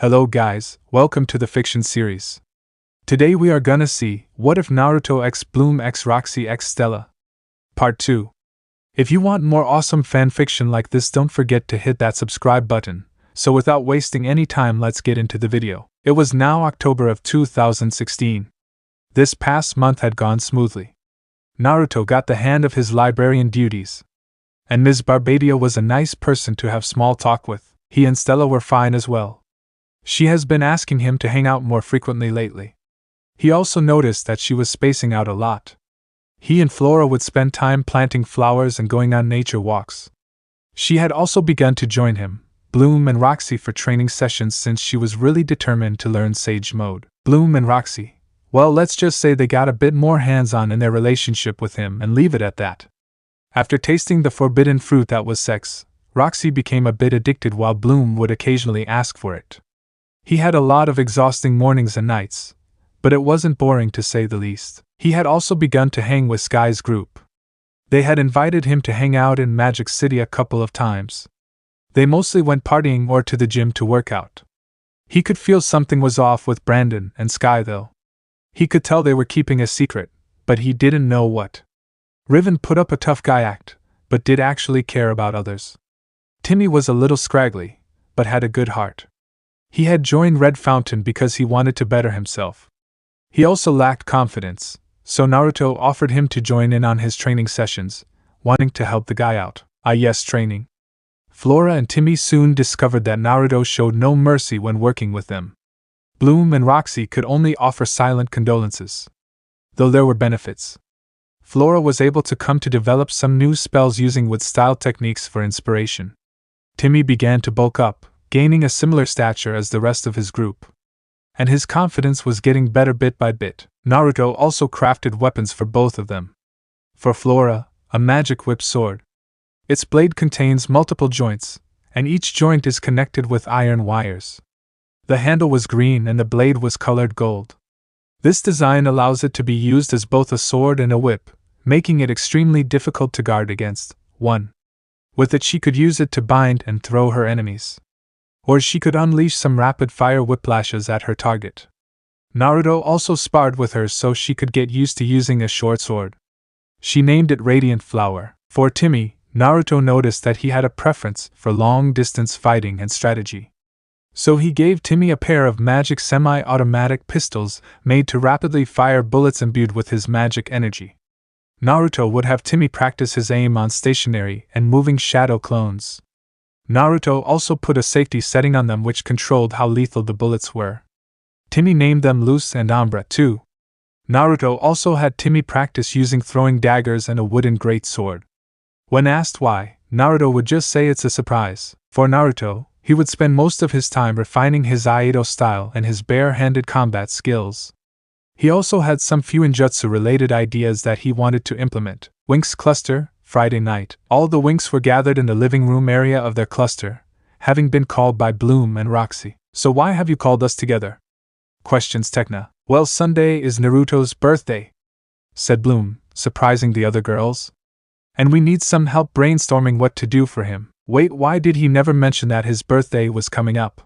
Hello guys, welcome to the fiction series. Today we are gonna see, what if Naruto x Bloom x Roxy x Stella? Part 2. If you want more awesome fanfiction like this, don't forget to hit that subscribe button. So without wasting any time, let's get into the video. It was now October of 2016. This past month had gone smoothly. Naruto got the hand of his librarian duties. And Ms. Barbadia was a nice person to have small talk with. He and Stella were fine as well. She has been asking him to hang out more frequently lately. He also noticed that she was spacing out a lot. He and Flora would spend time planting flowers and going on nature walks. She had also begun to join him, Bloom and Roxy, for training sessions since she was really determined to learn Sage Mode. Bloom and Roxy, well, let's just say they got a bit more hands-on in their relationship with him and leave it at that. After tasting the forbidden fruit that was sex, Roxy became a bit addicted while Bloom would occasionally ask for it. He had a lot of exhausting mornings and nights, but it wasn't boring to say the least. He had also begun to hang with Sky's group. They had invited him to hang out in Magic City a couple of times. They mostly went partying or to the gym to work out. He could feel something was off with Brandon and Sky though. He could tell they were keeping a secret, but he didn't know what. Riven put up a tough guy act, but did actually care about others. Timmy was a little scraggly, but had a good heart. He had joined Red Fountain because he wanted to better himself. He also lacked confidence, so Naruto offered him to join in on his training sessions, wanting to help the guy out. Yes, training. Flora and Timmy soon discovered that Naruto showed no mercy when working with them. Bloom and Roxy could only offer silent condolences, though there were benefits. Flora was able to come to develop some new spells using wood-style techniques for inspiration. Timmy began to bulk up, gaining a similar stature as the rest of his group. And his confidence was getting better bit by bit. Naruto also crafted weapons for both of them. For Flora, a magic whip sword. Its blade contains multiple joints, and each joint is connected with iron wires. The handle was green and the blade was colored gold. This design allows it to be used as both a sword and a whip, making it extremely difficult to guard against. 1. With it she could use it to bind and throw her enemies. Or she could unleash some rapid-fire whiplashes at her target. Naruto also sparred with her so she could get used to using a short sword. She named it Radiant Flower. For Timmy, Naruto noticed that he had a preference for long-distance fighting and strategy. So he gave Timmy a pair of magic semi-automatic pistols made to rapidly fire bullets imbued with his magic energy. Naruto would have Timmy practice his aim on stationary and moving shadow clones. Naruto also put a safety setting on them which controlled how lethal the bullets were. Timmy named them Luz and Umbra too. Naruto also had Timmy practice using throwing daggers and a wooden greatsword. When asked why, Naruto would just say it's a surprise. For Naruto, he would spend most of his time refining his Aido style and his bare-handed combat skills. He also had some few ninjutsu-related ideas that he wanted to implement. Winx Cluster, Friday night. All the Winx were gathered in the living room area of their cluster, having been called by Bloom and Roxy. So why have you called us together? Questions Tekna. Well, Sunday is Naruto's birthday, said Bloom, surprising the other girls. And we need some help brainstorming what to do for him. Wait, why did he never mention that his birthday was coming up?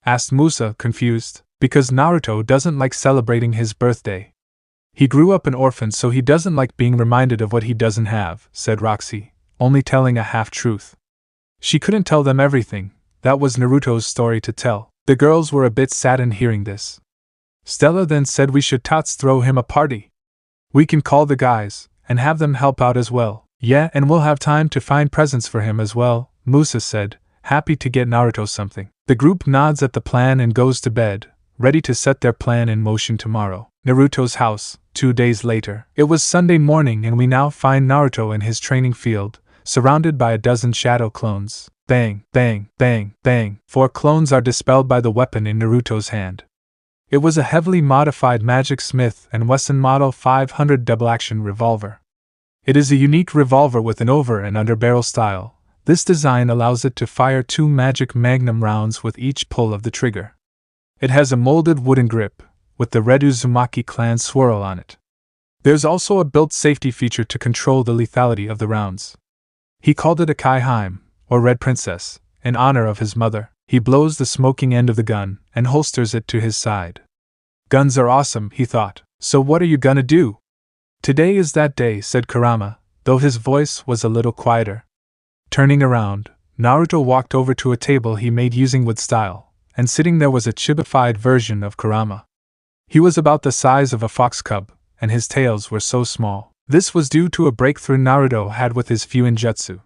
Asked Musa, confused. Because Naruto doesn't like celebrating his birthday. He grew up an orphan, so he doesn't like being reminded of what he doesn't have, said Roxy, only telling a half-truth. She couldn't tell them everything, that was Naruto's story to tell. The girls were a bit saddened hearing this. Stella then said we should throw him a party. We can call the guys, and have them help out as well. Yeah, and we'll have time to find presents for him as well, Musa said, happy to get Naruto something. The group nods at the plan and goes to bed, ready to set their plan in motion tomorrow. Naruto's house, 2 days later. It was Sunday morning and we now find Naruto in his training field, surrounded by a dozen shadow clones. Bang, bang, bang, bang. 4 clones are dispelled by the weapon in Naruto's hand. It was a heavily modified Magic Smith & Wesson Model 500 double-action revolver. It is a unique revolver with an over and under barrel style. This design allows it to fire 2 magic magnum rounds with each pull of the trigger. It has a molded wooden grip, with the red Uzumaki clan swirl on it. There's also a built safety feature to control the lethality of the rounds. He called it a Kaiheim, or Red Princess, in honor of his mother. He blows the smoking end of the gun and holsters it to his side. Guns are awesome, he thought, so what are you gonna do? Today is that day, said Kurama, though his voice was a little quieter. Turning around, Naruto walked over to a table he made using wood style, and sitting there was a chibified version of Kurama. He was about the size of a fox cub, and his tails were so small. This was due to a breakthrough Naruto had with his Fuinjutsu.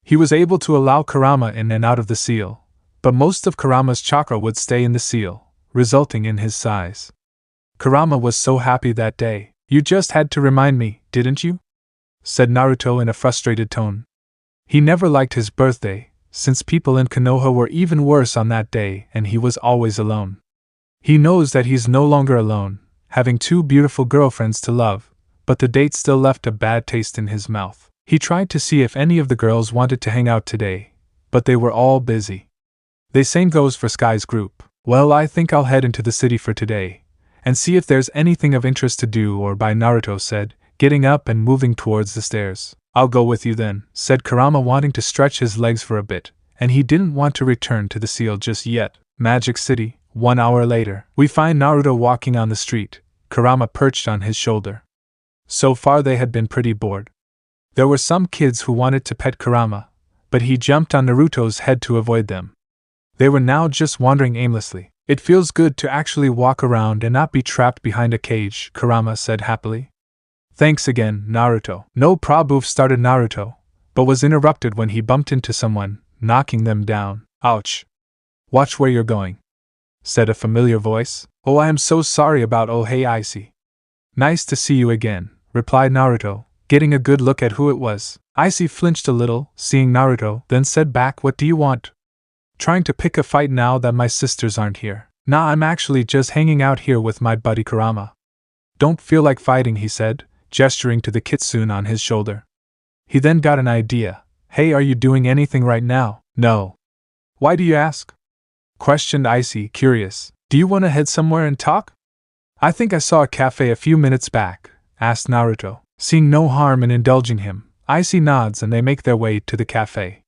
He was able to allow Kurama in and out of the seal, but most of Kurama's chakra would stay in the seal, resulting in his size. Kurama was so happy that day. You just had to remind me, didn't you? Said Naruto in a frustrated tone. He never liked his birthday, since people in Konoha were even worse on that day and he was always alone. He knows that he's no longer alone, having 2 beautiful girlfriends to love, but the date still left a bad taste in his mouth. He tried to see if any of the girls wanted to hang out today, but they were all busy. The same goes for Sky's group. Well, I think I'll head into the city for today, and see if there's anything of interest to do or buy, Naruto said, getting up and moving towards the stairs. I'll go with you then, said Kurama, wanting to stretch his legs for a bit, and he didn't want to return to the seal just yet. Magic City, 1 hour later. We find Naruto walking on the street, Kurama perched on his shoulder. So far they had been pretty bored. There were some kids who wanted to pet Kurama, but he jumped on Naruto's head to avoid them. They were now just wandering aimlessly. It feels good to actually walk around and not be trapped behind a cage, Kurama said happily. Thanks again, Naruto. No problem, started Naruto, but was interrupted when he bumped into someone, knocking them down. Ouch. Watch where you're going, said a familiar voice. Oh, I am so sorry about. Oh, hey, Icy. Nice to see you again, replied Naruto, getting a good look at who it was. Icy flinched a little, seeing Naruto, then said back, what do you want? Trying to pick a fight now that my sisters aren't here. Nah, I'm actually just hanging out here with my buddy Kurama. Don't feel like fighting, he said, gesturing to the kitsune on his shoulder. He then got an idea. Hey, are you doing anything right now? No. Why do you ask? Questioned Icy, curious. Do you want to head somewhere and talk? I think I saw a cafe a few minutes back, asked Naruto. Seeing no harm in indulging him, Icy nods and they make their way to the cafe.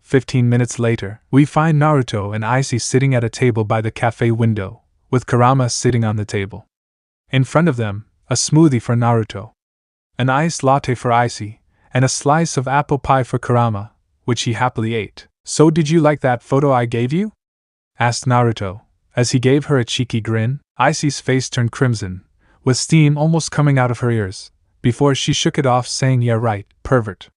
15 minutes later, we find Naruto and Icy sitting at a table by the cafe window, with Kurama sitting on the table. In front of them, a smoothie for Naruto, an iced latte for Icy, and a slice of apple pie for Kurama, which he happily ate. So did you like that photo I gave you? Asked Naruto, as he gave her a cheeky grin. Icy's face turned crimson, with steam almost coming out of her ears, before she shook it off saying, yeah right, pervert.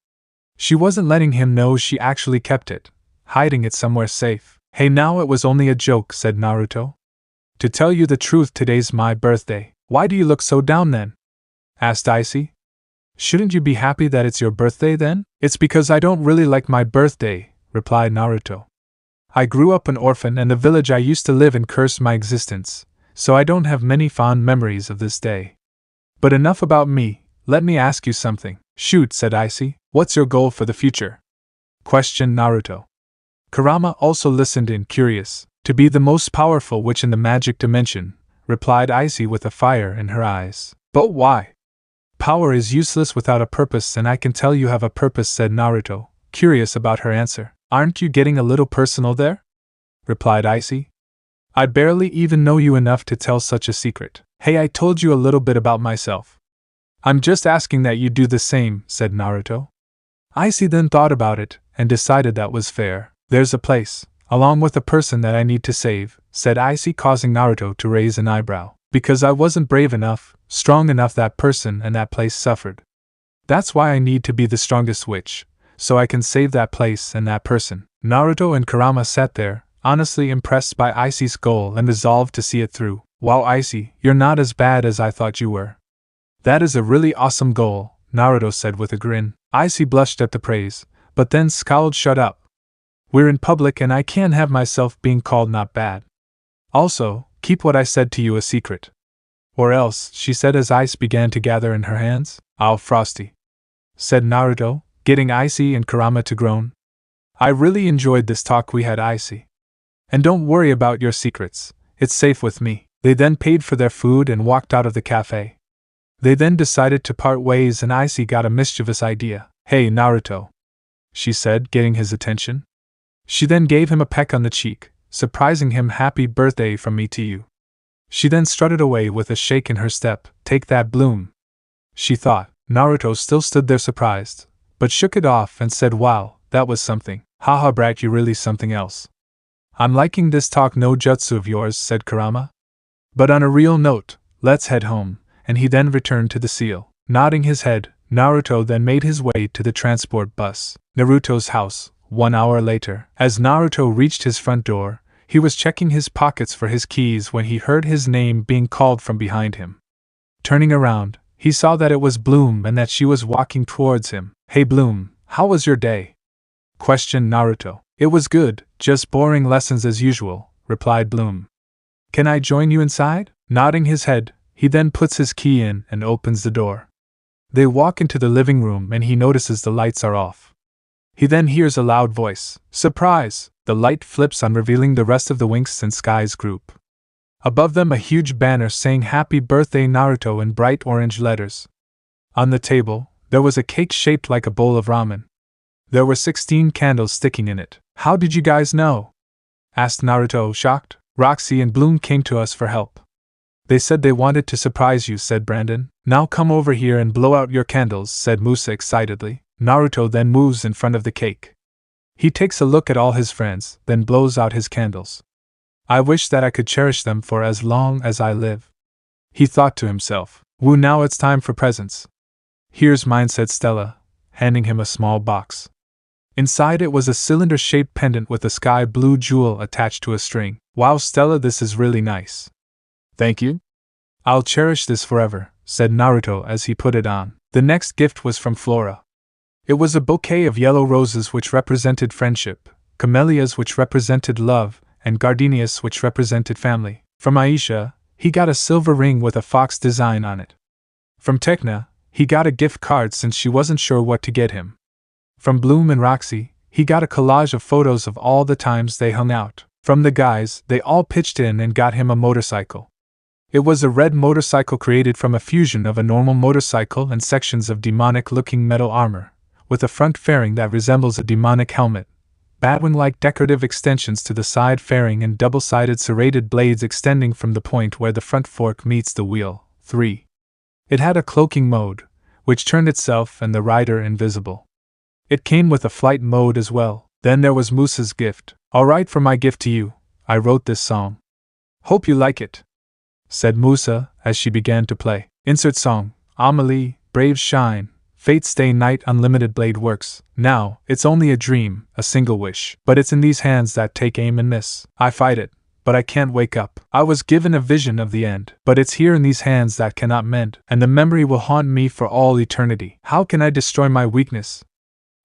She wasn't letting him know she actually kept it, hiding it somewhere safe. Hey, now it was only a joke, said Naruto. To tell you the truth, today's my birthday. Why do you look so down then? Asked Icy. Shouldn't you be happy that it's your birthday then? It's because I don't really like my birthday, replied Naruto. I grew up an orphan and the village I used to live in cursed my existence, so I don't have many fond memories of this day. But enough about me, let me ask you something. Shoot, said Icy. What's your goal for the future? Questioned Naruto. Kurama also listened in, curious. To be the most powerful witch in the magic dimension, replied Icy with a fire in her eyes. But why? Power is useless without a purpose, and I can tell you have a purpose, said Naruto, curious about her answer. Aren't you getting a little personal there? Replied Icy. I barely even know you enough to tell such a secret. Hey, I told you a little bit about myself. I'm just asking that you do the same, said Naruto. Icy then thought about it, and decided that was fair. There's a place, along with a person that I need to save, said Icy, causing Naruto to raise an eyebrow. Because I wasn't brave enough, strong enough, that person and that place suffered. That's why I need to be the strongest witch, so I can save that place and that person. Naruto and Kurama sat there, honestly impressed by Icy's goal and resolved to see it through. Wow, Icy, you're not as bad as I thought you were. That is a really awesome goal, Naruto said with a grin. Icy blushed at the praise, but then scowled. Shut up. We're in public and I can't have myself being called not bad. Also, keep what I said to you a secret. Or else, she said as ice began to gather in her hands. Ow, Frosty, said Naruto, getting Icy and Kurama to groan. I really enjoyed this talk we had, Icy. And don't worry about your secrets, it's safe with me. They then paid for their food and walked out of the cafe. They then decided to part ways and Icy got a mischievous idea. Hey, Naruto, she said, getting his attention. She then gave him a peck on the cheek, surprising him. Happy birthday from me to you. She then strutted away with a shake in her step. Take that, Bloom, she thought. Naruto still stood there surprised, but shook it off and said, wow, that was something. Haha brat, you really something else. I'm liking this talk no jutsu of yours, said Kurama. But on a real note, let's head home, and he then returned to the seal. Nodding his head, Naruto then made his way to the transport bus. Naruto's house, 1 hour later. As Naruto reached his front door, he was checking his pockets for his keys when he heard his name being called from behind him. Turning around, he saw that it was Bloom and that she was walking towards him. Hey Bloom, how was your day? Questioned Naruto. It was good, just boring lessons as usual, replied Bloom. Can I join you inside? Nodding his head, he then puts his key in and opens the door. They walk into the living room and he notices the lights are off. He then hears a loud voice. Surprise! The light flips on, revealing the rest of the Winx and Skies group. Above them a huge banner saying Happy Birthday Naruto in bright orange letters. On the table, there was a cake shaped like a bowl of ramen. There were 16 candles sticking in it. How did you guys know? Asked Naruto, shocked. Roxy and Bloom came to us for help. They said they wanted to surprise you, said Brandon. Now come over here and blow out your candles, said Musa excitedly. Naruto then moves in front of the cake. He takes a look at all his friends, then blows out his candles. I wish that I could cherish them for as long as I live. He thought to himself. Woo, now it's time for presents. Here's mine, said Stella, handing him a small box. Inside it was a cylinder-shaped pendant with a sky blue jewel attached to a string. Wow, Stella, this is really nice. Thank you. I'll cherish this forever, said Naruto as he put it on. The next gift was from Flora. It was a bouquet of yellow roses which represented friendship, camellias which represented love, and gardenias which represented family. From Aisha, he got a silver ring with a fox design on it. From Tekna, he got a gift card since she wasn't sure what to get him. From Bloom and Roxy, he got a collage of photos of all the times they hung out. From the guys, they all pitched in and got him a motorcycle. It was a red motorcycle created from a fusion of a normal motorcycle and sections of demonic-looking metal armor, with a front fairing that resembles a demonic helmet, batwing-like decorative extensions to the side fairing and double-sided serrated blades extending from the point where the front fork meets the wheel. 3. It had a cloaking mode, which turned itself and the rider invisible. It came with a flight mode as well. Then there was Musa's gift. Alright, for my gift to you, I wrote this song. Hope you like it, said Musa as she began to play. Insert song, Amelie, Brave Shine, Fate Stay Night Unlimited Blade Works. Now, it's only a dream, a single wish. But it's in these hands that take aim and miss. I fight it, but I can't wake up. I was given a vision of the end, but it's here in these hands that cannot mend, and the memory will haunt me for all eternity. How can I destroy my weakness?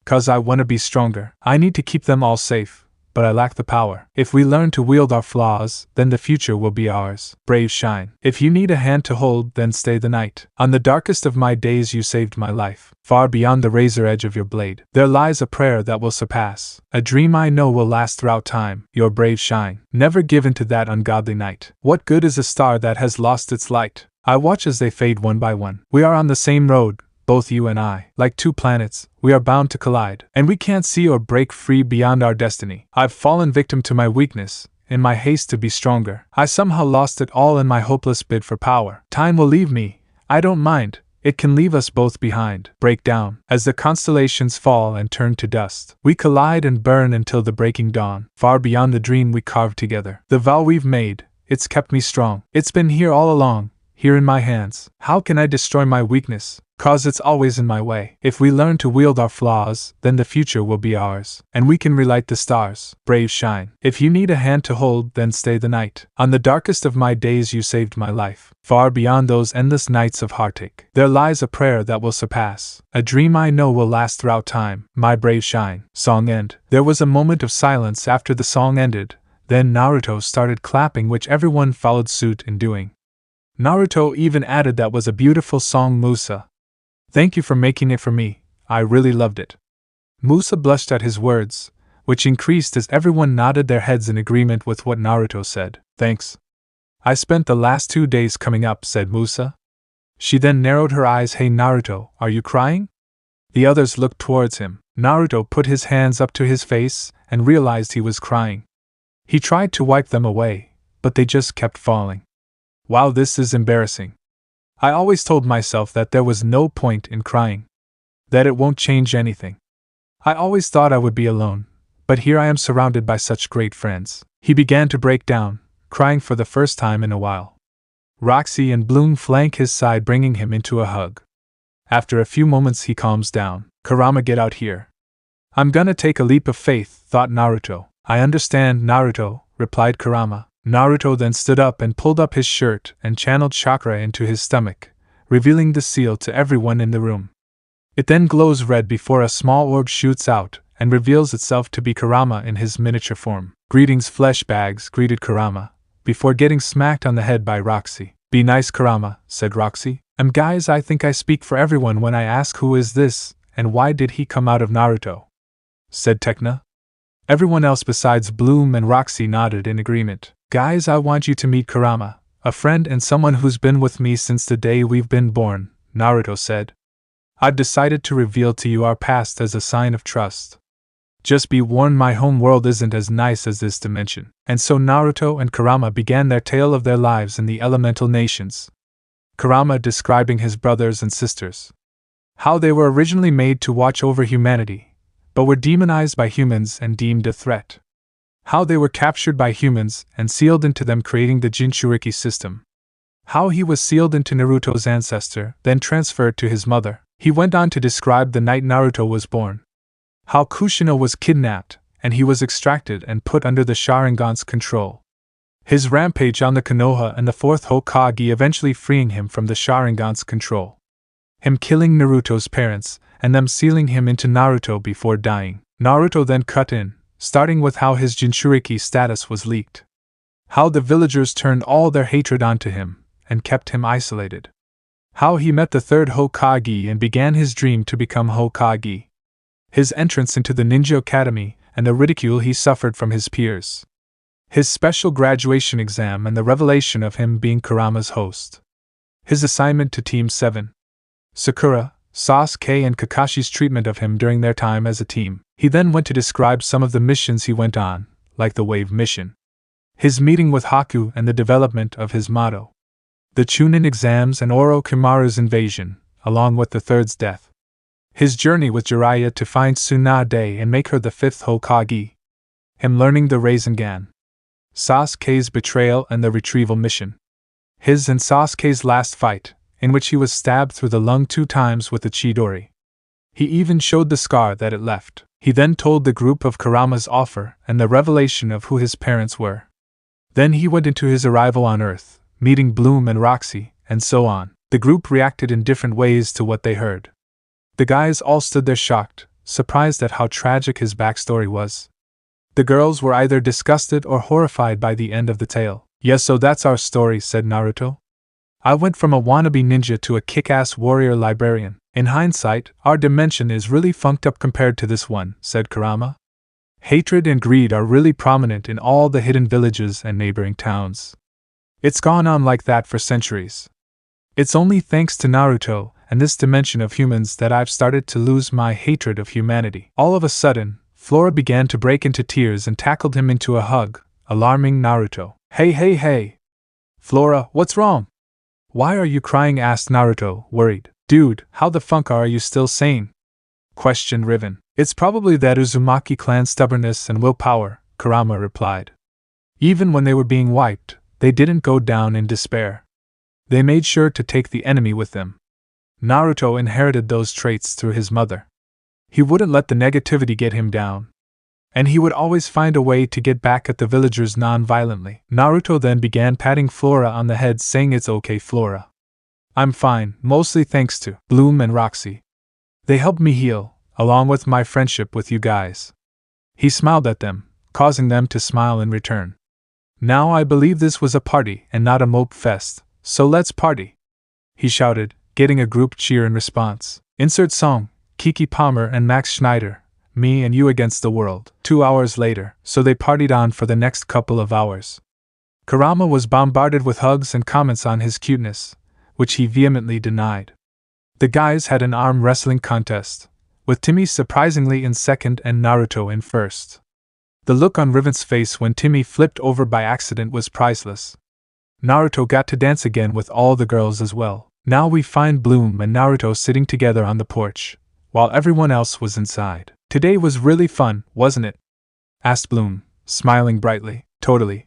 'Cause I want to be stronger. I need to keep them all safe, but I lack the power. If we learn to wield our flaws, then the future will be ours. Brave Shine. If you need a hand to hold, then stay the night. On the darkest of my days you saved my life. Far beyond the razor edge of your blade, there lies a prayer that will surpass. A dream I know will last throughout time. Your brave shine. Never give in to that ungodly night. What good is a star that has lost its light? I watch as they fade one by one. We are on the same road, both you and I. Like two planets, we are bound to collide, and we can't see or break free beyond our destiny. I've fallen victim to my weakness, in my haste to be stronger. I somehow lost it all in my hopeless bid for power. Time will leave me, I don't mind, it can leave us both behind. Break down. As the constellations fall and turn to dust, we collide and burn until the breaking dawn. Far beyond the dream we carved together. The vow we've made, it's kept me strong. It's been here all along, here in my hands. How can I destroy my weakness? 'Cause it's always in my way. If we learn to wield our flaws, then the future will be ours, and we can relight the stars. Brave shine. If you need a hand to hold, then stay the night. On the darkest of my days you saved my life. Far beyond those endless nights of heartache, there lies a prayer that will surpass. A dream I know will last throughout time. My brave shine. Song end. There was a moment of silence after the song ended, then Naruto started clapping, which everyone followed suit in doing. Naruto even added, "That was a beautiful song, Musa. Thank you for making it for me, I really loved it." Musa blushed at his words, which increased as everyone nodded their heads in agreement with what Naruto said. "Thanks. I spent the last 2 days coming up," said Musa. She then narrowed her eyes. "Hey Naruto, are you crying?" The others looked towards him. Naruto put his hands up to his face and realized he was crying. He tried to wipe them away, but they just kept falling. Wow, this is embarrassing. I always told myself that there was no point in crying. That it won't change anything. I always thought I would be alone, but here I am surrounded by such great friends. He began to break down, crying for the first time in a while. Roxy and Bloom flank his side, bringing him into a hug. After a few moments he calms down. Kurama, get out here. I'm gonna take a leap of faith, thought Naruto. I understand, Naruto, replied Kurama. Naruto then stood up and pulled up his shirt and channeled chakra into his stomach, revealing the seal to everyone in the room. It then glows red before a small orb shoots out and reveals itself to be Kurama in his miniature form. Greetings, flesh bags, greeted Kurama, before getting smacked on the head by Roxy. Be nice, Kurama, said Roxy. Guys, I think I speak for everyone when I ask who is this, and why did he come out of Naruto? Said Tekna. Everyone else besides Bloom and Roxy nodded in agreement. Guys, I want you to meet Kurama, a friend and someone who's been with me since the day we've been born, Naruto said. I've decided to reveal to you our past as a sign of trust. Just be warned, my home world isn't as nice as this dimension. And so Naruto and Kurama began their tale of their lives in the elemental nations. Kurama describing his brothers and sisters. How they were originally made to watch over humanity, but were demonized by humans and deemed a threat. How they were captured by humans and sealed into them, creating the Jinchuriki system. How he was sealed into Naruto's ancestor, then transferred to his mother. He went on to describe the night Naruto was born. How Kushina was kidnapped, and he was extracted and put under the Sharingan's control. His rampage on the Konoha and the fourth Hokage eventually freeing him from the Sharingan's control. Him killing Naruto's parents, and them sealing him into Naruto before dying. Naruto then cut in, starting with how his Jinchuriki status was leaked. How the villagers turned all their hatred onto him, and kept him isolated. How he met the third Hokage and began his dream to become Hokage. His entrance into the Ninja Academy, and the ridicule he suffered from his peers. His special graduation exam and the revelation of him being Kurama's host. His assignment to Team 7. Sakura, Sasuke and Kakashi's treatment of him during their time as a team. He then went to describe some of the missions he went on, like the Wave Mission. His meeting with Haku and the development of his motto. The Chunin exams and Orochimaru's invasion, along with the third's death. His journey with Jiraiya to find Tsunade and make her the fifth Hokage. Him learning the Rasengan. Sasuke's betrayal and the retrieval mission. His and Sasuke's last fight, in which he was stabbed through the lung 2 times with a Chidori. He even showed the scar that it left. He then told the group of Kurama's offer and the revelation of who his parents were. Then he went into his arrival on Earth, meeting Bloom and Roxy, and so on. The group reacted in different ways to what they heard. The guys all stood there shocked, surprised at how tragic his backstory was. The girls were either disgusted or horrified by the end of the tale. Yes, so that's our story, said Naruto. I went from a wannabe ninja to a kick-ass warrior librarian. In hindsight, our dimension is really funked up compared to this one, said Kurama. Hatred and greed are really prominent in all the hidden villages and neighboring towns. It's gone on like that for centuries. It's only thanks to Naruto and this dimension of humans that I've started to lose my hatred of humanity. All of a sudden, Flora began to break into tears and tackled him into a hug, alarming Naruto. Hey! Flora, what's wrong? Why are you crying? Asked Naruto, worried. Dude, how the funk are you still sane? Questioned Riven. It's probably that Uzumaki clan's stubbornness and willpower, Kurama replied. Even when they were being wiped, they didn't go down in despair. They made sure to take the enemy with them. Naruto inherited those traits through his mother. He wouldn't let the negativity get him down. And he would always find a way to get back at the villagers non-violently. Naruto then began patting Flora on the head, saying, "It's okay, Flora. I'm fine, mostly thanks to Bloom and Roxy. They helped me heal, along with my friendship with you guys." He smiled at them, causing them to smile in return. "Now I believe this was a party and not a mope fest, so let's party," he shouted, getting a group cheer in response. Insert song, Kiki Palmer and Max Schneider, Me and You Against the World. 2 hours later, so they partied on for the next couple of hours. Kurama was bombarded with hugs and comments on his cuteness, which he vehemently denied. The guys had an arm wrestling contest, with Timmy surprisingly in second and Naruto in first. The look on Riven's face when Timmy flipped over by accident was priceless. Naruto got to dance again with all the girls as well. Now we find Bloom and Naruto sitting together on the porch, while everyone else was inside. Today was really fun, wasn't it? Asked Bloom, smiling brightly. Totally.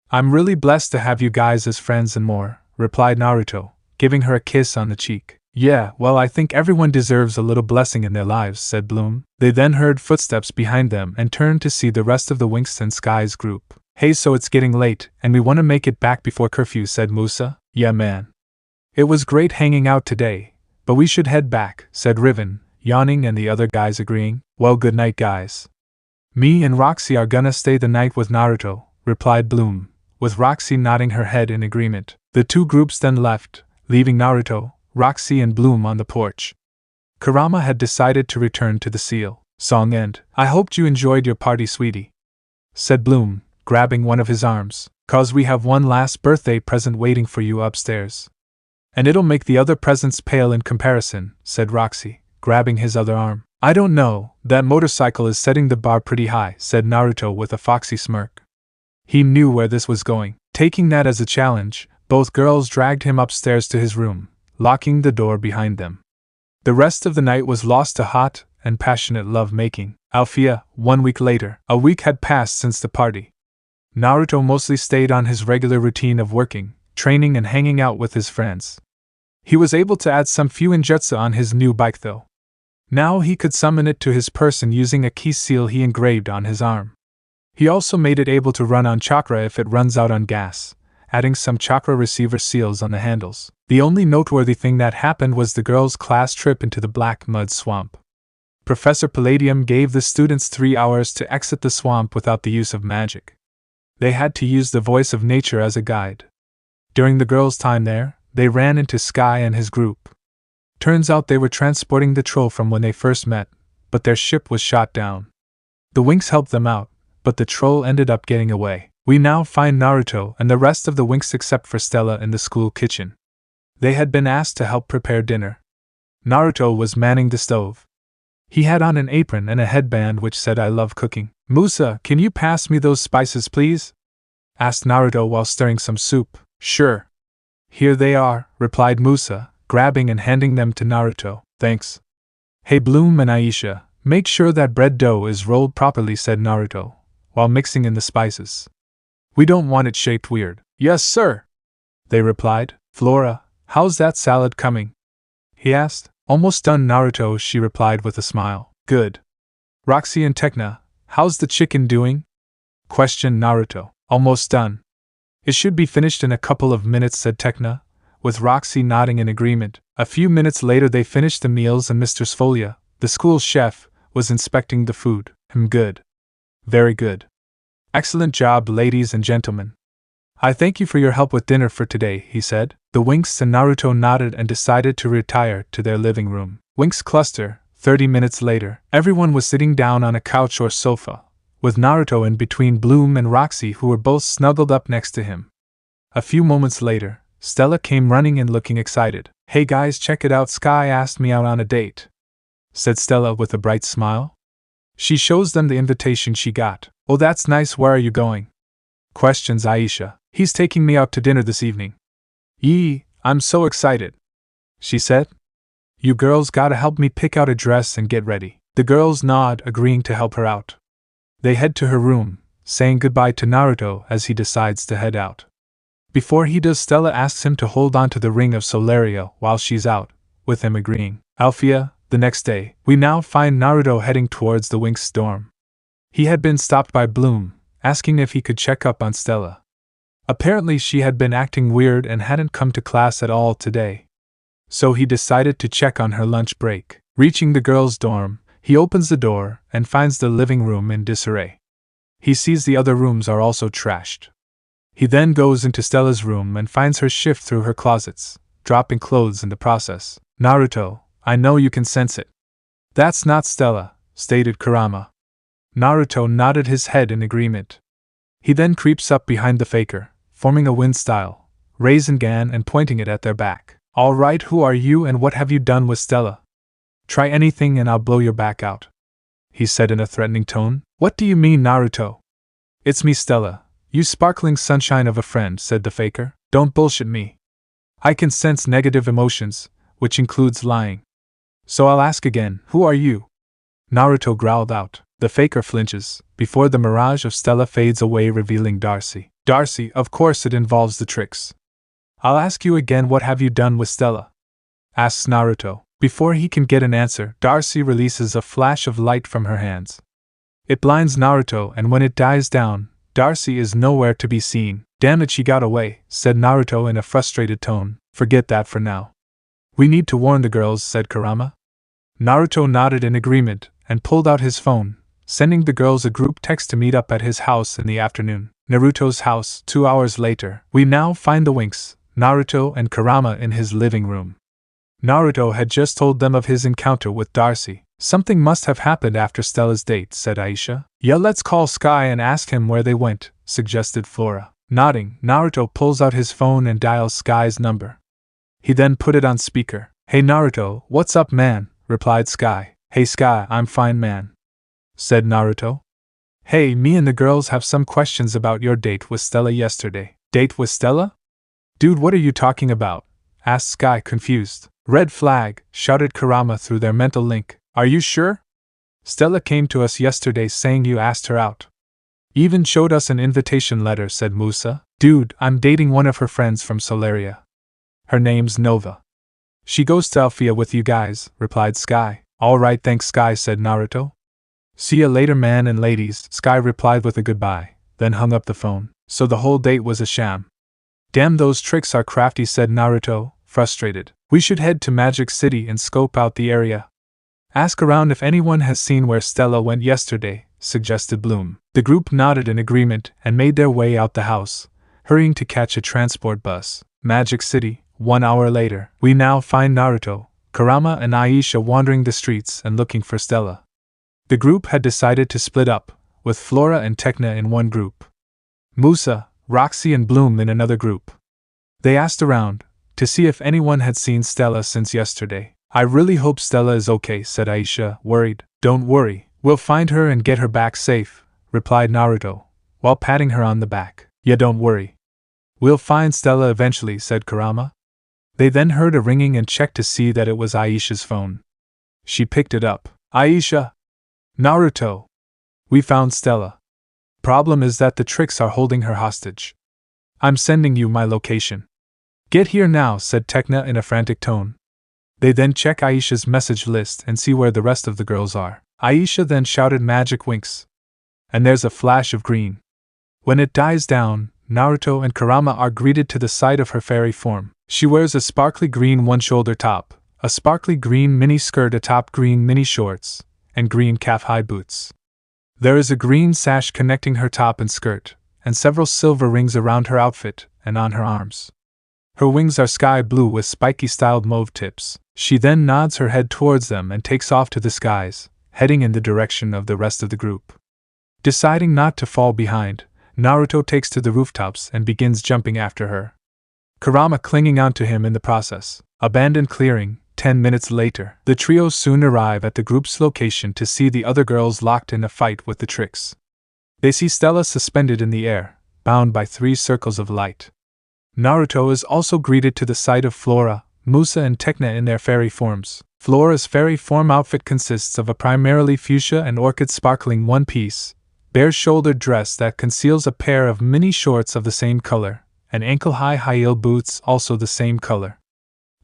I'm really blessed to have you guys as friends and more, replied Naruto, giving her a kiss on the cheek. Yeah, well, I think everyone deserves a little blessing in their lives, said Bloom. They then heard footsteps behind them and turned to see the rest of the Winx and Skies group. Hey, so it's getting late, and we want to make it back before curfew, said Musa. Yeah, man. It was great hanging out today, but we should head back, said Riven, yawning, and the other guys agreeing. Well, good night, guys. Me and Roxy are gonna stay the night with Naruto, replied Bloom, with Roxy nodding her head in agreement. The two groups then left, leaving Naruto, Roxy and Bloom on the porch. Kurama had decided to return to the seal. Song end. I hoped you enjoyed your party, sweetie, said Bloom, grabbing one of his arms. Cause we have one last birthday present waiting for you upstairs. And it'll make the other presents pale in comparison, said Roxy, grabbing his other arm. I don't know, that motorcycle is setting the bar pretty high, said Naruto with a foxy smirk. He knew where this was going. Taking that as a challenge, both girls dragged him upstairs to his room, locking the door behind them. The rest of the night was lost to hot and passionate love-making. Althea, 1 week later. A week had passed since the party. Naruto mostly stayed on his regular routine of working, training, and hanging out with his friends. He was able to add some few ninjutsu on his new bike though. Now he could summon it to his person using a key seal he engraved on his arm. He also made it able to run on chakra if it runs out on gas, adding some chakra receiver seals on the handles. The only noteworthy thing that happened was the girls' class trip into the black mud swamp. Professor Palladium gave the students 3 hours to exit the swamp without the use of magic. They had to use the voice of nature as a guide. During the girls' time there, they ran into Sky and his group. Turns out they were transporting the troll from when they first met, but their ship was shot down. The Winx helped them out, but the troll ended up getting away. We now find Naruto and the rest of the Winx except for Stella in the school kitchen. They had been asked to help prepare dinner. Naruto was manning the stove. He had on an apron and a headband which said "I love cooking." "Musa, can you pass me those spices, please?" asked Naruto while stirring some soup. "Sure. Here they are," replied Musa, grabbing and handing them to Naruto. "Thanks." "Hey, Bloom and Aisha, make sure that bread dough is rolled properly," said Naruto, while mixing in the spices. "We don't want it shaped weird." "Yes, sir," they replied. "Flora, how's that salad coming?" he asked. "Almost done, Naruto," she replied with a smile. "Good." "Roxy and Tekna, how's the chicken doing?" questioned Naruto. "Almost done. It should be finished in a couple of minutes," said Tekna, with Roxy nodding in agreement. A few minutes later they finished the meals and Mr. Sfolia, the school chef, was inspecting the food. Good. Very good. Excellent job, ladies and gentlemen. I thank you for your help with dinner for today, he said. The Winx and Naruto nodded and decided to retire to their living room. Winx Cluster, 30 minutes later. Everyone was sitting down on a couch or sofa, with Naruto in between Bloom and Roxy, who were both snuggled up next to him. A few moments later, Stella came running in looking excited. "Hey guys, check it out, Sky asked me out on a date," said Stella with a bright smile. She shows them the invitation she got. "Oh, that's nice, where are you going?" questions Aisha. "He's taking me out to dinner this evening." "Yee, I'm so excited," she said. "You girls gotta help me pick out a dress and get ready." The girls nod, agreeing to help her out. They head to her room, saying goodbye to Naruto as he decides to head out. Before he does, Stella asks him to hold on to the ring of Solaria while she's out, with him agreeing. Althea, the next day, we now find Naruto heading towards the Winx dorm. He had been stopped by Bloom, asking if he could check up on Stella. Apparently she had been acting weird and hadn't come to class at all today. So he decided to check on her lunch break. Reaching the girls' dorm, he opens the door and finds the living room in disarray. He sees the other rooms are also trashed. He then goes into Stella's room and finds her shift through her closets, dropping clothes in the process. "Naruto, I know you can sense it." "That's not Stella," stated Kurama. Naruto nodded his head in agreement. He then creeps up behind the faker, forming a wind-style Rasengan and pointing it at their back. "All right, who are you and what have you done with Stella?" Try anything and I'll blow your back out," he said in a threatening tone. "What do you mean, Naruto?" "It's me, Stella, you sparkling sunshine of a friend," said the faker. "Don't bullshit me. I can sense negative emotions, which includes lying. So I'll ask again, who are you?" Naruto growled out. The faker flinches, before the mirage of Stella fades away, revealing Darcy. "Darcy, of course it involves the tricks." "I'll ask you again, what have you done with Stella?" asks Naruto. Before he can get an answer, Darcy releases a flash of light from her hands. It blinds Naruto, and when it dies down, Darcy is nowhere to be seen. "Damn it, she got away," said Naruto in a frustrated tone. "Forget that for now. We need to warn the girls," said Kurama. Naruto nodded in agreement, and pulled out his phone, sending the girls a group text to meet up at his house in the afternoon. Naruto's house, 2 hours later. We now find the Winx, Naruto and Kurama in his living room. Naruto had just told them of his encounter with Darcy. "Something must have happened after Stella's date," said Aisha. "Yeah, let's call Sky and ask him where they went," suggested Flora. Nodding, Naruto pulls out his phone and dials Sky's number. He then put it on speaker. "Hey Naruto, what's up, man?" replied Sky. "Hey Sky, I'm fine, man," said Naruto. "Hey, me and the girls have some questions about your date with Stella yesterday." "Date with Stella? Dude, what are you talking about?" asked Sky, confused. "Red flag," shouted Kurama through their mental link. "Are you sure? Stella came to us yesterday saying you asked her out. Even showed us an invitation letter," said Musa. "Dude, I'm dating one of her friends from Solaria. Her name's Nova. She goes to Alphea with you guys," replied Sky. "Alright, thanks Sky," said Naruto. "See ya later, man and ladies," Sky replied with a goodbye, then hung up the phone. So the whole date was a sham. "Damn, those tricks are crafty," said Naruto, frustrated. "We should head to Magic City and scope out the area. Ask around if anyone has seen where Stella went yesterday," suggested Bloom. The group nodded in agreement and made their way out the house, hurrying to catch a transport bus. Magic City. 1 hour later. We now find Naruto, Kurama and Aisha wandering the streets and looking for Stella. The group had decided to split up, with Flora and Tekna in one group, Musa, Roxy and Bloom in another group. They asked around, to see if anyone had seen Stella since yesterday. "I really hope Stella is okay," said Aisha, worried. "Don't worry, we'll find her and get her back safe," replied Naruto, while patting her on the back. "Yeah, don't worry. We'll find Stella eventually," said Kurama. They then heard a ringing and checked to see that it was Aisha's phone. She picked it up. "Aisha! Naruto! We found Stella. Problem is that the tricks are holding her hostage. I'm sending you my location. Get here now," said Tekna in a frantic tone. They then check Aisha's message list and see where the rest of the girls are. Aisha then shouted Magic Winx. And there's a flash of green. When it dies down, Naruto and Kurama are greeted to the sight of her fairy form. She wears a sparkly green one-shoulder top, a sparkly green mini skirt atop green mini shorts, and green calf-high boots. There is a green sash connecting her top and skirt, and several silver rings around her outfit and on her arms. Her wings are sky blue with spiky-styled mauve tips. She then nods her head towards them and takes off to the skies, heading in the direction of the rest of the group. Deciding not to fall behind, Naruto takes to the rooftops and begins jumping after her, Kurama clinging onto him in the process. Abandoned clearing. 10 minutes later, the trio soon arrive at the group's location to see the other girls locked in a fight with the tricks. They see Stella suspended in the air, bound by 3 circles of light. Naruto is also greeted to the sight of Flora, Musa and Tekna in their fairy forms. Flora's fairy form outfit consists of a primarily fuchsia and orchid sparkling one-piece, bare-shouldered dress that conceals a pair of mini shorts of the same color, and ankle-high high-heel boots also the same color.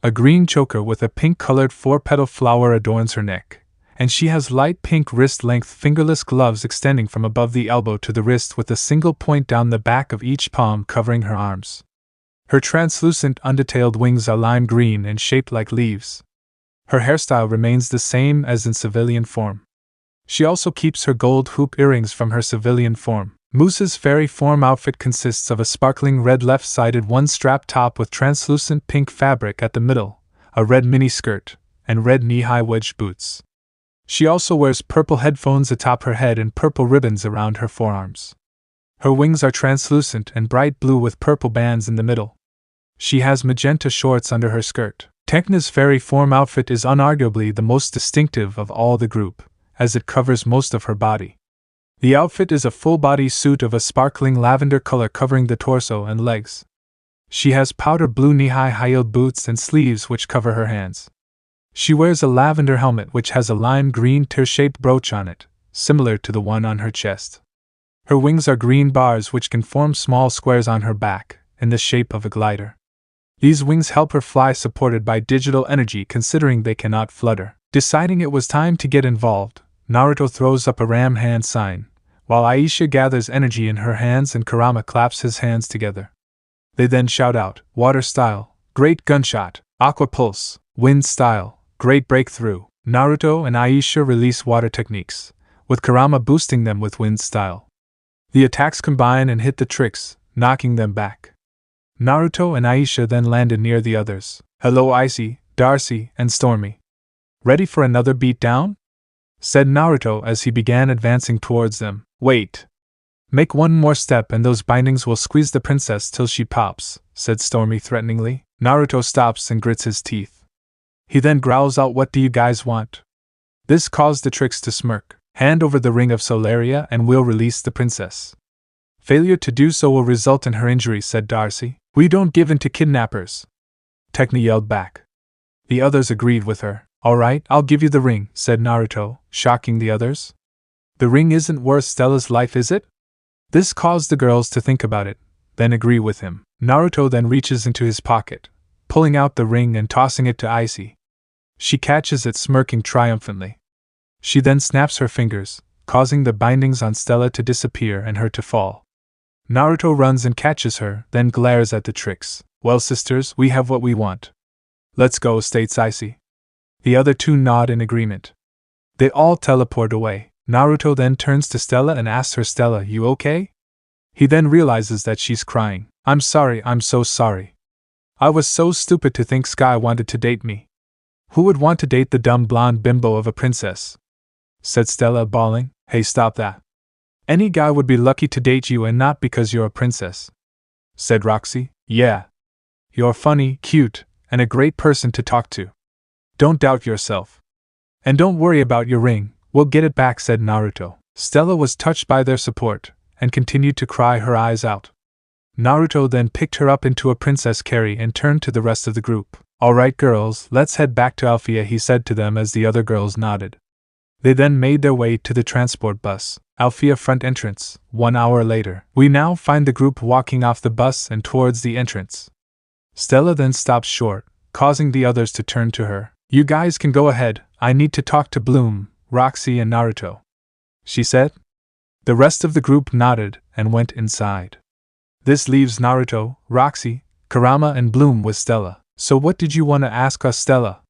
A green choker with a pink-colored 4-petal flower adorns her neck, and she has light pink wrist-length fingerless gloves extending from above the elbow to the wrist with a single point down the back of each palm covering her arms. Her translucent undetailed wings are lime green and shaped like leaves. Her hairstyle remains the same as in civilian form. She also keeps her gold hoop earrings from her civilian form. Musa's fairy form outfit consists of a sparkling red left-sided one-strap top with translucent pink fabric at the middle, a red mini skirt, and red knee-high wedge boots. She also wears purple headphones atop her head and purple ribbons around her forearms. Her wings are translucent and bright blue with purple bands in the middle. She has magenta shorts under her skirt. Tekna's fairy form outfit is unarguably the most distinctive of all the group, as it covers most of her body. The outfit is a full-body suit of a sparkling lavender color covering the torso and legs. She has powder blue knee-high high-heeled boots and sleeves which cover her hands. She wears a lavender helmet which has a lime green tear-shaped brooch on it, similar to the one on her chest. Her wings are green bars which can form small squares on her back, in the shape of a glider. These wings help her fly supported by digital energy considering they cannot flutter. Deciding it was time to get involved, Naruto throws up a ram hand sign, while Aisha gathers energy in her hands and Kurama claps his hands together. They then shout out, Water Style, Great Gunshot, Aqua Pulse, Wind Style, Great Breakthrough. Naruto and Aisha release water techniques, with Kurama boosting them with Wind Style. The attacks combine and hit the tricks, knocking them back. Naruto and Aisha then landed near the others. Hello Icy, Darcy, and Stormy. Ready for another beatdown? Said Naruto as he began advancing towards them. Wait. Make one more step and those bindings will squeeze the princess till she pops, said Stormy threateningly. Naruto stops and grits his teeth. He then growls out, What do you guys want? This caused the tricks to smirk. Hand over the ring of Solaria and we'll release the princess. Failure to do so will result in her injury, said Darcy. We don't give in to kidnappers. Tekna yelled back. The others agreed with her. Alright, I'll give you the ring, said Naruto, shocking the others. The ring isn't worth Stella's life, is it? This caused the girls to think about it, then agree with him. Naruto then reaches into his pocket, pulling out the ring and tossing it to Icy. She catches it, smirking triumphantly. She then snaps her fingers, causing the bindings on Stella to disappear and her to fall. Naruto runs and catches her, then glares at the tricks. Well sisters, we have what we want. Let's go, states Icy. The other two nod in agreement. They all teleport away. Naruto then turns to Stella and asks her, Stella, you okay? He then realizes that she's crying. I'm sorry, I'm so sorry. I was so stupid to think Sky wanted to date me. Who would want to date the dumb blonde bimbo of a princess? Said Stella, bawling. Hey, stop that. Any guy would be lucky to date you and not because you're a princess. Said Roxy. Yeah. You're funny, cute, and a great person to talk to. Don't doubt yourself. And don't worry about your ring, we'll get it back, said Naruto. Stella was touched by their support, and continued to cry her eyes out. Naruto then picked her up into a princess carry and turned to the rest of the group. Alright girls, let's head back to Althea, he said to them as the other girls nodded. They then made their way to the transport bus. Althea front entrance. 1 hour later. We now find the group walking off the bus and towards the entrance. Stella then stops short, causing the others to turn to her. You guys can go ahead, I need to talk to Bloom, Roxy and Naruto, she said. The rest of the group nodded and went inside. This leaves Naruto, Roxy, Kurama and Bloom with Stella. So what did you want to ask us, Stella?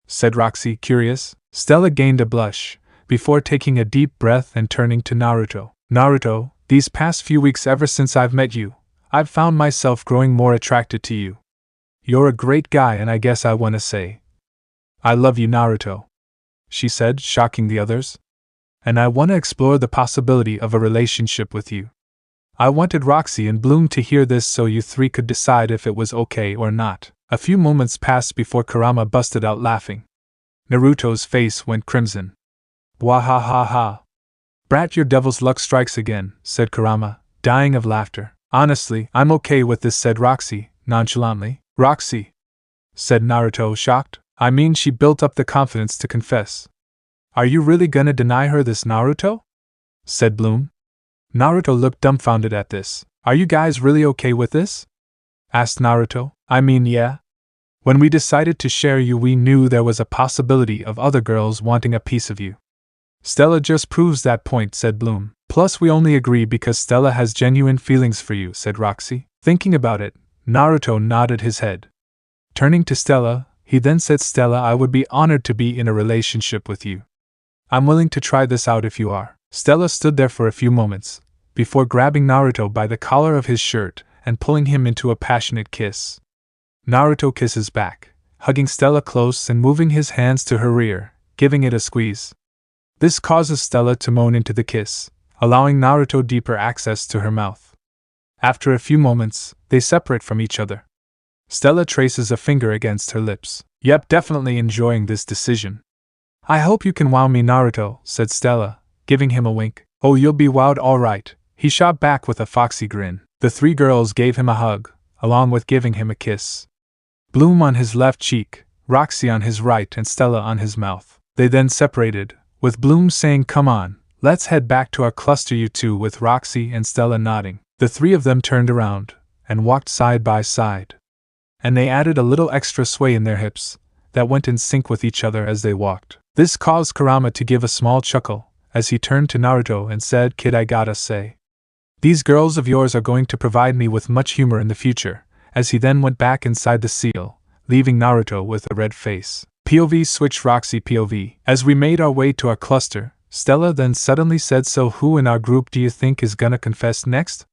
Said Roxy, curious. Stella gained a blush, before taking a deep breath and turning to Naruto. Naruto, these past few weeks ever since I've met you, I've found myself growing more attracted to you. You're a great guy and I guess I want to say, I love you, Naruto, she said, shocking the others. And I want to explore the possibility of a relationship with you. I wanted Roxy and Bloom to hear this so you three could decide if it was okay or not. A few moments passed before Kurama busted out laughing. Naruto's face went crimson. Wahahaha. Brat, your devil's luck strikes again, said Kurama, dying of laughter. Honestly, I'm okay with this, said Roxy, nonchalantly. Roxy, said Naruto, shocked. I mean, she built up the confidence to confess. Are you really gonna deny her this, Naruto? Said Bloom. Naruto looked dumbfounded at this. Are you guys really okay with this? Asked Naruto. I mean, yeah. When we decided to share you, we knew there was a possibility of other girls wanting a piece of you. Stella just proves that point, said Bloom. Plus we only agree because Stella has genuine feelings for you, said Roxy. Thinking about it, Naruto nodded his head. Turning to Stella, he then said, Stella, I would be honored to be in a relationship with you. I'm willing to try this out if you are. Stella stood there for a few moments, before grabbing Naruto by the collar of his shirt and pulling him into a passionate kiss. Naruto kisses back, hugging Stella close and moving his hands to her rear, giving it a squeeze. This causes Stella to moan into the kiss, allowing Naruto deeper access to her mouth. After a few moments, they separate from each other. Stella traces a finger against her lips. Yep, definitely enjoying this decision. I hope you can wow me, Naruto, said Stella, giving him a wink. Oh, you'll be wowed alright, he shot back with a foxy grin. The three girls gave him a hug, along with giving him a kiss. Bloom on his left cheek, Roxy on his right, and Stella on his mouth. They then separated, with Bloom saying, "Come on, let's head back to our cluster, you two," with Roxy and Stella nodding. The three of them turned around and walked side by side. And they added a little extra sway in their hips that went in sync with each other as they walked. This caused Kurama to give a small chuckle as he turned to Naruto and said, "Kid, I gotta say, these girls of yours are going to provide me with much humor in the future," as he then went back inside the seal, leaving Naruto with a red face. POV switch. Roxy POV. As we made our way to our cluster, Stella then suddenly said, "So who in our group do you think is gonna confess next?"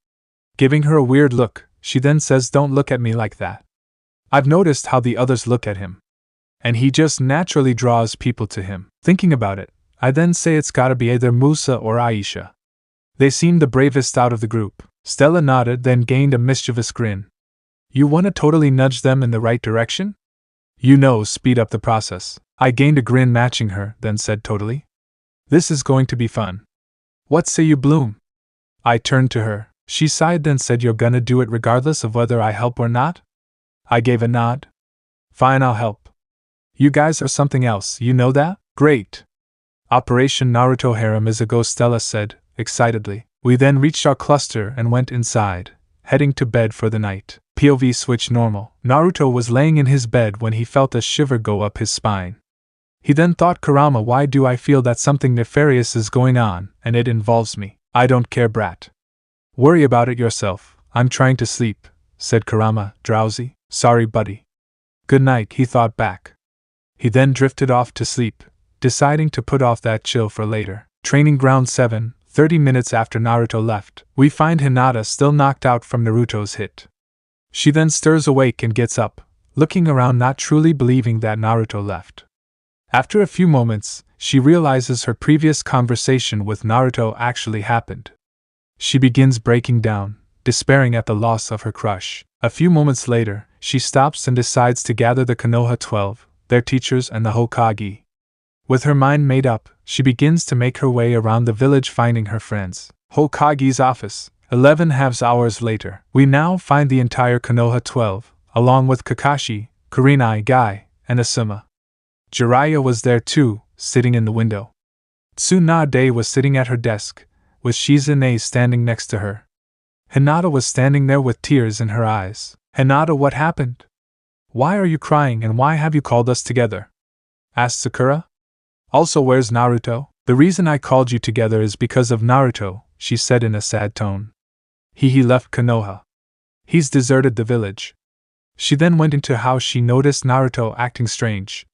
Giving her a weird look, she then says, "Don't look at me like that. I've noticed how the others look at him, and he just naturally draws people to him." Thinking about it, I then say it's gotta be either Musa or Aisha. They seem the bravest out of the group. Stella nodded, then gained a mischievous grin. "You wanna totally nudge them in the right direction? You know, speed up the process." I gained a grin matching her, then said, "Totally. This is going to be fun. What say you, Bloom?" I turned to her. She sighed, then said, "You're gonna do it regardless of whether I help or not?" I gave a nod. "Fine, I'll help. You guys are something else, you know that?" "Great. Operation Naruto Harem is a go," Stella said, excitedly. We then reached our cluster and went inside, heading to bed for the night. POV switch normal. Naruto was laying in his bed when he felt a shiver go up his spine. He then thought, "Kurama, why do I feel that something nefarious is going on, and it involves me?" "I don't care, brat. Worry about it yourself. I'm trying to sleep," said Kurama, drowsy. "Sorry, buddy. Good night," he thought back. He then drifted off to sleep, deciding to put off that chill for later. Training Ground 7, 30 minutes after Naruto left, we find Hinata still knocked out from Naruto's hit. She then stirs awake and gets up, looking around, not truly believing that Naruto left. After a few moments, she realizes her previous conversation with Naruto actually happened. She begins breaking down, despairing at the loss of her crush. A few moments later, she stops and decides to gather the Konoha 12, their teachers, and the Hokage. With her mind made up, she begins to make her way around the village, finding her friends. Hokage's office. 11 hours later, we now find the entire Konoha 12, along with Kakashi, Kurenai, Guy, and Asuma. Jiraiya was there too, sitting in the window. Tsunade was sitting at her desk, with Shizune standing next to her. Hinata was standing there with tears in her eyes. "Hinata, what happened? Why are you crying, and why have you called us together?" asked Sakura. "Also, where's Naruto?" "The reason I called you together is because of Naruto," she said in a sad tone. He left Konoha. He's deserted the village." She then went into how she noticed Naruto acting strange.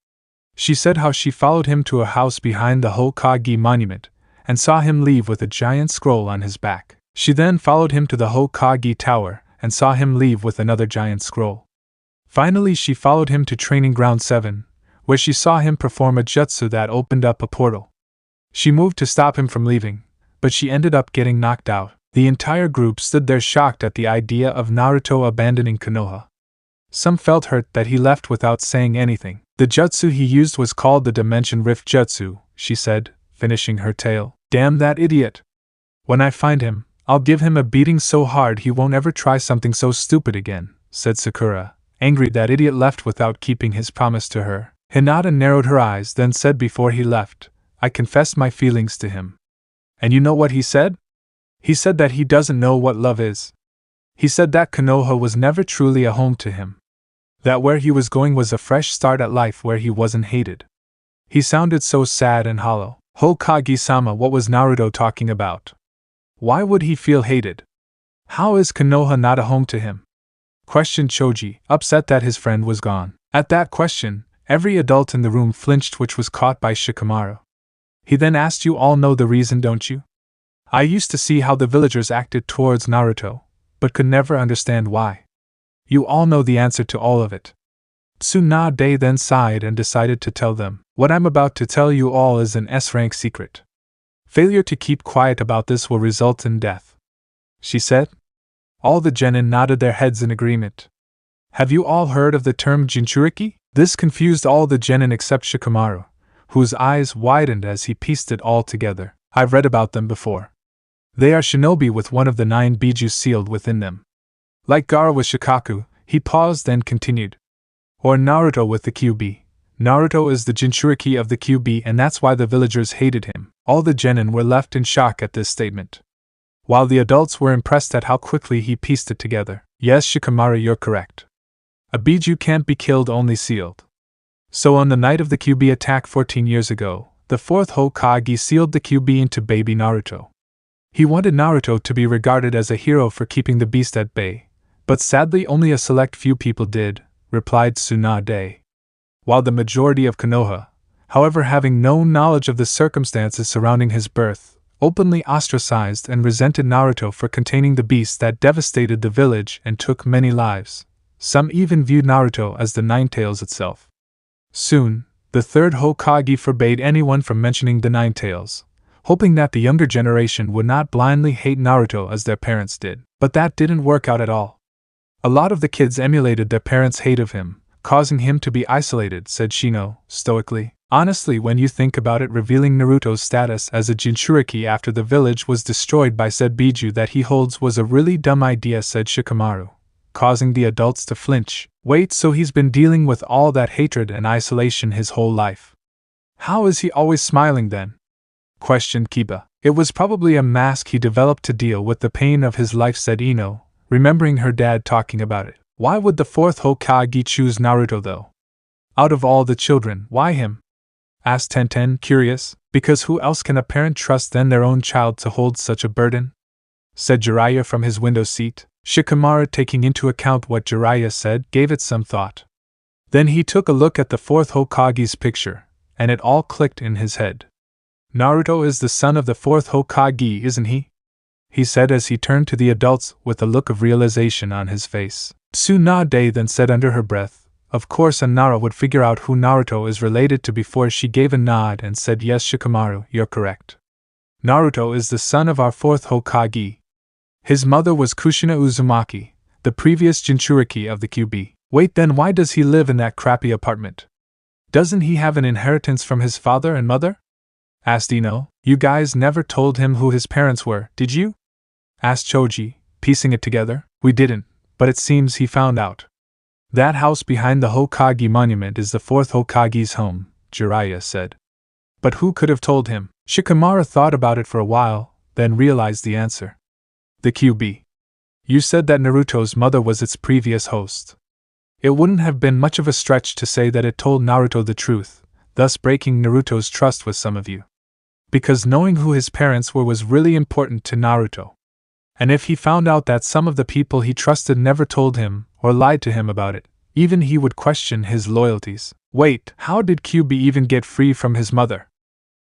She said how she followed him to a house behind the Hokage monument, and saw him leave with a giant scroll on his back. She then followed him to the Hokage tower, and saw him leave with another giant scroll. Finally, she followed him to Training Ground 7, where she saw him perform a jutsu that opened up a portal. She moved to stop him from leaving, but she ended up getting knocked out. The entire group stood there shocked at the idea of Naruto abandoning Konoha. Some felt hurt that he left without saying anything. "The jutsu he used was called the Dimension Rift Jutsu," she said, finishing her tale. "Damn that idiot. When I find him, I'll give him a beating so hard he won't ever try something so stupid again," said Sakura, angry that idiot left without keeping his promise to her. Hinata narrowed her eyes, then said before he left, "I confessed my feelings to him. And you know what he said? He said that he doesn't know what love is. He said that Konoha was never truly a home to him. That where he was going was a fresh start at life where he wasn't hated." He sounded so sad and hollow. "Hokage-sama, what was Naruto talking about? Why would he feel hated? How is Konoha not a home to him?" questioned Choji, upset that his friend was gone. At that question, every adult in the room flinched, which was caught by Shikamaru. He then asked, "You all know the reason, don't you? I used to see how the villagers acted towards Naruto, but could never understand why. You all know the answer to all of it." Tsunade then sighed and decided to tell them. "What I'm about to tell you all is an S-rank secret. Failure to keep quiet about this will result in death," she said. All the genin nodded their heads in agreement. Have you all heard of the term Jinchuriki? This confused all the genin except Shikamaru, whose eyes widened as he pieced it all together. I've read about them before. They are shinobi with one of the 9 biju sealed within them. Like Gaara with Shikaku, he paused and continued. Or Naruto with the Kyuubi. Naruto is the Jinchuriki of the Kyuubi, and that's why the villagers hated him. All the genin were left in shock at this statement, while the adults were impressed at how quickly he pieced it together. Yes, Shikamaru, you're correct. A biju can't be killed, only sealed. So on the night of the Kyuubi attack 14 years ago, the 4th Hokage sealed the Kyuubi into baby Naruto. He wanted Naruto to be regarded as a hero for keeping the beast at bay, but sadly only a select few people did, replied Tsunade. While the majority of Konoha, however, having no knowledge of the circumstances surrounding his birth, openly ostracized and resented Naruto for containing the beast that devastated the village and took many lives. Some even viewed Naruto as the Nine Tails itself. Soon, the 3rd Hokage forbade anyone from mentioning the Nine Tails, hoping that the younger generation would not blindly hate Naruto as their parents did. But that didn't work out at all. A lot of the kids emulated their parents' hate of him, causing him to be isolated, said Shino, stoically. Honestly, when you think about it, revealing Naruto's status as a Jinchuriki after the village was destroyed by said biju that he holds was a really dumb idea, said Shikamaru, causing the adults to flinch. Wait, so he's been dealing with all that hatred and isolation his whole life? How is he always smiling then? Questioned Kiba. It was probably a mask he developed to deal with the pain of his life, said Ino, remembering her dad talking about it. Why would the 4th Hokage choose Naruto though? Out of all the children, why him? Asked Tenten, curious. Because who else can a parent trust than their own child to hold such a burden? Said Jiraiya from his window seat. Shikamaru, taking into account what Jiraiya said, gave it some thought. Then he took a look at the 4th Hokage's picture, and it all clicked in his head. Naruto is the son of the 4th Hokage, isn't he? He said as he turned to the adults with a look of realization on his face. Tsunade then said under her breath, of course Nara would figure out who Naruto is related to before she gave a nod and said, yes, Shikamaru, you're correct. Naruto is the son of our 4th Hokage. His mother was Kushina Uzumaki, the previous Jinchuriki of the Kyuubi. Wait, then why does he live in that crappy apartment? Doesn't he have an inheritance from his father and mother? Asked Ino. You guys never told him who his parents were, did you? Asked Choji, piecing it together. We didn't, but it seems he found out. That house behind the Hokage monument is the 4th Hokage's home, Jiraiya said. But who could have told him? Shikamaru thought about it for a while, then realized the answer. The Kyuubi. You said that Naruto's mother was its previous host. It wouldn't have been much of a stretch to say that it told Naruto the truth, thus breaking Naruto's trust with some of you. Because knowing who his parents were was really important to Naruto. And if he found out that some of the people he trusted never told him, or lied to him about it, even he would question his loyalties. Wait, how did Kyuubi even get free from his mother?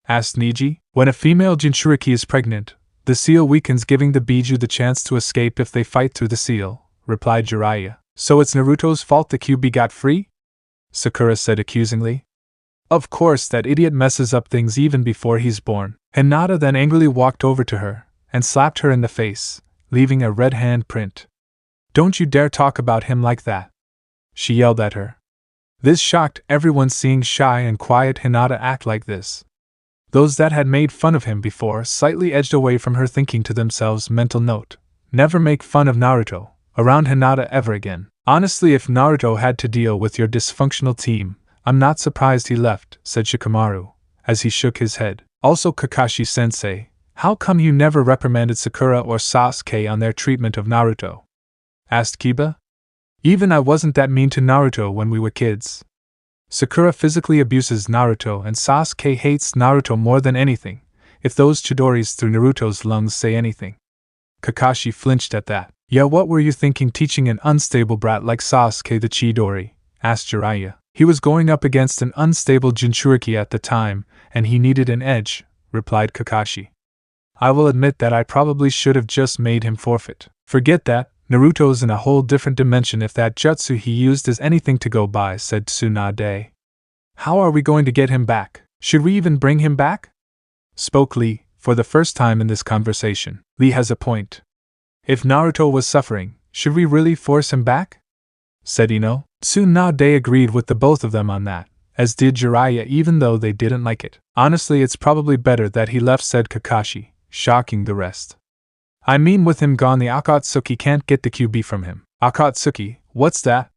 Asked Niji. When a female Jinchuriki is pregnant, the seal weakens, giving the biju the chance to escape if they fight through the seal, replied Jiraiya. So it's Naruto's fault the Kyuubi got free? Sakura said accusingly. Of course, that idiot messes up things even before he's born. Hinata then angrily walked over to her and slapped her in the face, leaving a red hand print. Don't you dare talk about him like that, she yelled at her. This shocked everyone, seeing shy and quiet Hinata act like this. Those that had made fun of him before slightly edged away from her, thinking to themselves, mental note, never make fun of Naruto around Hinata ever again. Honestly, if Naruto had to deal with your dysfunctional team, I'm not surprised he left, said Shikamaru, as he shook his head. Also, Kakashi-sensei, how come you never reprimanded Sakura or Sasuke on their treatment of Naruto? Asked Kiba. Even I wasn't that mean to Naruto when we were kids. Sakura physically abuses Naruto and Sasuke hates Naruto more than anything, if those Chidoris through Naruto's lungs say anything. Kakashi flinched at that. Yeah, what were you thinking teaching an unstable brat like Sasuke the Chidori? Asked Jiraiya. He was going up against an unstable Jinchuriki at the time, and he needed an edge, replied Kakashi. I will admit that I probably should have just made him forfeit. Forget that, Naruto's in a whole different dimension if that jutsu he used is anything to go by, said Tsunade. How are we going to get him back? Should we even bring him back? Spoke Lee, for the first time in this conversation. Lee has a point. If Naruto was suffering, should we really force him back? said Ino. Tsunade agreed with the both of them on that, as did Jiraiya, even though they didn't like it. Honestly, it's probably better that he left, said Kakashi, shocking the rest. I mean, with him gone, the Akatsuki can't get the Kyuubi from him. Akatsuki, what's that?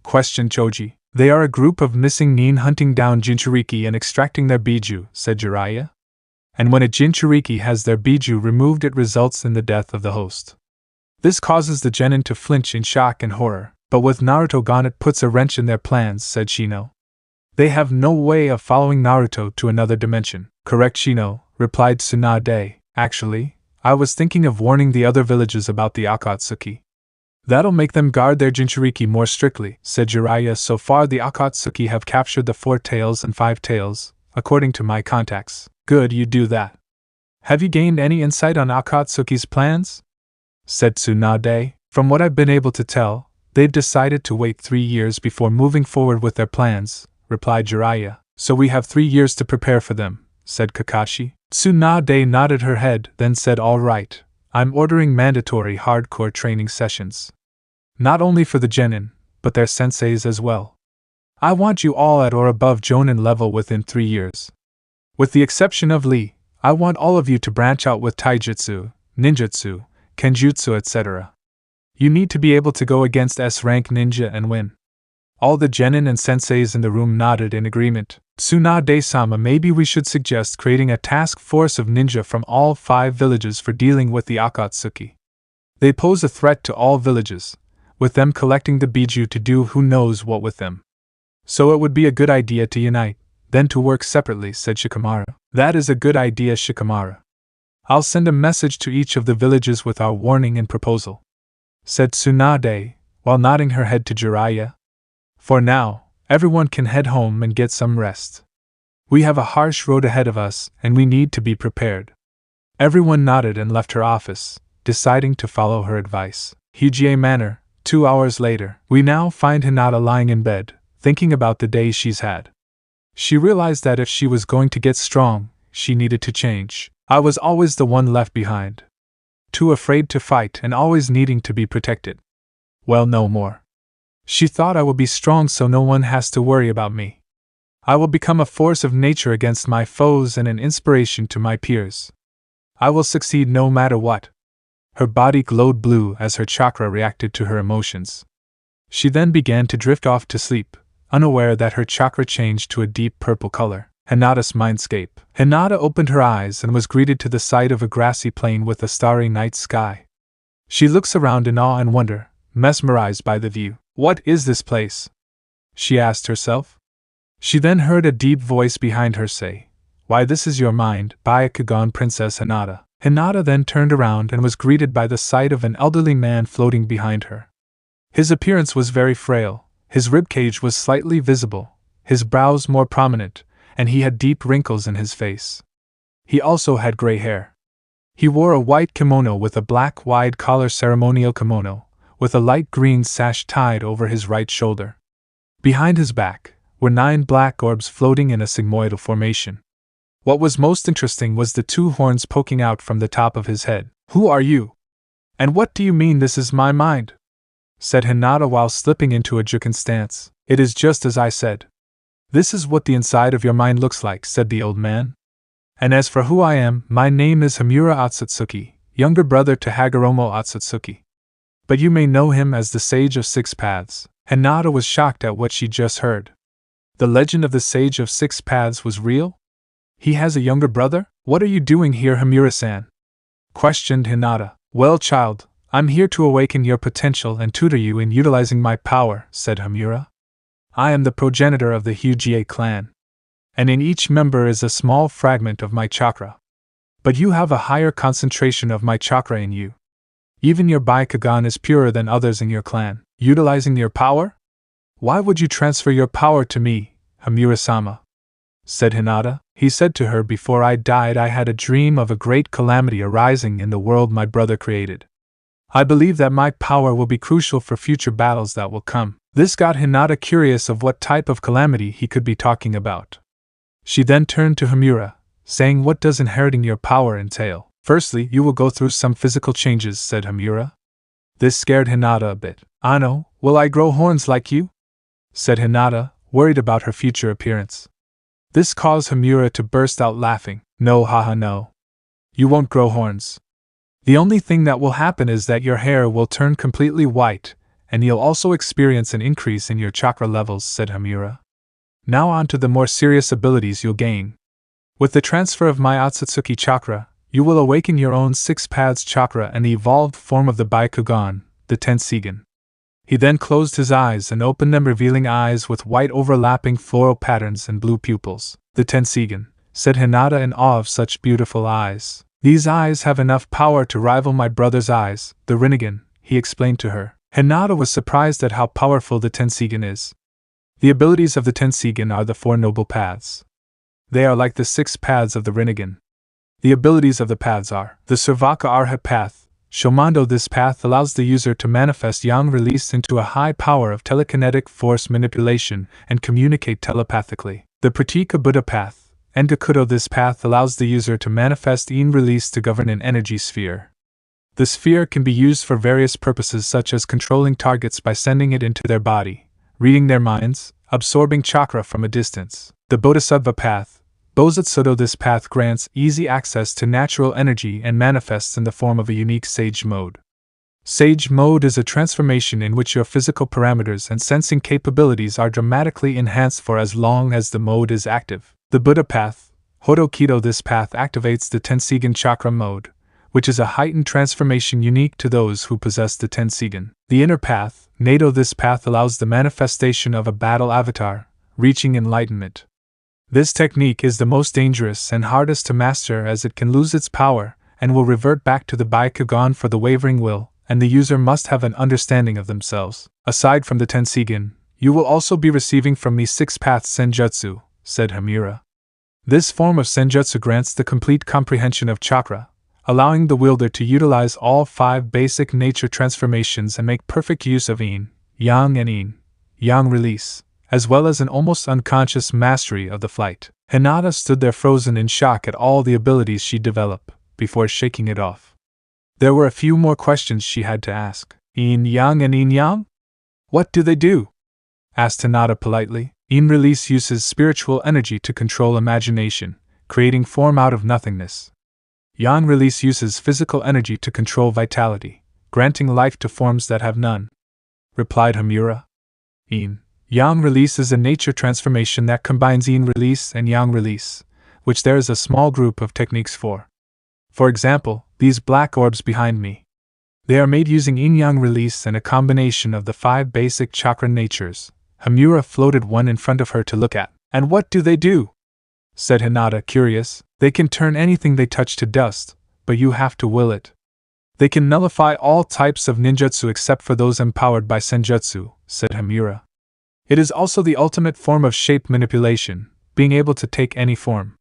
Questioned Choji. They are a group of missing nin hunting down Jinchuriki and extracting their biju, said Jiraiya. And when a Jinchuriki has their biju removed, it results in the death of the host. This causes the genin to flinch in shock and horror, but with Naruto gone it puts a wrench in their plans, said Shino. They have no way of following Naruto to another dimension. Correct, Shino, replied Tsunade. Actually, I was thinking of warning the other villages about the Akatsuki. That'll make them guard their Jinchuriki more strictly, said Jiraiya. So far the Akatsuki have captured the 4 tails and 5 tails, according to my contacts. Good, you do that. Have you gained any insight on Akatsuki's plans? Said Tsunade. From what I've been able to tell, they've decided to wait 3 years before moving forward with their plans, replied Jiraiya. So we have 3 years to prepare for them, said Kakashi. Tsunade nodded her head, then said, all right, I'm ordering mandatory hardcore training sessions. Not only for the genin, but their senseis as well. I want you all at or above Jonin level within 3 years. With the exception of Lee, I want all of you to branch out with taijutsu, ninjutsu, kenjutsu, etc. You need to be able to go against S-rank ninja and win. All the genin and senseis in the room nodded in agreement. Tsunade-sama, maybe we should suggest creating a task force of ninja from all 5 villages for dealing with the Akatsuki. They pose a threat to all villages, with them collecting the biju to do who knows what with them. So it would be a good idea to unite, then to work separately, said Shikamaru. That is a good idea, Shikamaru. I'll send a message to each of the villages with our warning and proposal, said Tsunade, while nodding her head to Jiraiya. For now, everyone can head home and get some rest. We have a harsh road ahead of us, and we need to be prepared. Everyone nodded and left her office, deciding to follow her advice. Hyuga Manor, 2 hours later. We now find Hinata lying in bed, thinking about the day she's had. She realized that if she was going to get strong, she needed to change. I was always the one left behind. Too afraid to fight and always needing to be protected. Well, no more. She thought I will be strong so no one has to worry about me. I will become a force of nature against my foes and an inspiration to my peers. I will succeed no matter what. Her body glowed blue as her chakra reacted to her emotions. She then began to drift off to sleep, unaware that her chakra changed to a deep purple color. Hinata's mindscape. Hinata opened her eyes and was greeted to the sight of a grassy plain with a starry night sky. She looks around in awe and wonder, mesmerized by the view. What is this place? She asked herself. She then heard a deep voice behind her say, Why, this is your mind, Byakugan Princess Hinata. Hinata then turned around and was greeted by the sight of an elderly man floating behind her. His appearance was very frail, his ribcage was slightly visible, his brows more prominent, and he had deep wrinkles in his face. He also had gray hair. He wore a white kimono with a black wide collar, ceremonial kimono, with a light green sash tied over his right shoulder. Behind his back were 9 black orbs floating in a sigmoidal formation. What was most interesting was the 2 horns poking out from the top of his head. Who are you? And what do you mean this is my mind? Said Hinata while slipping into a juken stance. It is just as I said. This is what the inside of your mind looks like, said the old man. And as for who I am, my name is Hamura Otsutsuki, younger brother to Hagoromo Otsutsuki. But you may know him as the Sage of 6 Paths. Hinata was shocked at what she just heard. The legend of the Sage of 6 Paths was real? He has a younger brother? What are you doing here, Hamura-san? Questioned Hinata. Well, child, I'm here to awaken your potential and tutor you in utilizing my power, said Hamura. I am the progenitor of the Hyuga clan, and in each member is a small fragment of my chakra. But you have a higher concentration of my chakra in you. Even your Byakugan is purer than others in your clan. Utilizing your power? Why would you transfer your power to me, Hamura-sama? Said Hinata. He said to her, before I died I had a dream of a great calamity arising in the world my brother created. I believe that my power will be crucial for future battles that will come. This got Hinata curious of what type of calamity he could be talking about. She then turned to Hamura, saying, What does inheriting your power entail? Firstly, you will go through some physical changes, said Hamura. This scared Hinata a bit. Ano, Will I grow horns like you? Said Hinata, worried about her future appearance. This caused Hamura to burst out laughing. No, haha, no. You won't grow horns. The only thing that will happen is that your hair will turn completely white, and you'll also experience an increase in your chakra levels, said Hamura. Now on to the more serious abilities you'll gain. With the transfer of my Otsutsuki chakra, you will awaken your own 6 paths chakra and the evolved form of the Byakugan, the Tensigen. He then closed his eyes and opened them, revealing eyes with white overlapping floral patterns and blue pupils. The Tensigen, said Hinata in awe of such beautiful eyes. These eyes have enough power to rival my brother's eyes, the Rinnegan, he explained to her. Hinata was surprised at how powerful the Tensigen is. The abilities of the Tensigen are the 4 noble paths. They are like the 6 paths of the Rinnegan. The abilities of the paths are the Sarvaka Arha path. Shomando. This path allows the user to manifest yang released into a high power of telekinetic force manipulation and communicate telepathically. The Pratika Buddha path. Engakudo. This path allows the user to manifest yin release to govern an energy sphere. The sphere can be used for various purposes such as controlling targets by sending it into their body, reading their minds, absorbing chakra from a distance. The Bodhisattva path. Bozatsudo. This path grants easy access to natural energy and manifests in the form of a unique Sage mode. Sage mode is a transformation in which your physical parameters and sensing capabilities are dramatically enhanced for as long as the mode is active. The Buddha path. Hodokido. This path activates the Tensigen chakra mode, which is a heightened transformation unique to those who possess the Tensigen. The inner path. Nado. This path allows the manifestation of a battle avatar, reaching enlightenment. This technique is the most dangerous and hardest to master as it can lose its power and will revert back to the Byakugan for the wavering will, and the user must have an understanding of themselves. Aside from the Tensigen, you will also be receiving from me 6 paths Senjutsu, said Hamura. This form of Senjutsu grants the complete comprehension of chakra, allowing the wielder to utilize all 5 basic nature transformations and make perfect use of yin, yang and yin, yang release, as well as an almost unconscious mastery of the flight. Hinata stood there frozen in shock at all the abilities she'd developed, before shaking it off. There were a few more questions she had to ask. Yin yang and yin yang? What do they do? Asked Hinata politely. Yin release uses spiritual energy to control imagination, creating form out of nothingness. Yang release uses physical energy to control vitality, granting life to forms that have none, replied Hamura. Yin yang release is a nature transformation that combines yin release and yang release, which there is a small group of techniques for. For example, these black orbs behind me. They are made using yin-yang release and a combination of the 5 basic chakra natures. Hamura floated one in front of her to look at. And what do they do? Said Hinata, curious. They can turn anything they touch to dust, but you have to will it. They can nullify all types of ninjutsu except for those empowered by senjutsu, said Hamura. It is also the ultimate form of shape manipulation, being able to take any form.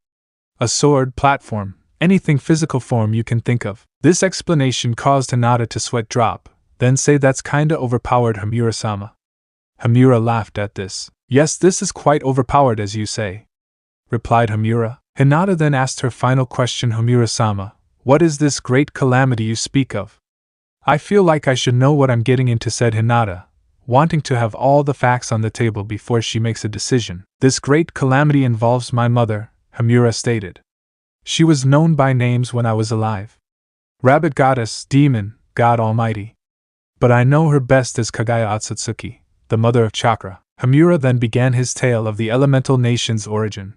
A sword, platform, anything physical form you can think of. This explanation caused Hinata to sweat drop, then say that's kinda overpowered, Hamura-sama. Hamura laughed at this. Yes, this is quite overpowered as you say, replied Hamura. Hinata then asked her final question. Hamura-sama, what is this great calamity you speak of? I feel like I should know what I'm getting into, said Hinata, wanting to have all the facts on the table before she makes a decision. This great calamity involves my mother, Hamura stated. She was known by names when I was alive. Rabbit Goddess, Demon, God Almighty. But I know her best as Kagaya Otsutsuki, the mother of chakra. Hamura then began his tale of the elemental nation's origin.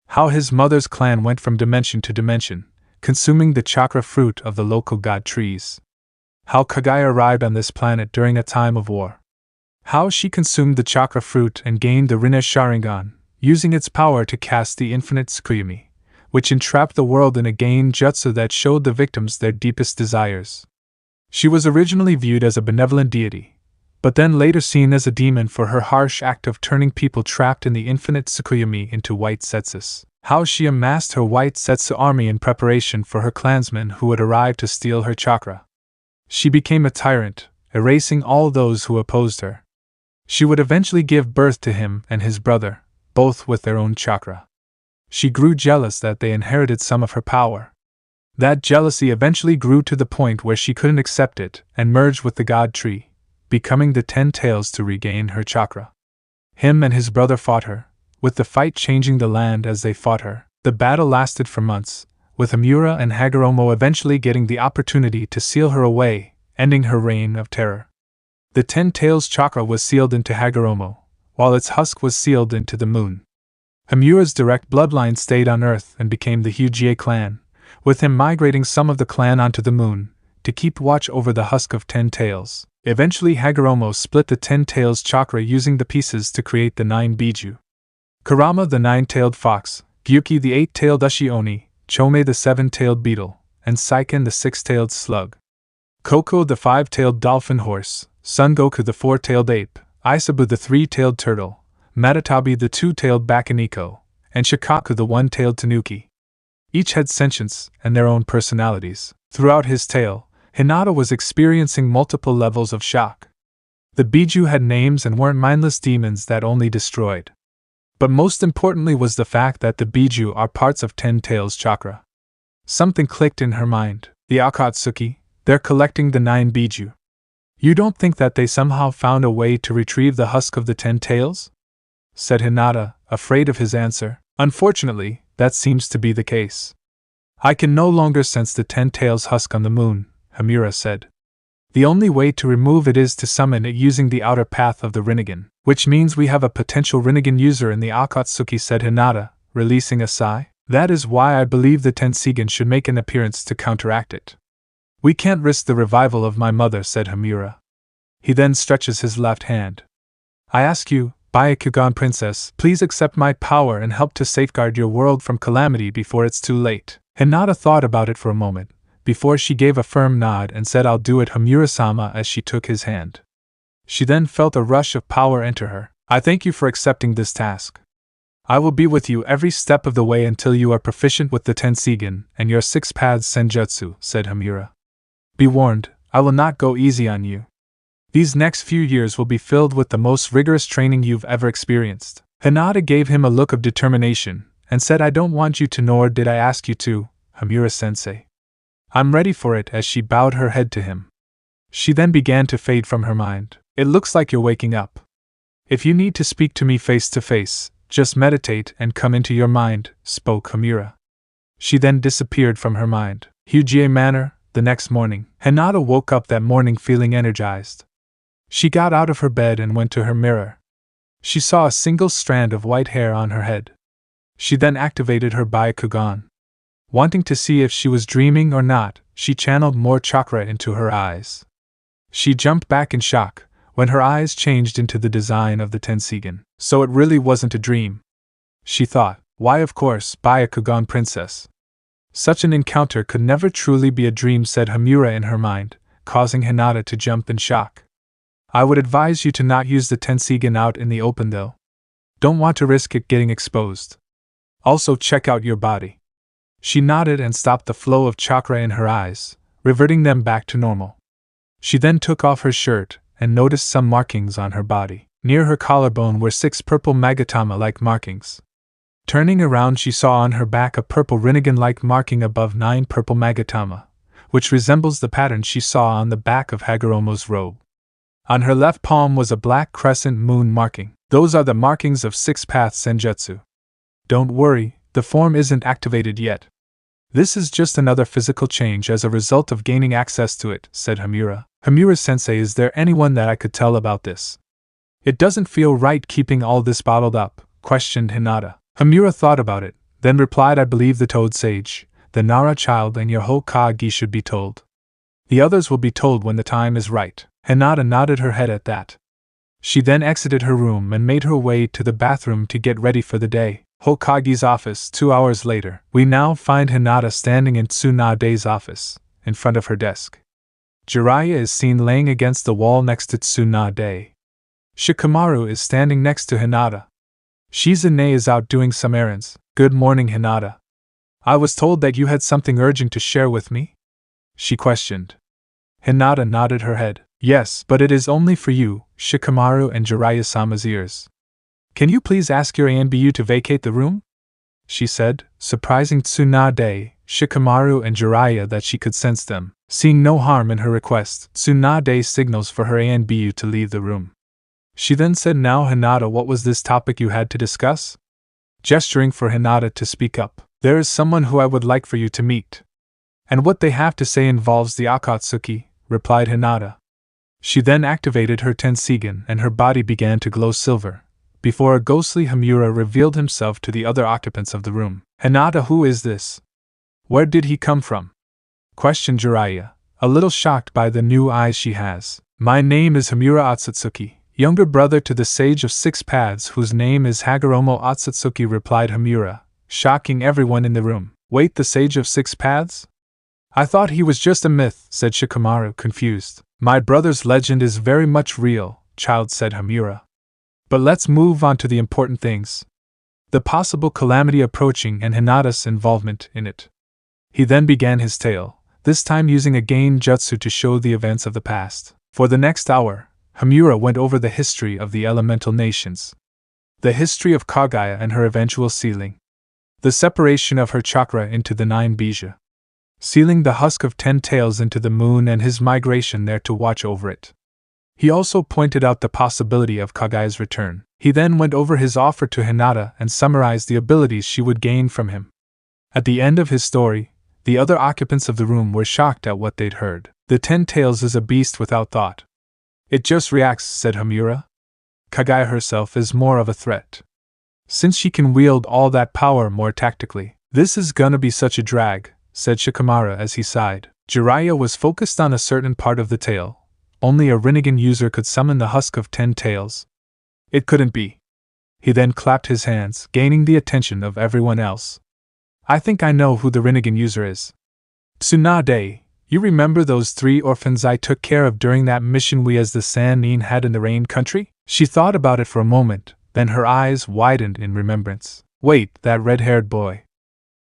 How his mother's clan went from dimension to dimension, consuming the chakra fruit of the local god trees. How Kagaya arrived on this planet during a time of war. How she consumed the chakra fruit and gained the Rinne Sharingan, using its power to cast the infinite Tsukuyumi, which entrapped the world in a gain jutsu that showed the victims their deepest desires. She was originally viewed as a benevolent deity, but then later seen as a demon for her harsh act of turning people trapped in the infinite Tsukuyumi into white setsus. How she amassed her white setsu army in preparation for her clansmen who would arrive to steal her chakra. She became a tyrant, erasing all those who opposed her. She would eventually give birth to him and his brother, both with their own chakra. She grew jealous that they inherited some of her power. That jealousy eventually grew to the point where she couldn't accept it and merged with the god tree, becoming the 10 tails to regain her chakra. Him and his brother fought her, with the fight changing the land as they fought her. The battle lasted for months, with Amura and Hagoromo eventually getting the opportunity to seal her away, ending her reign of terror. The 10 tails chakra was sealed into Hagoromo, while its husk was sealed into the moon. Amura's direct bloodline stayed on Earth and became the Uchiha clan, with him migrating some of the clan onto the moon, to keep watch over the husk of 10 tails. Eventually Hagoromo split the 10 tails chakra using the pieces to create the 9 biju. Kurama the 9-tailed fox, Gyuki the 8-tailed Ushi-oni, Chome the 7-tailed beetle, and Seiken the 6-tailed slug. Koko the 5-tailed dolphin horse, Son Goku the 4-tailed ape, Isabu the 3-tailed turtle, Matatabi the 2-tailed Bakaniko, and Shikaku the 1-tailed tanuki. Each had sentience and their own personalities. Throughout his tale, Hinata was experiencing multiple levels of shock. The biju had names and weren't mindless demons that only destroyed. But most importantly was the fact that the biju are parts of 10 tails chakra. Something clicked in her mind. The Akatsuki, they're collecting the 9 biju. You don't think that they somehow found a way to retrieve the husk of the 10 tails? Said Hinata, afraid of his answer. Unfortunately, that seems to be the case. I can no longer sense the 10 tails husk on the moon, Hamura said. The only way to remove it is to summon it using the outer path of the Rinnegan, which means we have a potential Rinnegan user in the Akatsuki, said Hinata, releasing a sigh. That is why I believe the Tensigan should make an appearance to counteract it. We can't risk the revival of my mother, said Hamura. He then stretches his left hand. I ask you, Byakugan Princess, please accept my power and help to safeguard your world from calamity before it's too late. Hinata thought about it for a moment, before she gave a firm nod and said, I'll do it, Hamura-sama, as she took his hand. She then felt a rush of power enter her. I thank you for accepting this task. I will be with you every step of the way until you are proficient with the Tensigan and your 6 paths Senjutsu, said Hamura. Be warned, I will not go easy on you. These next few years will be filled with the most rigorous training you've ever experienced. Hinata gave him a look of determination and said, I don't want you to, nor did I ask you to, Hamura-sensei. I'm ready for it, as she bowed her head to him. She then began to fade from her mind. It looks like you're waking up. If you need to speak to me face to face, just meditate and come into your mind, spoke Hamura. She then disappeared from her mind. Uchiha Manor, the next morning. Hinata woke up that morning feeling energized. She got out of her bed and went to her mirror. She saw a single strand of white hair on her head. She then activated her Byakugan. Wanting to see if she was dreaming or not, she channeled more chakra into her eyes. She jumped back in shock when her eyes changed into the design of the Tensigan. So it really wasn't a dream. She thought, why of course, Byakugan Princess. Such an encounter could never truly be a dream, said Hamura in her mind, causing Hinata to jump in shock. I would advise you to not use the Tensigan out in the open though. Don't want to risk it getting exposed. Also check out your body. She nodded and stopped the flow of chakra in her eyes, reverting them back to normal. She then took off her shirt and noticed some markings on her body. Near her collarbone were 6 purple Magatama-like markings. Turning around, she saw on her back a purple Rinnegan-like marking above 9 purple Magatama, which resembles the pattern she saw on the back of Hagoromo's robe. On her left palm was a black crescent moon marking. Those are the markings of 6 paths Senjutsu. Don't worry, the form isn't activated yet. This is just another physical change as a result of gaining access to it, said Hamura. Hamura-sensei, is there anyone that I could tell about this? It doesn't feel right keeping all this bottled up, questioned Hinata. Hamura thought about it, then replied, I believe the Toad Sage, the Nara child, and your whole Kage should be told. The others will be told when the time is right. Hinata nodded her head at that. She then exited her room and made her way to the bathroom to get ready for the day. Hokage's office. 2 hours later, we now find Hinata standing in Tsunade's office, in front of her desk. Jiraiya is seen laying against the wall next to Tsunade. Shikamaru is standing next to Hinata. Shizune is out doing some errands. Good morning, Hinata. I was told that you had something urgent to share with me? She questioned. Hinata nodded her head. Yes, but it is only for you, Shikamaru and Jiraiya-sama's ears. Can you please ask your ANBU to vacate the room? She said, surprising Tsunade, Shikamaru and Jiraiya that she could sense them. Seeing no harm in her request, Tsunade signals for her and Bu to leave the room. She then said, "Now Hinata, what was this topic you had to discuss?" Gesturing for Hinata to speak up. "There is someone who I would like for you to meet. And what they have to say involves the Akatsuki," replied Hinata. She then activated her Tensigen and her body began to glow silver, before a ghostly Hamura revealed himself to the other occupants of the room. "Hinata, who is this? Where did he come from?" questioned Jiraiya, a little shocked by the new eyes she has. "My name is Hamura Otsutsuki, younger brother to the Sage of Six Paths whose name is Hagoromo Otsutsuki," replied Hamura, shocking everyone in the room. "Wait, the Sage of Six Paths? I thought he was just a myth," said Shikamaru, confused. "My brother's legend is very much real, child," said Hamura. "But let's move on to the important things. The possible calamity approaching and Hinata's involvement in it." He then began his tale, this time using a gain jutsu to show the events of the past. For the next hour, Hamura went over the history of the elemental nations, the history of Kage and her eventual sealing, the separation of her chakra into the 9 bija, sealing the husk of 10 tails into the moon and his migration there to watch over it. He also pointed out the possibility of Kage's return. He then went over his offer to Hinata and summarized the abilities she would gain from him. At the end of his story, the other occupants of the room were shocked at what they'd heard. "The 10 tails is a beast without thought. It just reacts," said Hamura. "Kage herself is more of a threat, since she can wield all that power more tactically." "This is gonna be such a drag," said Shikamaru as he sighed. Jiraiya was focused on a certain part of the tail. Only a Rinnegan user could summon the husk of 10 tails. It couldn't be. He then clapped his hands, gaining the attention of everyone else. "I think I know who the Rinnegan user is. Tsunade, you remember those 3 orphans I took care of during that mission we as the Sannin had in the Rain Country?" She thought about it for a moment, then her eyes widened in remembrance. "Wait, that red-haired boy.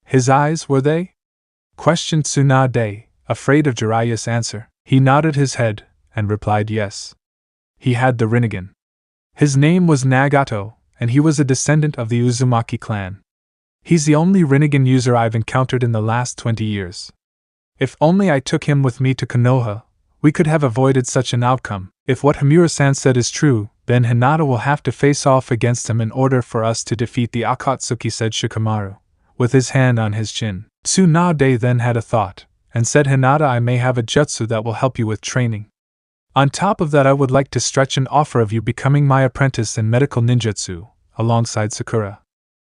His eyes, were they?" questioned Tsunade, afraid of Jiraiya's answer. He nodded his head, and replied yes. He had the Rinnegan. His name was Nagato, and he was a descendant of the Uzumaki clan. He's the only Rinnegan user I've encountered in the last 20 years. If only I took him with me to Konoha, we could have avoided such an outcome. If what Hamura-san said is true, then Hinata will have to face off against him in order for us to defeat the Akatsuki, said Shikamaru, with his hand on his chin. Tsunade then had a thought, and said, "Hinata, I may have a jutsu that will help you with training. On top of that, I would like to stretch an offer of you becoming my apprentice in medical ninjutsu, alongside Sakura."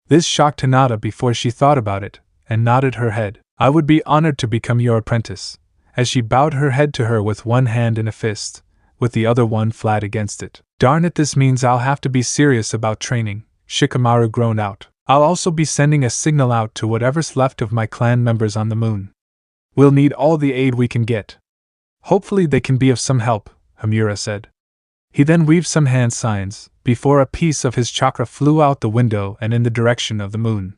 This shocked Hinata before she thought about it, and nodded her head. "I would be honored to become your apprentice," as she bowed her head to her with one hand in a fist, with the other one flat against it. "Darn it, this means I'll have to be serious about training," Shikamaru groaned out. "I'll also be sending a signal out to whatever's left of my clan members on the moon. We'll need all the aid we can get. Hopefully they can be of some help," Hamura said. He then weaved some hand signs, before a piece of his chakra flew out the window and in the direction of the moon.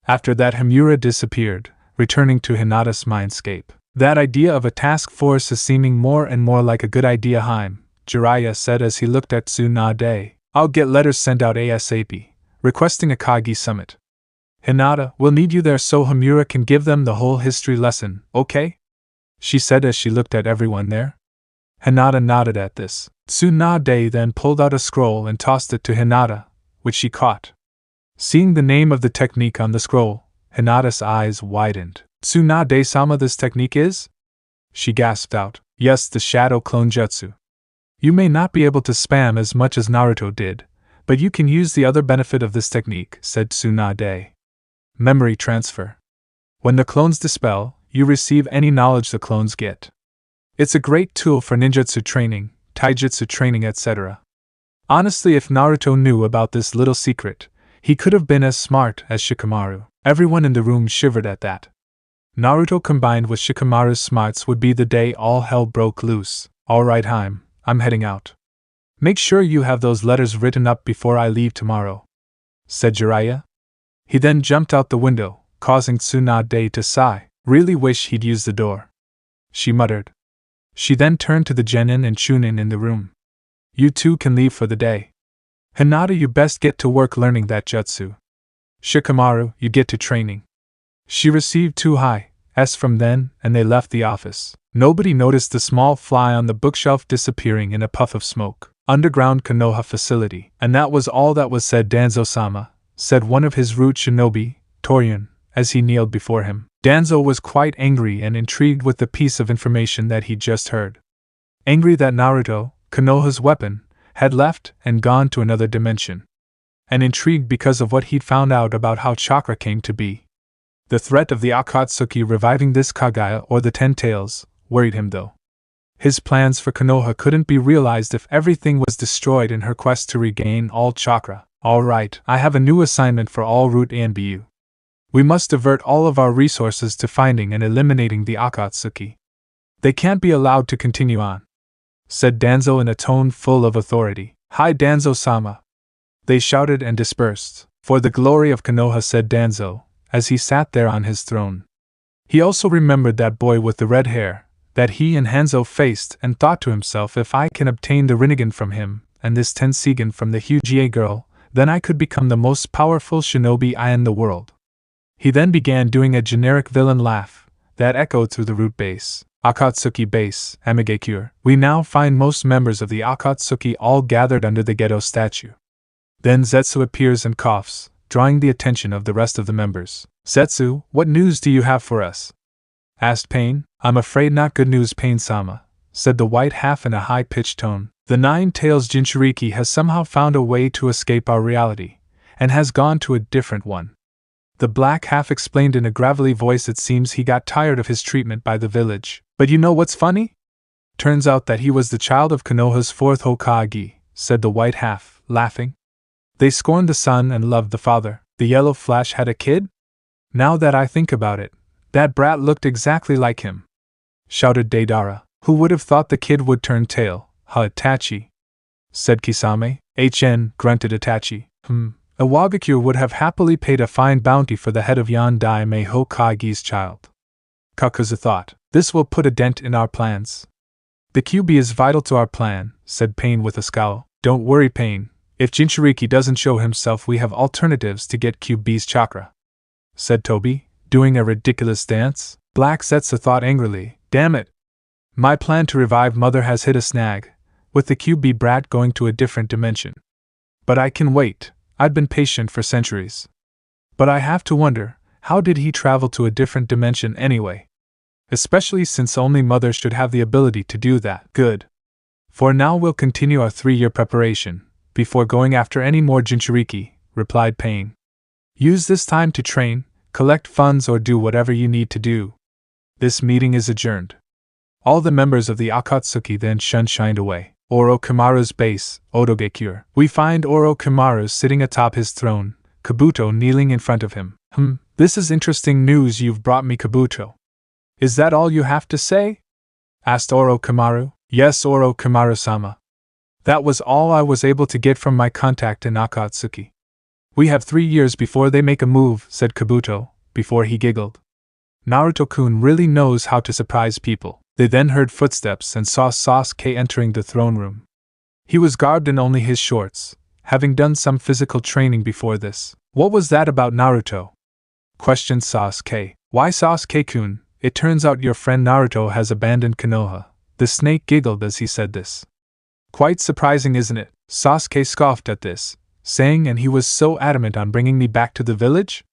After that, Hamura disappeared, returning to Hinata's mindscape. "That idea of a task force is seeming more and more like a good idea, Haim," Jiraiya said as he looked at Tsunade. "I'll get letters sent out ASAP, requesting a Kage summit. Hinata, we'll need you there so Hamura can give them the whole history lesson, okay?" she said as she looked at everyone there. Hinata nodded at this. Tsunade then pulled out a scroll and tossed it to Hinata, which she caught. Seeing the name of the technique on the scroll, Hinata's eyes widened. "Tsunade-sama, this technique is?" she gasped out. "Yes, the Shadow Clone Jutsu. You may not be able to spam as much as Naruto did, but you can use the other benefit of this technique," said Tsunade. "Memory transfer. When the clones dispel, you receive any knowledge the clones get. It's a great tool for ninjutsu training, taijutsu training, etc. Honestly, if Naruto knew about this little secret, he could have been as smart as Shikamaru." Everyone in the room shivered at that. Naruto combined with Shikamaru's smarts would be the day all hell broke loose. "Alright, Haim, I'm heading out. Make sure you have those letters written up before I leave tomorrow," said Jiraiya. He then jumped out the window, causing Tsunade to sigh. "Really wish he'd use the door," she muttered. She then turned to the genin and chunin in the room. "You two can leave for the day. Hinata, you best get to work learning that jutsu. Shikamaru, you get to training." She received 2 high S from them, and they left the office. Nobody noticed the small fly on the bookshelf disappearing in a puff of smoke. Underground Konoha facility. And that was all that was said, Danzo-sama, said one of his root shinobi, Torian, as he kneeled before him. Danzo was quite angry and intrigued with the piece of information that he'd just heard. Angry that Naruto, Konoha's weapon, had left and gone to another dimension. And intrigued because of what he'd found out about how chakra came to be. The threat of the Akatsuki reviving this Kage or the Ten Tails worried him though. His plans for Konoha couldn't be realized if everything was destroyed in her quest to regain all chakra. Alright, I have a new assignment for all Root A and BU. We must divert all of our resources to finding and eliminating the Akatsuki. They can't be allowed to continue on, said Danzo in a tone full of authority. Hi Danzo-sama. They shouted and dispersed. For the glory of Konoha, said Danzo, as he sat there on his throne. He also remembered that boy with the red hair that he and Hanzo faced and thought to himself, if I can obtain the Rinnegan from him and this Tensigan from the Uchiha girl, then I could become the most powerful shinobi in the world. He then began doing a generic villain laugh that echoed through the root base. Akatsuki base, Amigekure. We now find most members of the Akatsuki all gathered under the Gedo statue. Then Zetsu appears and coughs, drawing the attention of the rest of the members. Zetsu, what news do you have for us? Asked Pain. I'm afraid not good news, Pain-sama, said the white half in a high-pitched tone. The Nine-Tails Jinchuriki has somehow found a way to escape our reality, and has gone to a different one. The black half explained in a gravelly voice. It seems he got tired of his treatment by the village. But you know what's funny? Turns out that he was the child of Konoha's fourth Hokage, said the white half, laughing. They scorned the son and loved the father. The yellow flash had a kid? Now that I think about it, that brat looked exactly like him, shouted Deidara. Who would have thought the kid would turn tail? Itachi, said Kisame. Grunted Itachi. A Wagakure would have happily paid a fine bounty for the head of Yandai Mei Hokage's child. Kakuzu thought, this will put a dent in our plans. The Kyuubi is vital to our plan, said Pain with a scowl. Don't worry, Pain. If Jinchuriki doesn't show himself, we have alternatives to get Kyuubi's chakra, said Tobi, doing a ridiculous dance. Black Zetsu thought angrily, damn it. My plan to revive Mother has hit a snag, with the Kyuubi brat going to a different dimension. But I can wait. I'd been patient for centuries. But I have to wonder, how did he travel to a different dimension anyway? Especially since only Mother should have the ability to do that. Good. For now we'll continue our 3-year preparation, before going after any more Jinchuriki, replied Pain. Use this time to train, collect funds, or do whatever you need to do. This meeting is adjourned. All the members of the Akatsuki then shined away. Orochimaru's base, Odogekure. We find Orochimaru sitting atop his throne, Kabuto kneeling in front of him. This is interesting news you've brought me, Kabuto. Is that all you have to say? Asked Orochimaru. Yes, Orochimaru-sama. That was all I was able to get from my contact in Akatsuki. We have 3 years before they make a move, said Kabuto, before he giggled. Naruto-kun really knows how to surprise people. They then heard footsteps and saw Sasuke entering the throne room. He was garbed in only his shorts, having done some physical training before this. What was that about Naruto? Questioned Sasuke. Why, Sasuke-kun, it turns out your friend Naruto has abandoned Konoha. The snake giggled as he said this. Quite surprising, isn't it? Sasuke scoffed at this, saying, and he was so adamant on bringing me back to the village?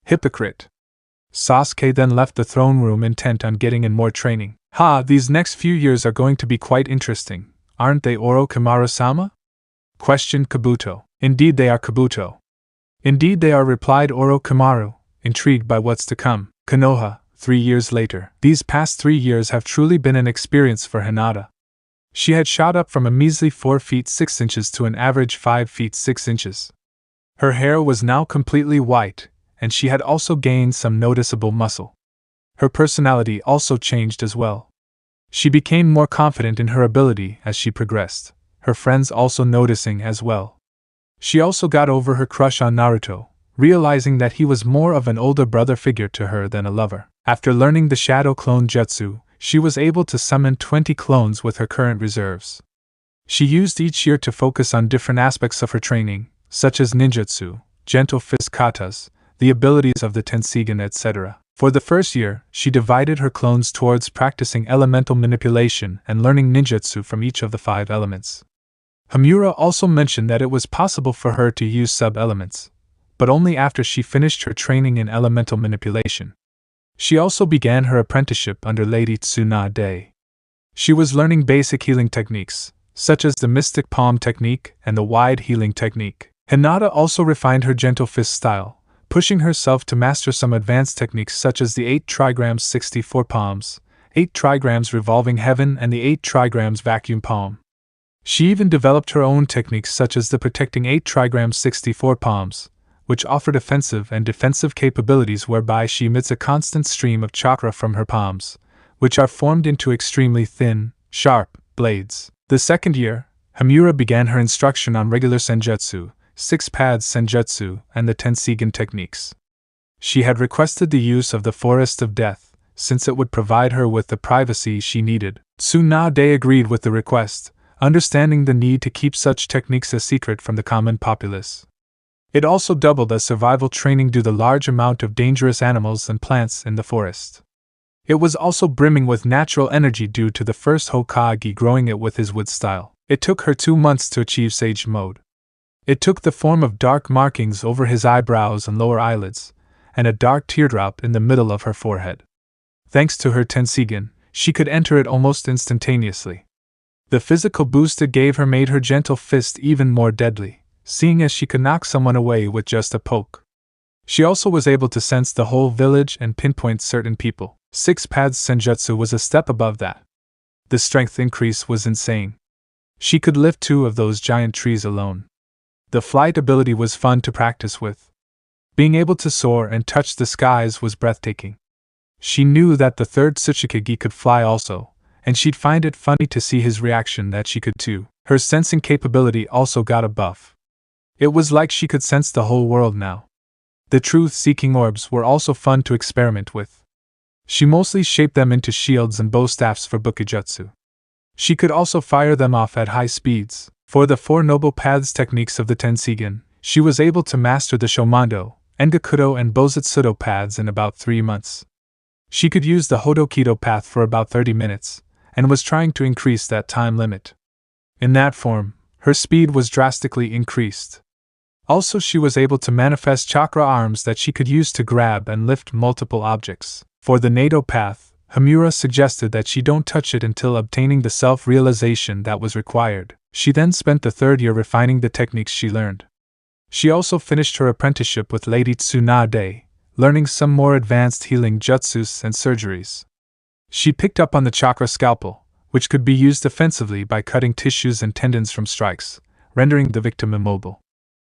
Hypocrite. Sasuke then left the throne room intent on getting in more training. These next few years are going to be quite interesting, aren't they, Orochimaru-sama? Questioned Kabuto. Indeed they are, Kabuto. Indeed they are, replied Orochimaru, intrigued by what's to come. Konoha, 3 years later. These past 3 years have truly been an experience for Hinata. She had shot up from a measly 4 feet 6 inches to an average 5 feet 6 inches. Her hair was now completely white, and she had also gained some noticeable muscle. Her personality also changed as well. She became more confident in her ability as she progressed, her friends also noticing as well. She also got over her crush on Naruto, realizing that he was more of an older brother figure to her than a lover. After learning the Shadow Clone Jutsu, she was able to summon 20 clones with her current reserves. She used each year to focus on different aspects of her training, such as ninjutsu, gentle fist katas, the abilities of the Tensigan, etc. For the first year, she divided her clones towards practicing elemental manipulation and learning ninjutsu from each of the 5 elements. Hamura also mentioned that it was possible for her to use sub-elements, but only after she finished her training in elemental manipulation. She also began her apprenticeship under Lady Tsunade. She was learning basic healing techniques, such as the Mystic Palm technique and the Wide Healing technique. Hinata also refined her gentle fist style, pushing herself to master some advanced techniques such as the 8 trigrams 64 palms, 8 trigrams revolving heaven, and the 8 trigrams vacuum palm. She even developed her own techniques such as the protecting 8 trigrams 64 palms, which offered offensive and defensive capabilities whereby she emits a constant stream of chakra from her palms, which are formed into extremely thin, sharp blades. The second year, Hamura began her instruction on regular senjutsu, 6 paths senjutsu, and the Tensigen techniques. She had requested the use of the Forest of Death, since it would provide her with the privacy she needed. Tsunade agreed with the request, understanding the need to keep such techniques a secret from the common populace. It also doubled as survival training due to the large amount of dangerous animals and plants in the forest. It was also brimming with natural energy due to the first Hokage growing it with his wood style. It took her 2 months to achieve sage mode. It took the form of dark markings over his eyebrows and lower eyelids, and a dark teardrop in the middle of her forehead. Thanks to her Tensigen, she could enter it almost instantaneously. The physical boost it gave her made her gentle fist even more deadly, seeing as she could knock someone away with just a poke. She also was able to sense the whole village and pinpoint certain people. 6 paths senjutsu was a step above that. The strength increase was insane. She could lift 2 of those giant trees alone. The flight ability was fun to practice with. Being able to soar and touch the skies was breathtaking. She knew that the 3rd Tsuchikage could fly also, and she'd find it funny to see his reaction that she could too. Her sensing capability also got a buff. It was like she could sense the whole world now. The truth-seeking orbs were also fun to experiment with. She mostly shaped them into shields and bow staffs for Bukijutsu. She could also fire them off at high speeds. For the 4 noble paths techniques of the Tensigen, she was able to master the Shomando, Engakudo, and Bozutsudo paths in about 3 months. She could use the Hodokido path for about 30 minutes, and was trying to increase that time limit. In that form, her speed was drastically increased. Also, she was able to manifest chakra arms that she could use to grab and lift multiple objects. For the Nato path, Hamura suggested that she don't touch it until obtaining the self-realization that was required. She then spent the 3rd year refining the techniques she learned. She also finished her apprenticeship with Lady Tsunade, learning some more advanced healing jutsus and surgeries. She picked up on the chakra scalpel, which could be used offensively by cutting tissues and tendons from strikes, rendering the victim immobile.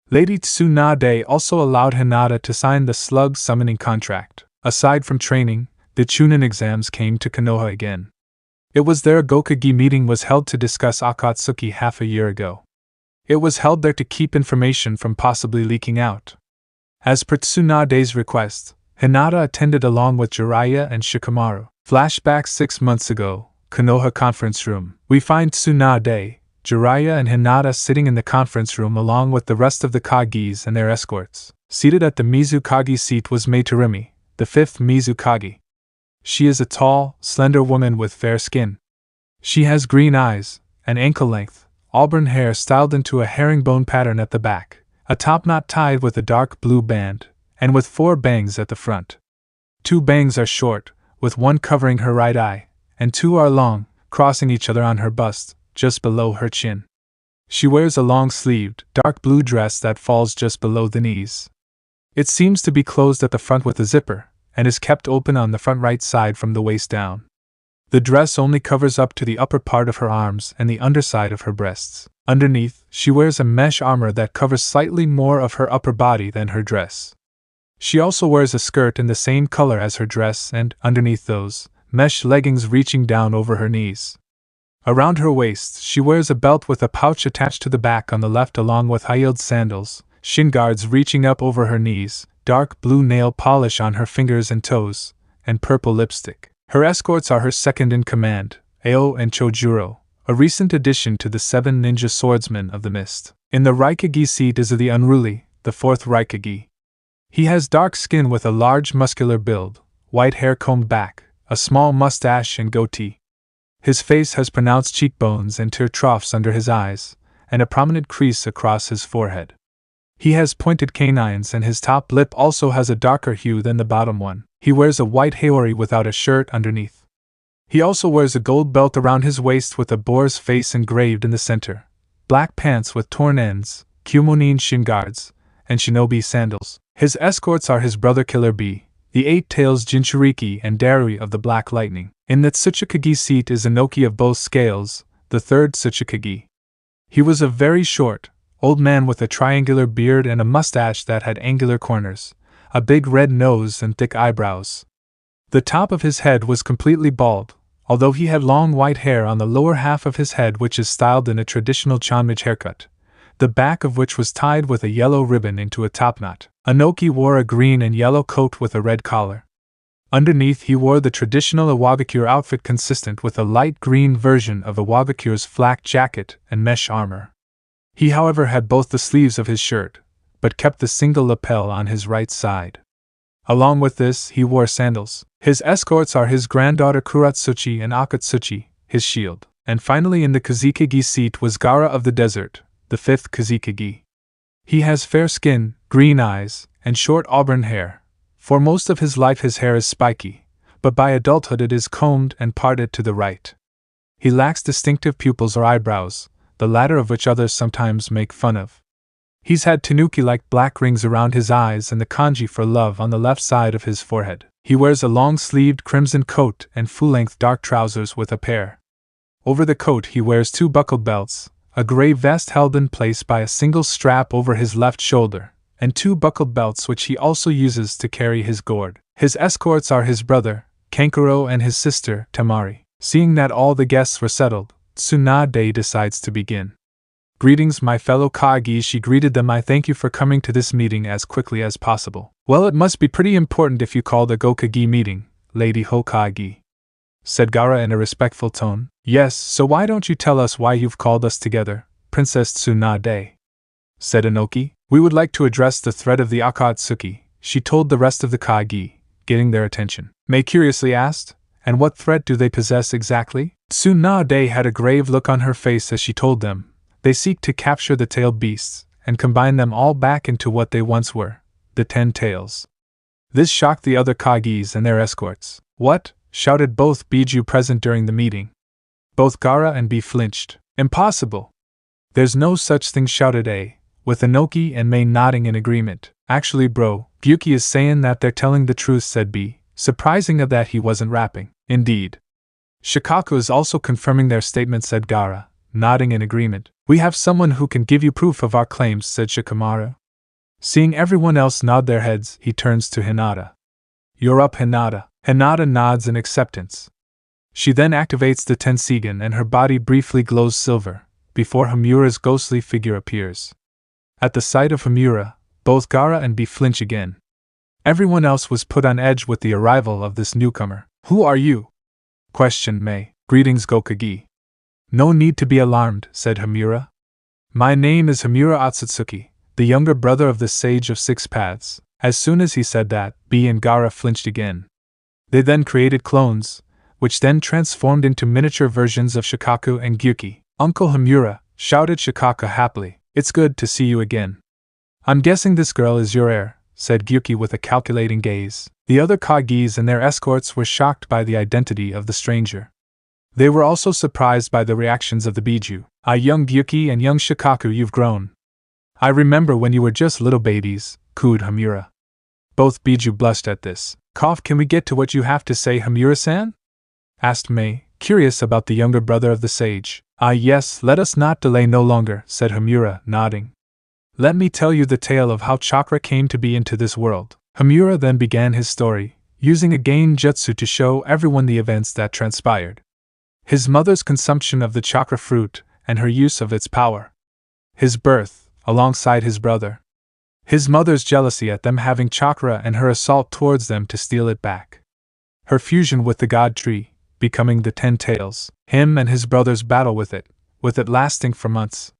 Lady Tsunade also allowed Hinata to sign the slug summoning contract. Aside from training, the Chunin exams came to Konoha again. It was there a Gokage meeting was held to discuss Akatsuki half a year ago. It was held there to keep information from possibly leaking out. As per Tsunade's request, Hinata attended along with Jiraiya and Shikamaru. Flashback 6 months ago, Konoha conference room. We find Tsunade, Jiraiya, and Hinata sitting in the conference room along with the rest of the Kages and their escorts. Seated at the Mizukage seat was Meitorimi, the 5th Mizukage. She is a tall, slender woman with fair skin. She has green eyes, and ankle-length, auburn hair styled into a herringbone pattern at the back, a topknot tied with a dark blue band, and with 4 bangs at the front. 2 bangs are short, with one covering her right eye, and 2 are long, crossing each other on her bust, just below her chin. She wears a long-sleeved, dark blue dress that falls just below the knees. It seems to be closed at the front with a zipper, and is kept open on the front right side from the waist down. The dress only covers up to the upper part of her arms and the underside of her breasts. Underneath, she wears a mesh armor that covers slightly more of her upper body than her dress. She also wears a skirt in the same color as her dress and, underneath those, mesh leggings reaching down over her knees. Around her waist, she wears a belt with a pouch attached to the back on the left along with high-heeled sandals, shin guards reaching up over her knees, dark blue nail polish on her fingers and toes, and purple lipstick. Her escorts are her second-in-command, Ao and Chojuro, a recent addition to the 7 ninja swordsmen of the mist. In the Raikage seat is the unruly, the 4th Raikage. He has dark skin with a large muscular build, white hair combed back, a small mustache and goatee. His face has pronounced cheekbones and tear troughs under his eyes, and a prominent crease across his forehead. He has pointed canines and his top lip also has a darker hue than the bottom one. He wears a white haori without a shirt underneath. He also wears a gold belt around his waist with a boar's face engraved in the center, black pants with torn ends, Kyumonin shin guards, and shinobi sandals. His escorts are his brother Killer Bee, the Eight Tails Jinchuriki and Darui of the Black Lightning. In the Tsuchikage seat is Inoki of both scales, the third Tsuchikage. He was a very short, old man with a triangular beard and a mustache that had angular corners, a big red nose and thick eyebrows. The top of his head was completely bald, although he had long white hair on the lower half of his head which is styled in a traditional Chanmage haircut, the back of which was tied with a yellow ribbon into a topknot. Inoki wore a green and yellow coat with a red collar. Underneath he wore the traditional Iwagakure outfit consistent with a light green version of Iwagakure's flak jacket and mesh armor. He however had both the sleeves of his shirt, but kept the single lapel on his right side. Along with this he wore sandals. His escorts are his granddaughter Kuratsuchi and Akatsuchi, his shield. And finally in the Kazekage seat was Gaara of the Desert, the fifth Kazekage. He has fair skin, green eyes, and short auburn hair. For most of his life his hair is spiky, but by adulthood it is combed and parted to the right. He lacks distinctive pupils or eyebrows, the latter of which others sometimes make fun of. He's had tanuki-like black rings around his eyes and the kanji for love on the left side of his forehead. He wears a long-sleeved crimson coat and full-length dark trousers with a pair. Over the coat he wears two buckled belts, a gray vest held in place by a single strap over his left shoulder, and two buckled belts which he also uses to carry his gourd. His escorts are his brother, Kankuro, and his sister, Tamari. Seeing that all the guests were settled, Tsunade decides to begin. "Greetings, my fellow Kage," she greeted them. "I thank you for coming to this meeting as quickly as possible." "Well, it must be pretty important if you called a Gokage meeting, Lady Hokage," said Gaara in a respectful tone. "Yes, so why don't you tell us why you've called us together, Princess Tsunade?" said Inoki. "We would like to address the threat of the Akatsuki," she told the rest of the Kage, getting their attention. Mei curiously asked, "And what threat do they possess exactly?" Tsunade had a grave look on her face as she told them. "They seek to capture the tailed beasts, and combine them all back into what they once were, the 10 tails." This shocked the other Kages and their escorts. "What?" shouted both Biju present during the meeting. Both Gaara and B flinched. "Impossible!" "There's no such thing," shouted A, with Inoki and Mei nodding in agreement. "Actually, bro, Gyuki is saying that they're telling the truth," said B, surprising of that he wasn't rapping. "Indeed." "Shikaku is also confirming their statement," said Gaara, nodding in agreement. "We have someone who can give you proof of our claims," said Shikamaru. Seeing everyone else nod their heads, he turns to Hinata. "You're up, Hinata." Hinata nods in acceptance. She then activates the Tensigen and her body briefly glows silver, before Hamura's ghostly figure appears. At the sight of Hamura, both Gaara and B flinch again. Everyone else was put on edge with the arrival of this newcomer. "Who are you?" questioned Mei. "Greetings, Gokage." "No need to be alarmed," said Hamura. "My name is Hamura Otsutsuki, the younger brother of the Sage of Six Paths." As soon as he said that, B and Gaara flinched again. They then created clones, which then transformed into miniature versions of Shikaku and Gyuki. "Uncle Hamura," shouted Shikaku happily, "it's good to see you again." "I'm guessing this girl is your heir," said Gyuki with a calculating gaze. The other Kages and their escorts were shocked by the identity of the stranger. They were also surprised by the reactions of the Biju. "Ah, young Gyuki and young Shikaku, you've grown. I remember when you were just little babies," cooed Hamura. Both Biju blushed at this. "Can we get to what you have to say, Hamura-san?" asked Mei, curious about the younger brother of the sage. "Ah yes, let us not delay no longer," said Hamura, nodding. "Let me tell you the tale of how chakra came to be into this world." Hamura then began his story, using a gain jutsu to show everyone the events that transpired. His mother's consumption of the chakra fruit, and her use of its power. His birth, alongside his brother. His mother's jealousy at them having chakra and her assault towards them to steal it back. Her fusion with the god tree, becoming the 10 tails. Him and his brother's battle with it lasting for months.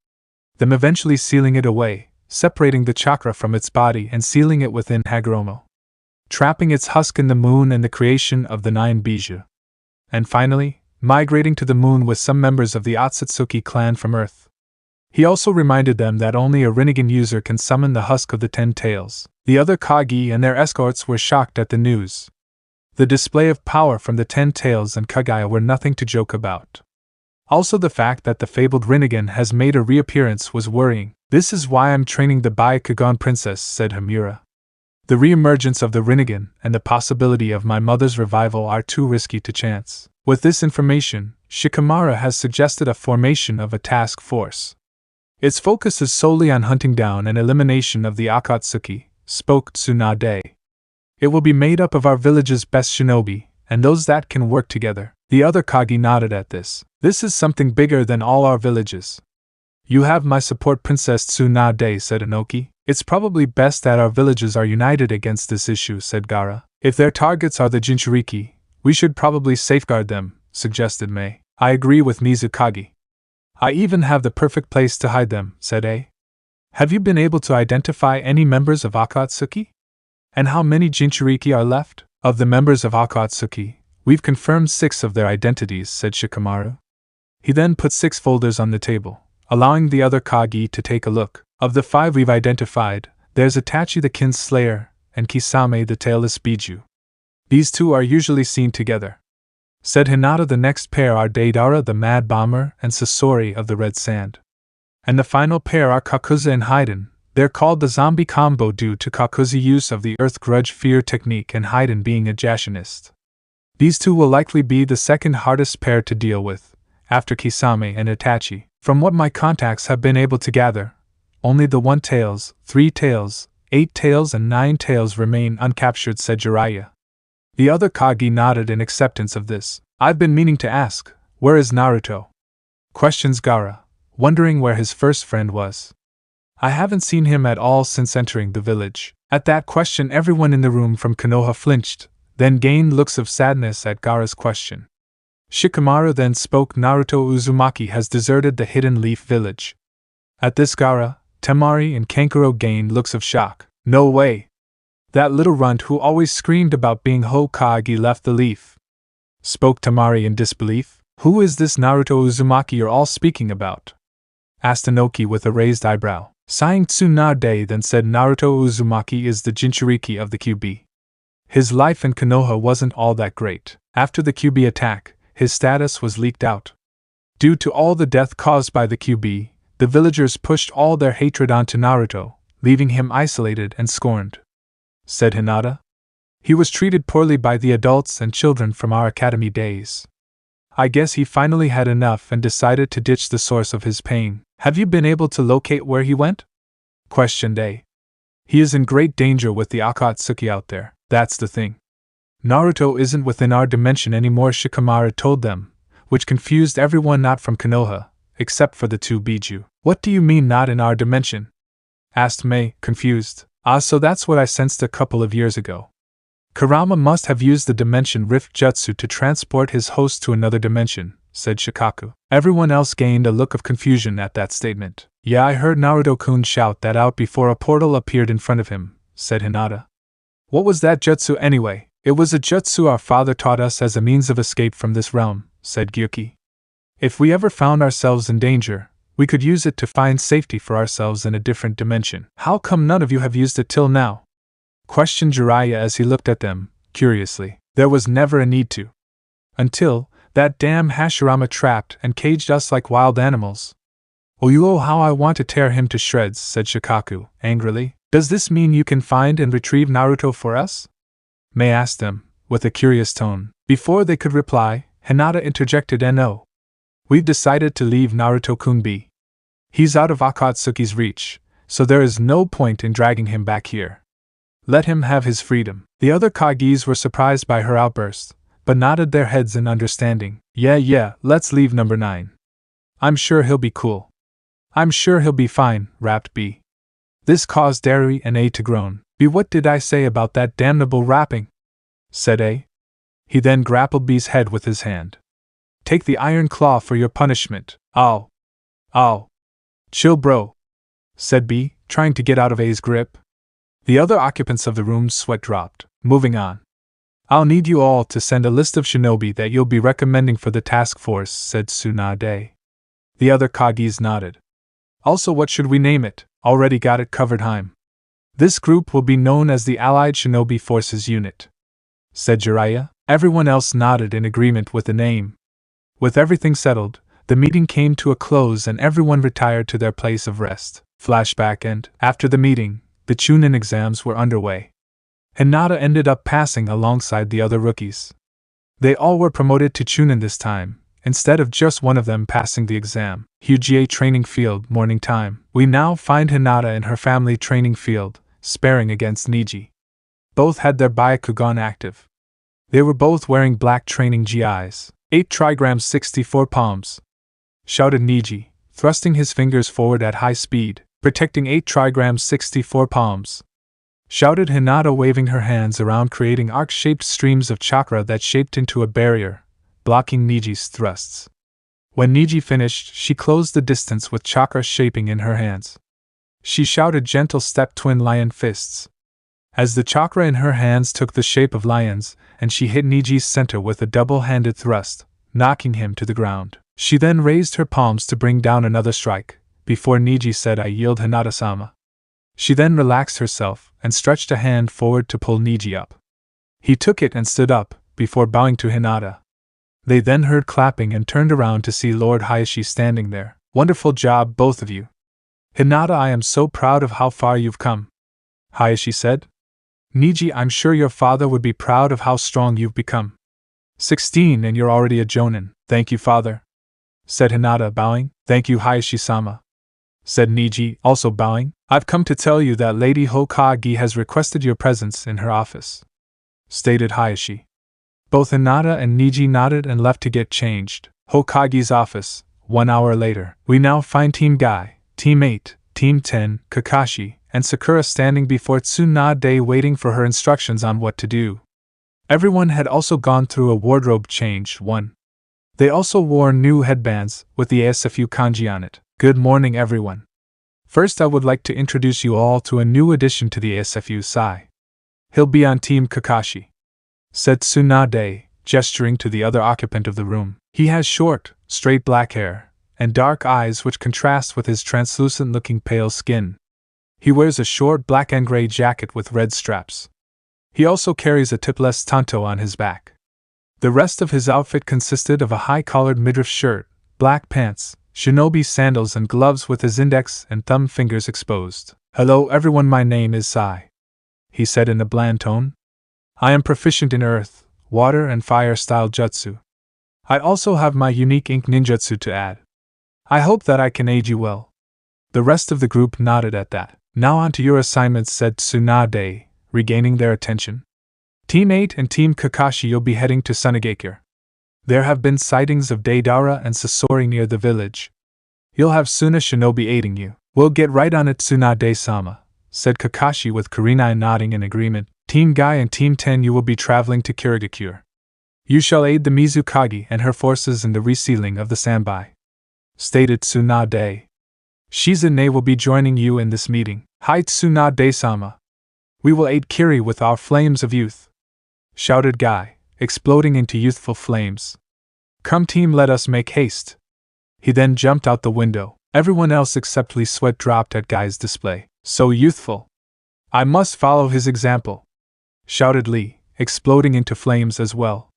Them eventually sealing it away, separating the chakra from its body and sealing it within Hagoromo. trapping its husk in the moon and the creation of the 9 Bijou. And finally, migrating to the moon with some members of the Otsutsuki clan from Earth. He also reminded them that only a Rinnegan user can summon the husk of the 10 tails. The other Kage and their escorts were shocked at the news. The display of power from the 10 tails and Kage were nothing to joke about. Also, the fact that the fabled Rinnegan has made a reappearance was worrying. "This is why I'm training the Byakugan princess," said Hamura. "The reemergence of the Rinnegan and the possibility of my mother's revival are too risky to chance." With this information, Shikamaru has suggested a formation of a task force. Its focus is solely on hunting down and elimination of the Akatsuki, spoke Tsunade. "It will be made up of our village's best shinobi, and those that can work together." The other Kage nodded at this. "This is something bigger than all our villages." "You have my support, Princess Tsunade," said Inoki. "It's probably best that our villages are united against this issue," said Gaara. "If their targets are the Jinchuriki, we should probably safeguard them," suggested Mei. "I agree with Mizukage. I even have the perfect place to hide them," said A. "Have you been able to identify any members of Akatsuki? And how many Jinchuriki are left?" "Of the members of Akatsuki, we've confirmed 6 of their identities," said Shikamaru. He then put 6 folders on the table, allowing the other Kage to take a look. "Of the 5 we've identified, there's Itachi the Kin Slayer, and Kisame the Tailless Bijou. These 2 are usually seen together," said Hinata. "The next pair are Deidara the Mad Bomber and Sasori of the Red Sand. And the final pair are Kakuza and Haiden. They're called the Zombie Combo due to Kakuza's use of the Earth Grudge Fear technique and Haiden being a Jashinist. These 2 will likely be the second hardest pair to deal with, after Kisame and Itachi. From what my contacts have been able to gather, only the 1 tails, 3 tails, 8 tails and 9 tails remain uncaptured," said Jiraiya. The other Kage nodded in acceptance of this. "I've been meaning to ask, where is Naruto?" questions Gaara, wondering where his first friend was. "I haven't seen him at all since entering the village." At that question, everyone in the room from Konoha flinched, then gained looks of sadness at Gaara's question. Shikamaru then spoke. "Naruto Uzumaki has deserted the Hidden Leaf Village." At this, Gaara, Temari, and Kankuro gained looks of shock. "No way! That little runt who always screamed about being Hokage left the leaf," spoke Temari in disbelief. "Who is this Naruto Uzumaki you're all speaking about?" asked Inoki with a raised eyebrow. Sighing, Tsunade then said, "Naruto Uzumaki is the Jinchuriki of the Kyuubi. His life in Konoha wasn't all that great. After the Kyuubi attack, his status was leaked out. Due to all the death caused by the Kyuubi, the villagers pushed all their hatred onto Naruto, leaving him isolated and scorned," said Hinata. "He was treated poorly by the adults and children from our academy days. I guess he finally had enough and decided to ditch the source of his pain." "Have you been able to locate where he went?" questioned A. "He is in great danger with the Akatsuki out there, that's the thing. Naruto isn't within our dimension anymore," Shikamaru told them, which confused everyone not from Konoha, except for the 2 Bijou. "What do you mean not in our dimension?" asked Mei, confused. "Ah, so that's what I sensed a couple of years ago. Kurama must have used the dimension rift jutsu to transport his host to another dimension," said Shikaku. Everyone else gained a look of confusion at that statement. "Yeah, I heard Naruto-kun shout that out before a portal appeared in front of him," said Hinata. "What was that jutsu anyway?" "It was a jutsu our father taught us as a means of escape from this realm," said Gyuki. "If we ever found ourselves in danger, we could use it to find safety for ourselves in a different dimension." "How come none of you have used it till now?" questioned Jiraiya as he looked at them, curiously. "There was never a need to. Until that damn Hashirama trapped and caged us like wild animals." "Oh, how I want to tear him to shreds," said Shikaku, angrily. "Does this mean you can find and retrieve Naruto for us?" Mei asked them, with a curious tone. Before they could reply, Hinata interjected, "No. We've decided to leave Naruto-kun be. He's out of Akatsuki's reach, so there is no point in dragging him back here. Let him have his freedom." The other Kages were surprised by her outburst, but nodded their heads in understanding. Yeah, let's leave number 9. I'm sure he'll be cool." "I'm sure he'll be fine," rapped B. This caused Dari and A to groan. "B, what did I say about that damnable rapping?" said A. He then grappled B's head with his hand. "Take the iron claw for your punishment." Ow. "Chill, bro," said B, trying to get out of A's grip. The other occupants of the room's sweat dropped. Moving on. I'll need you all to send a list of shinobi that you'll be recommending for the task force, said Tsunade. The other Kages nodded. Also, what should we name it? Already got it covered, Haim. This group will be known as the Allied Shinobi Forces Unit, said Jiraiya. Everyone else nodded in agreement with the name. With everything settled, the meeting came to a close and everyone retired to their place of rest. Flashback, and after the meeting, the Chunin exams were underway. Hinata ended up passing alongside the other rookies. They all were promoted to Chunin this time, instead of just one of them passing the exam. Uchiha training field, morning time. We now find Hinata in her family training field, sparring against Niji. Both had their Byakugan active. They were both wearing black training GIs. 8 trigrams 64 palms, shouted Niji, thrusting his fingers forward at high speed. Protecting 8 trigrams 64 palms, shouted Hinata, waving her hands around, creating arc-shaped streams of chakra that shaped into a barrier, blocking Niji's thrusts. When Niji finished, she closed the distance with chakra shaping in her hands. She shouted gentle step twin lion fists. As the chakra in her hands took the shape of lions, and she hit Niji's center with a double-handed thrust, knocking him to the ground. She then raised her palms to bring down another strike, before Niji said, "I yield, Hinata-sama." She then relaxed herself and stretched a hand forward to pull Niji up. He took it and stood up, before bowing to Hinata. They then heard clapping and turned around to see Lord Hayashi standing there. "Wonderful job, both of you. Hinata, I am so proud of how far you've come," Hayashi said. "Niji, I'm sure your father would be proud of how strong you've become. 16 and you're already a jonin." "Thank you, father," said Hinata, bowing. "Thank you, Hayashi-sama," said Niji, also bowing. "I've come to tell you that Lady Hokage has requested your presence in her office," stated Hayashi. Both Hinata and Niji nodded and left to get changed. Hokage's office. 1 hour later. We now find Team Guy, Team 8, Team 10, Kakashi, and Sakura standing before Tsunade waiting for her instructions on what to do. Everyone had also gone through a wardrobe change. 1. They also wore new headbands, with the ASFU kanji on it. Good morning, everyone. First, I would like to introduce you all to a new addition to the ASFU Sai. He'll be on Team Kakashi, said Tsunade, gesturing to the other occupant of the room. He has short, straight black hair, and dark eyes which contrast with his translucent-looking pale skin. He wears a short black and gray jacket with red straps. He also carries a tipless tanto on his back. The rest of his outfit consisted of a high-collared midriff shirt, black pants, shinobi sandals and gloves with his index and thumb fingers exposed. "Hello everyone, my name is Sai," he said in a bland tone. "I am proficient in earth, water and fire-style jutsu. I also have my unique ink ninjutsu to add. I hope that I can aid you well." The rest of the group nodded at that. "Now on to your assignments," said Tsunade, regaining their attention. "Team 8 and Team Kakashi, you'll be heading to Sunagakure. There have been sightings of Deidara and Sasori near the village. You'll have Suna shinobi aiding you." "We'll get right on it, Tsunade-sama," said Kakashi with Kurenai nodding in agreement. "Team Guy and Team 10, you will be traveling to Kirigakure. You shall aid the Mizukage and her forces in the resealing of the Sanbai," stated Tsunade. "Shizune will be joining you in this meeting." "Hi, Tsunade-sama. We will aid Kiri with our flames of youth," shouted Guy, exploding into youthful flames. "Come team, let us make haste." He then jumped out the window. Everyone else except Lee sweat dropped at Guy's display. "So youthful. I must follow his example," shouted Lee, exploding into flames as well.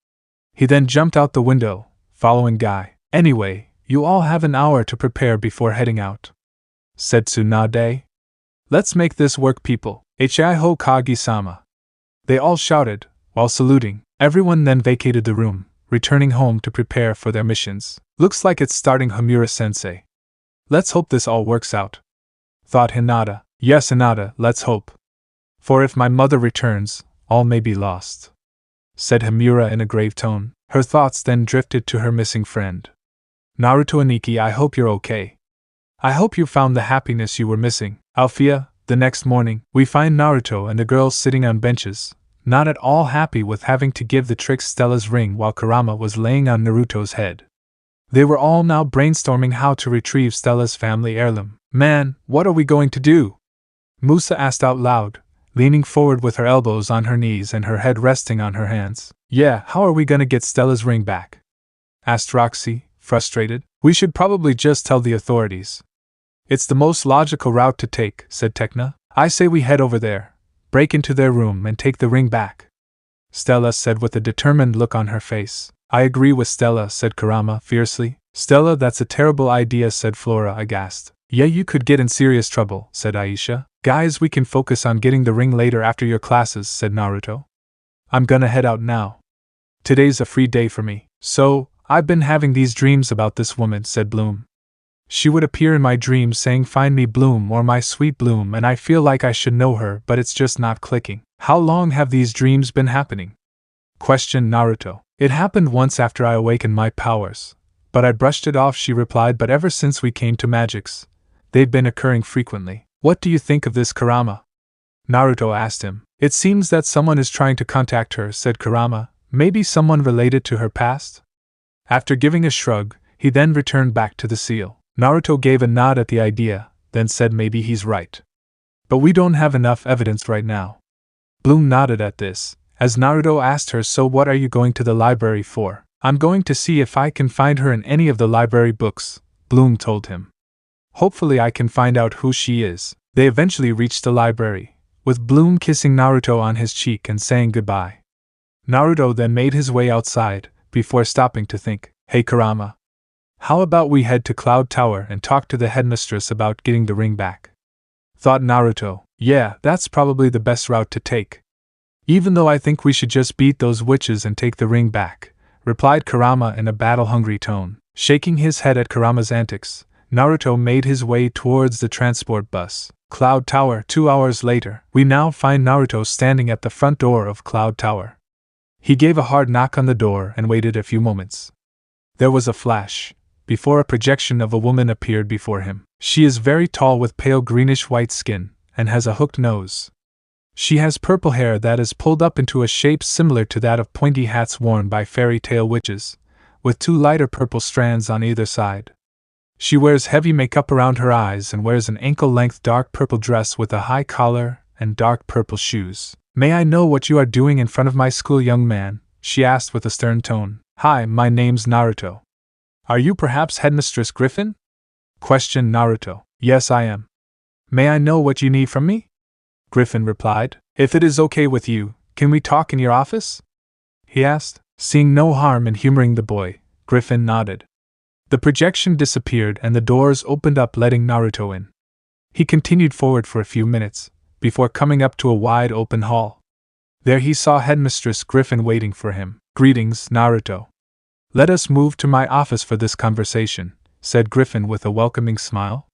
He then jumped out the window, following Guy. "Anyway, you all have an hour to prepare before heading out," said Tsunade. "Let's make this work, people. Hii Hokage-sama." They all shouted, while saluting. Everyone then vacated the room, returning home to prepare for their missions. "Looks like it's starting, Hamura-sensei. Let's hope this all works out," thought Hinata. "Yes, Hinata, let's hope. For if my mother returns, all may be lost," said Hamura in a grave tone. Her thoughts then drifted to her missing friend. "Naruto Aniki, I hope you're okay. I hope you found the happiness you were missing." Althea. The next morning, we find Naruto and the girls sitting on benches, not at all happy with having to give the trick Stella's ring while Kurama was laying on Naruto's head. They were all now brainstorming how to retrieve Stella's family heirloom. "Man, what are we going to do?" Musa asked out loud, leaning forward with her elbows on her knees and her head resting on her hands. Yeah, how are we gonna get Stella's ring back? Asked Roxy, frustrated. We should probably just tell the authorities. It's the most logical route to take, said Tekna. I say we head over there, break into their room and take the ring back. Stella said with a determined look on her face. I agree with Stella, said Kurama fiercely. Stella, that's a terrible idea, said Flora aghast. Yeah, you could get in serious trouble, said Aisha. Guys, we can focus on getting the ring later after your classes, said Naruto. I'm gonna head out now. Today's a free day for me. So, I've been having these dreams about this woman, said Bloom. She would appear in my dreams saying find me Bloom or my sweet Bloom, and I feel like I should know her, but it's just not clicking. How long have these dreams been happening? Questioned Naruto. It happened once after I awakened my powers, but I brushed it off, she replied, but ever since we came to magics, they've been occurring frequently. What do you think of this, Kurama? Naruto asked him. It seems that someone is trying to contact her, said Kurama. Maybe someone related to her past? After giving a shrug, he then returned back to the seal. Naruto gave a nod at the idea, then said maybe he's right. But we don't have enough evidence right now. Bloom nodded at this, as Naruto asked her, so what are you going to the library for? I'm going to see if I can find her in any of the library books, Bloom told him. Hopefully I can find out who she is. They eventually reached the library, with Bloom kissing Naruto on his cheek and saying goodbye. Naruto then made his way outside, before stopping to think, hey Kurama, how about we head to Cloud Tower and talk to the headmistress about getting the ring back? Thought Naruto. Yeah, that's probably the best route to take. Even though I think we should just beat those witches and take the ring back, replied Kurama in a battle-hungry tone. Shaking his head at Kurama's antics, Naruto made his way towards the transport bus. Cloud Tower. 2 hours later, we now find Naruto standing at the front door of Cloud Tower. He gave a hard knock on the door and waited a few moments. There was a flash, before a projection of a woman appeared before him. She is very tall with pale greenish-white skin, and has a hooked nose. She has purple hair that is pulled up into a shape similar to that of pointy hats worn by fairy tale witches, with 2 lighter purple strands on either side. She wears heavy makeup around her eyes and wears an ankle-length dark purple dress with a high collar and dark purple shoes. May I know what you are doing in front of my school, young man? She asked with a stern tone. Hi, my name's Naruto. Are you perhaps Headmistress Griffin? Questioned Naruto. Yes, I am. May I know what you need from me? Griffin replied. If it is okay with you, can we talk in your office? He asked. Seeing no harm in humoring the boy, Griffin nodded. The projection disappeared and the doors opened up, letting Naruto in. He continued forward for a few minutes, before coming up to a wide open hall. There he saw Headmistress Griffin waiting for him. Greetings, Naruto. Let us move to my office for this conversation, said Griffin with a welcoming smile.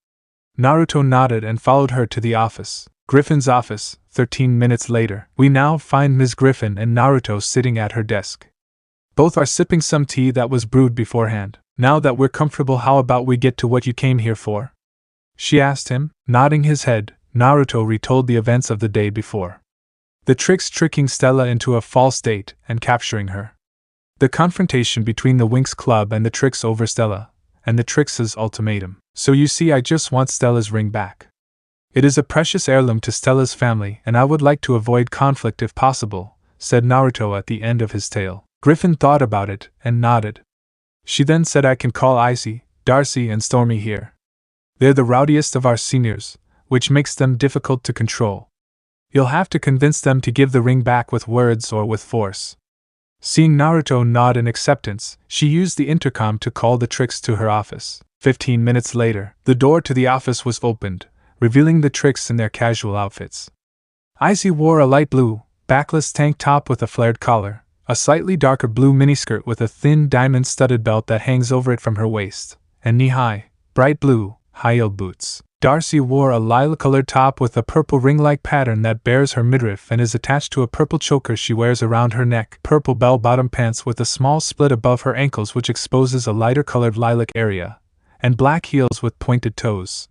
Naruto nodded and followed her to the office. Griffin's office. 13 minutes later, we now find Ms. Griffin and Naruto sitting at her desk. Both are sipping some tea that was brewed beforehand. Now that we're comfortable, how about we get to what you came here for? She asked him. Nodding his head, Naruto retold the events of the day before. The tricks tricking Stella into a false date and capturing her. The confrontation between the Winx Club and the Tricks over Stella, and the Tricks' ultimatum. So you see, I just want Stella's ring back. It is a precious heirloom to Stella's family and I would like to avoid conflict if possible, said Naruto at the end of his tale. Griffin thought about it and nodded. She then said, I can call Icy, Darcy and Stormy here. They're the rowdiest of our seniors, which makes them difficult to control. You'll have to convince them to give the ring back with words or with force. Seeing Naruto nod in acceptance, she used the intercom to call the Tricks to her office. 15 minutes later, the door to the office was opened, revealing the Tricks in their casual outfits. Icy wore a light blue, backless tank top with a flared collar, a slightly darker blue miniskirt with a thin diamond-studded belt that hangs over it from her waist, and knee-high, bright blue, high-heeled boots. Darcy wore a lilac-colored top with a purple ring-like pattern that bears her midriff and is attached to a purple choker she wears around her neck, purple bell-bottom pants with a small split above her ankles which exposes a lighter-colored lilac area, and black heels with pointed toes.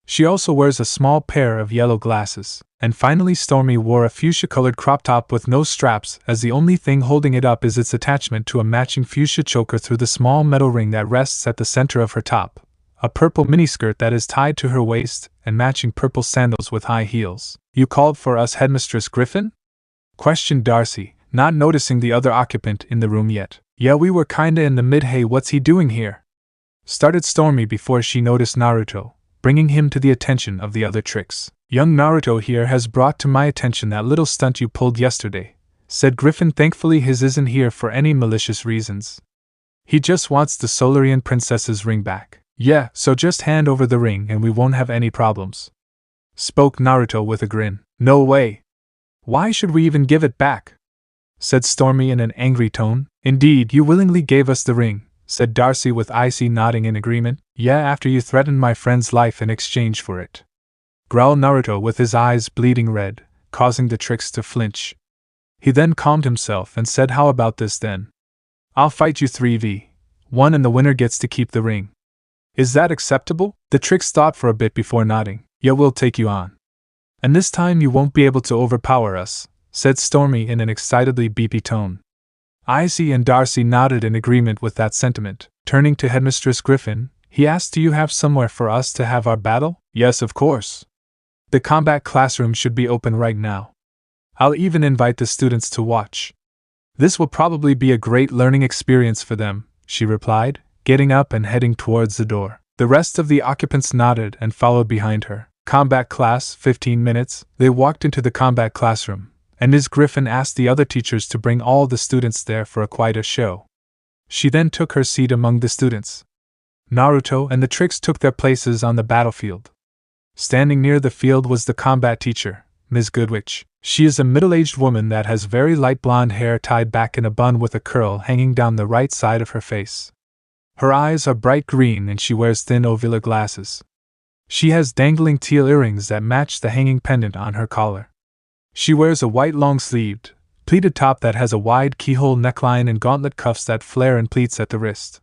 She also wears a small pair of yellow glasses. And finally, Stormy wore a fuchsia-colored crop top with no straps, as the only thing holding it up is its attachment to a matching fuchsia choker through the small metal ring that rests at the center of her top, a purple miniskirt that is tied to her waist, and matching purple sandals with high heels. "You called for us, Headmistress Griffin?" questioned Darcy, not noticing the other occupant in the room yet. "Yeah, we were kinda in the mid-hey, what's he doing here?" started Stormy before she noticed Naruto, bringing him to the attention of the other tricks. "Young Naruto here has brought to my attention that little stunt you pulled yesterday," said Griffin. "Thankfully his isn't here for any malicious reasons. He just wants the Solarian princess's ring back." "Yeah, so just hand over the ring and we won't have any problems," spoke Naruto with a grin. "No way. Why should we even give it back?" said Stormy in an angry tone. "Indeed, you willingly gave us the ring," said Darcy with Icy nodding in agreement. "Yeah, after you threatened my friend's life in exchange for it," growled Naruto with his eyes bleeding red, causing the tricks to flinch. He then calmed himself and said, "How about this then? I'll fight you 3v1 and the winner gets to keep the ring. Is that acceptable?" The tricks thought for a bit before nodding. "Yeah, we'll take you on. And this time you won't be able to overpower us," said Stormy in an excitedly beepy tone. Icy and Darcy nodded in agreement with that sentiment. Turning to Headmistress Griffin, he asked, "Do you have somewhere for us to have our battle?" "Yes, of course. The combat classroom should be open right now. I'll even invite the students to watch. This will probably be a great learning experience for them," she replied, getting up and heading towards the door. The rest of the occupants nodded and followed behind her. Combat class, 15 minutes. They walked into the combat classroom, and Ms. Griffin asked the other teachers to bring all the students there for quite a show. She then took her seat among the students. Naruto and the tricks took their places on the battlefield. Standing near the field was the combat teacher, Ms. Goodwitch. She is a middle-aged woman that has very light blonde hair tied back in a bun with a curl hanging down the right side of her face. Her eyes are bright green and she wears thin ovular glasses. She has dangling teal earrings that match the hanging pendant on her collar. She wears a white long-sleeved, pleated top that has a wide keyhole neckline and gauntlet cuffs that flare in pleats at the wrist.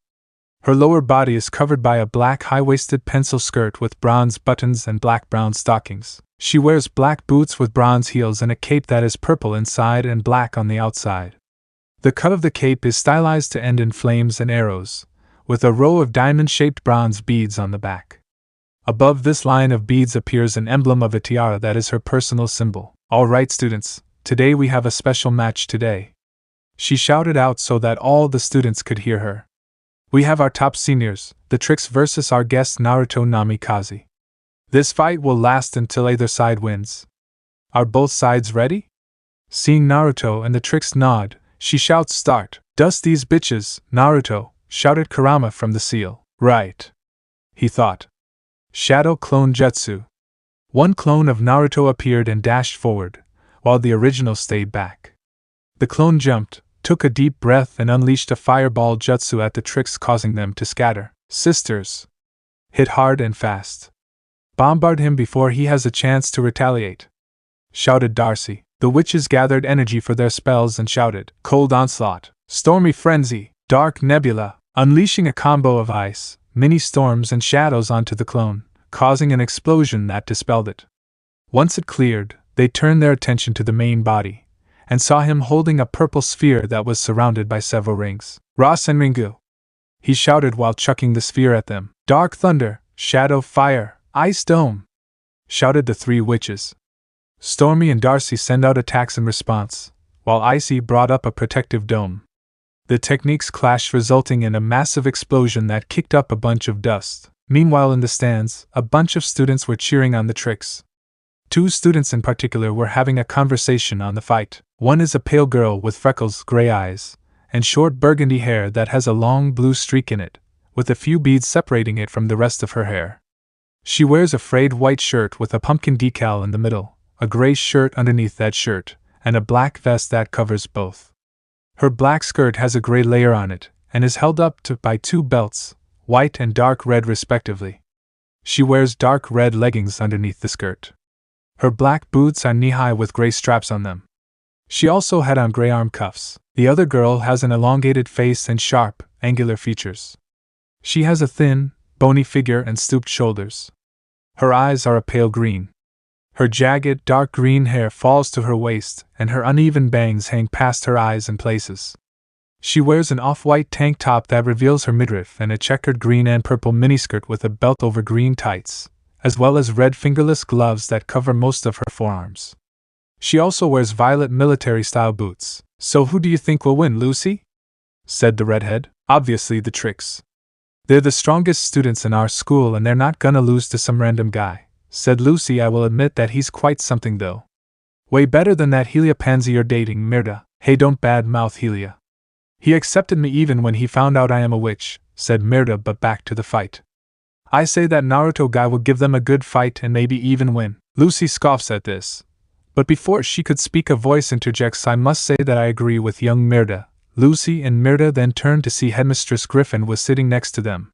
Her lower body is covered by a black high-waisted pencil skirt with bronze buttons and black-brown stockings. She wears black boots with bronze heels and a cape that is purple inside and black on the outside. The cut of the cape is stylized to end in flames and arrows, with a row of diamond-shaped bronze beads on the back. Above this line of beads appears an emblem of a tiara that is her personal symbol. "All right, students, today we have a special match today," she shouted out so that all the students could hear her. "We have our top seniors, the tricks versus our guest Naruto Namikaze. This fight will last until either side wins. Are both sides ready?" Seeing Naruto and the tricks nod, she shouts, "Start!" "Dust these bitches, Naruto," shouted Kurama from the seal. "Right," he thought. Shadow Clone Jutsu. One clone of Naruto appeared and dashed forward, while the original stayed back. The clone jumped, took a deep breath and unleashed a fireball jutsu at the tricks, causing them to scatter. "Sisters! Hit hard and fast. Bombard him before he has a chance to retaliate," shouted Darcy. The witches gathered energy for their spells and shouted, "Cold Onslaught! Stormy Frenzy! Dark Nebula!" unleashing a combo of ice, mini storms and shadows onto the clone, causing an explosion that dispelled it. Once it cleared, they turned their attention to the main body, and saw him holding a purple sphere that was surrounded by several rings. "Rasenringu!" he shouted while chucking the sphere at them. "Dark Thunder, Shadow Fire, Ice Dome!" shouted the three witches. Stormy and Darcy sent out attacks in response, while Icy brought up a protective dome. The techniques clashed, resulting in a massive explosion that kicked up a bunch of dust. Meanwhile, in the stands, a bunch of students were cheering on the tricks. Two students in particular were having a conversation on the fight. One is a pale girl with freckles, gray eyes, and short burgundy hair that has a long blue streak in it, with a few beads separating it from the rest of her hair. She wears a frayed white shirt with a pumpkin decal in the middle, a gray shirt underneath that shirt, and a black vest that covers both. Her black skirt has a gray layer on it, and is held up by two belts, white and dark red respectively. She wears dark red leggings underneath the skirt. Her black boots are knee-high with gray straps on them. She also had on gray arm cuffs. The other girl has an elongated face and sharp, angular features. She has a thin, bony figure and stooped shoulders. Her eyes are a pale green. Her jagged, dark green hair falls to her waist, and her uneven bangs hang past her eyes in places. She wears an off-white tank top that reveals her midriff and a checkered green and purple miniskirt with a belt over green tights, as well as red fingerless gloves that cover most of her forearms. She also wears violet military-style boots. So who do you think will win, Lucy? Said the redhead. Obviously the Tricks. They're the strongest students in our school and they're not gonna lose to some random guy, said Lucy. I will admit that he's quite something though. Way better than that Helia pansy you're dating, Mirda. Hey, don't bad-mouth Helia. He accepted me even when he found out I am a witch, said Mirda, but back to the fight. I say that Naruto guy will give them a good fight and maybe even win. Lucy scoffs at this. But before she could speak, a voice interjects. I must say that I agree with young Mirda. Lucy and Mirda then turned to see Headmistress Griffin was sitting next to them.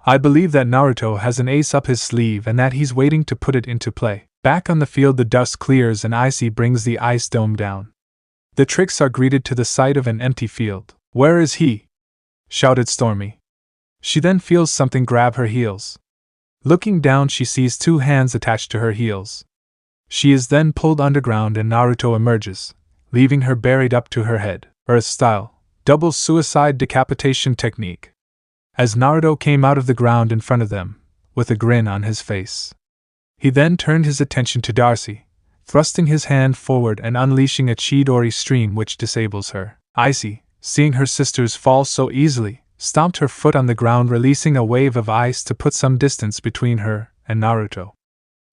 I believe that Naruto has an ace up his sleeve and that he's waiting to put it into play. Back on the field, the dust clears and Icy brings the ice dome down. The Tricks are greeted to the sight of an empty field. Where is he? Shouted Stormy. She then feels something grab her heels. Looking down, she sees 2 hands attached to her heels. She is then pulled underground and Naruto emerges, leaving her buried up to her head. Earth style, double suicide decapitation technique. As Naruto came out of the ground in front of them, with a grin on his face, he then turned his attention to Darcy, thrusting his hand forward and unleashing a Chidori stream which disables her. Icy, seeing her sisters fall so easily, stomped her foot on the ground, releasing a wave of ice to put some distance between her and Naruto.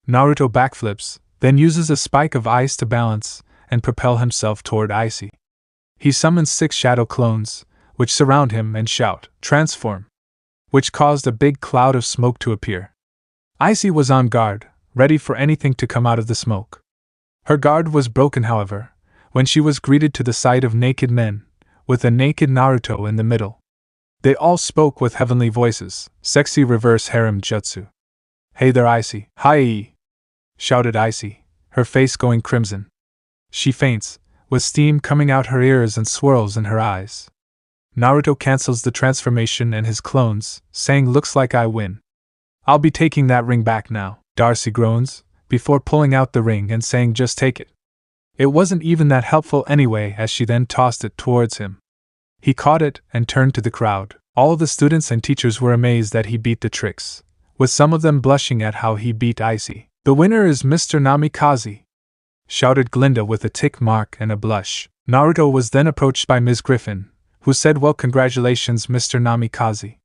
Naruto backflips, then uses a spike of ice to balance and propel himself toward Icy. He summons 6 shadow clones, which surround him and shout, "Transform!" which caused a big cloud of smoke to appear. Icy was on guard, ready for anything to come out of the smoke. Her guard was broken, however, when she was greeted to the sight of naked men, with a naked Naruto in the middle. They all spoke with heavenly voices. Sexy reverse harem jutsu. Hey there, Icy. Hi! Shouted Icy, her face going crimson. She faints, with steam coming out her ears and swirls in her eyes. Naruto cancels the transformation and his clones, saying, "Looks like I win. I'll be taking that ring back now." Darcy groans, before pulling out the ring and saying, "Just take it." It wasn't even that helpful anyway, as she then tossed it towards him. He caught it and turned to the crowd. All the students and teachers were amazed that he beat the Tricks, with some of them blushing at how he beat Icy. "The winner is Mr. Namikaze," shouted Glinda with a tick mark and a blush. Naruto was then approached by Ms. Griffin, who said, "Well, congratulations, Mr. Namikaze.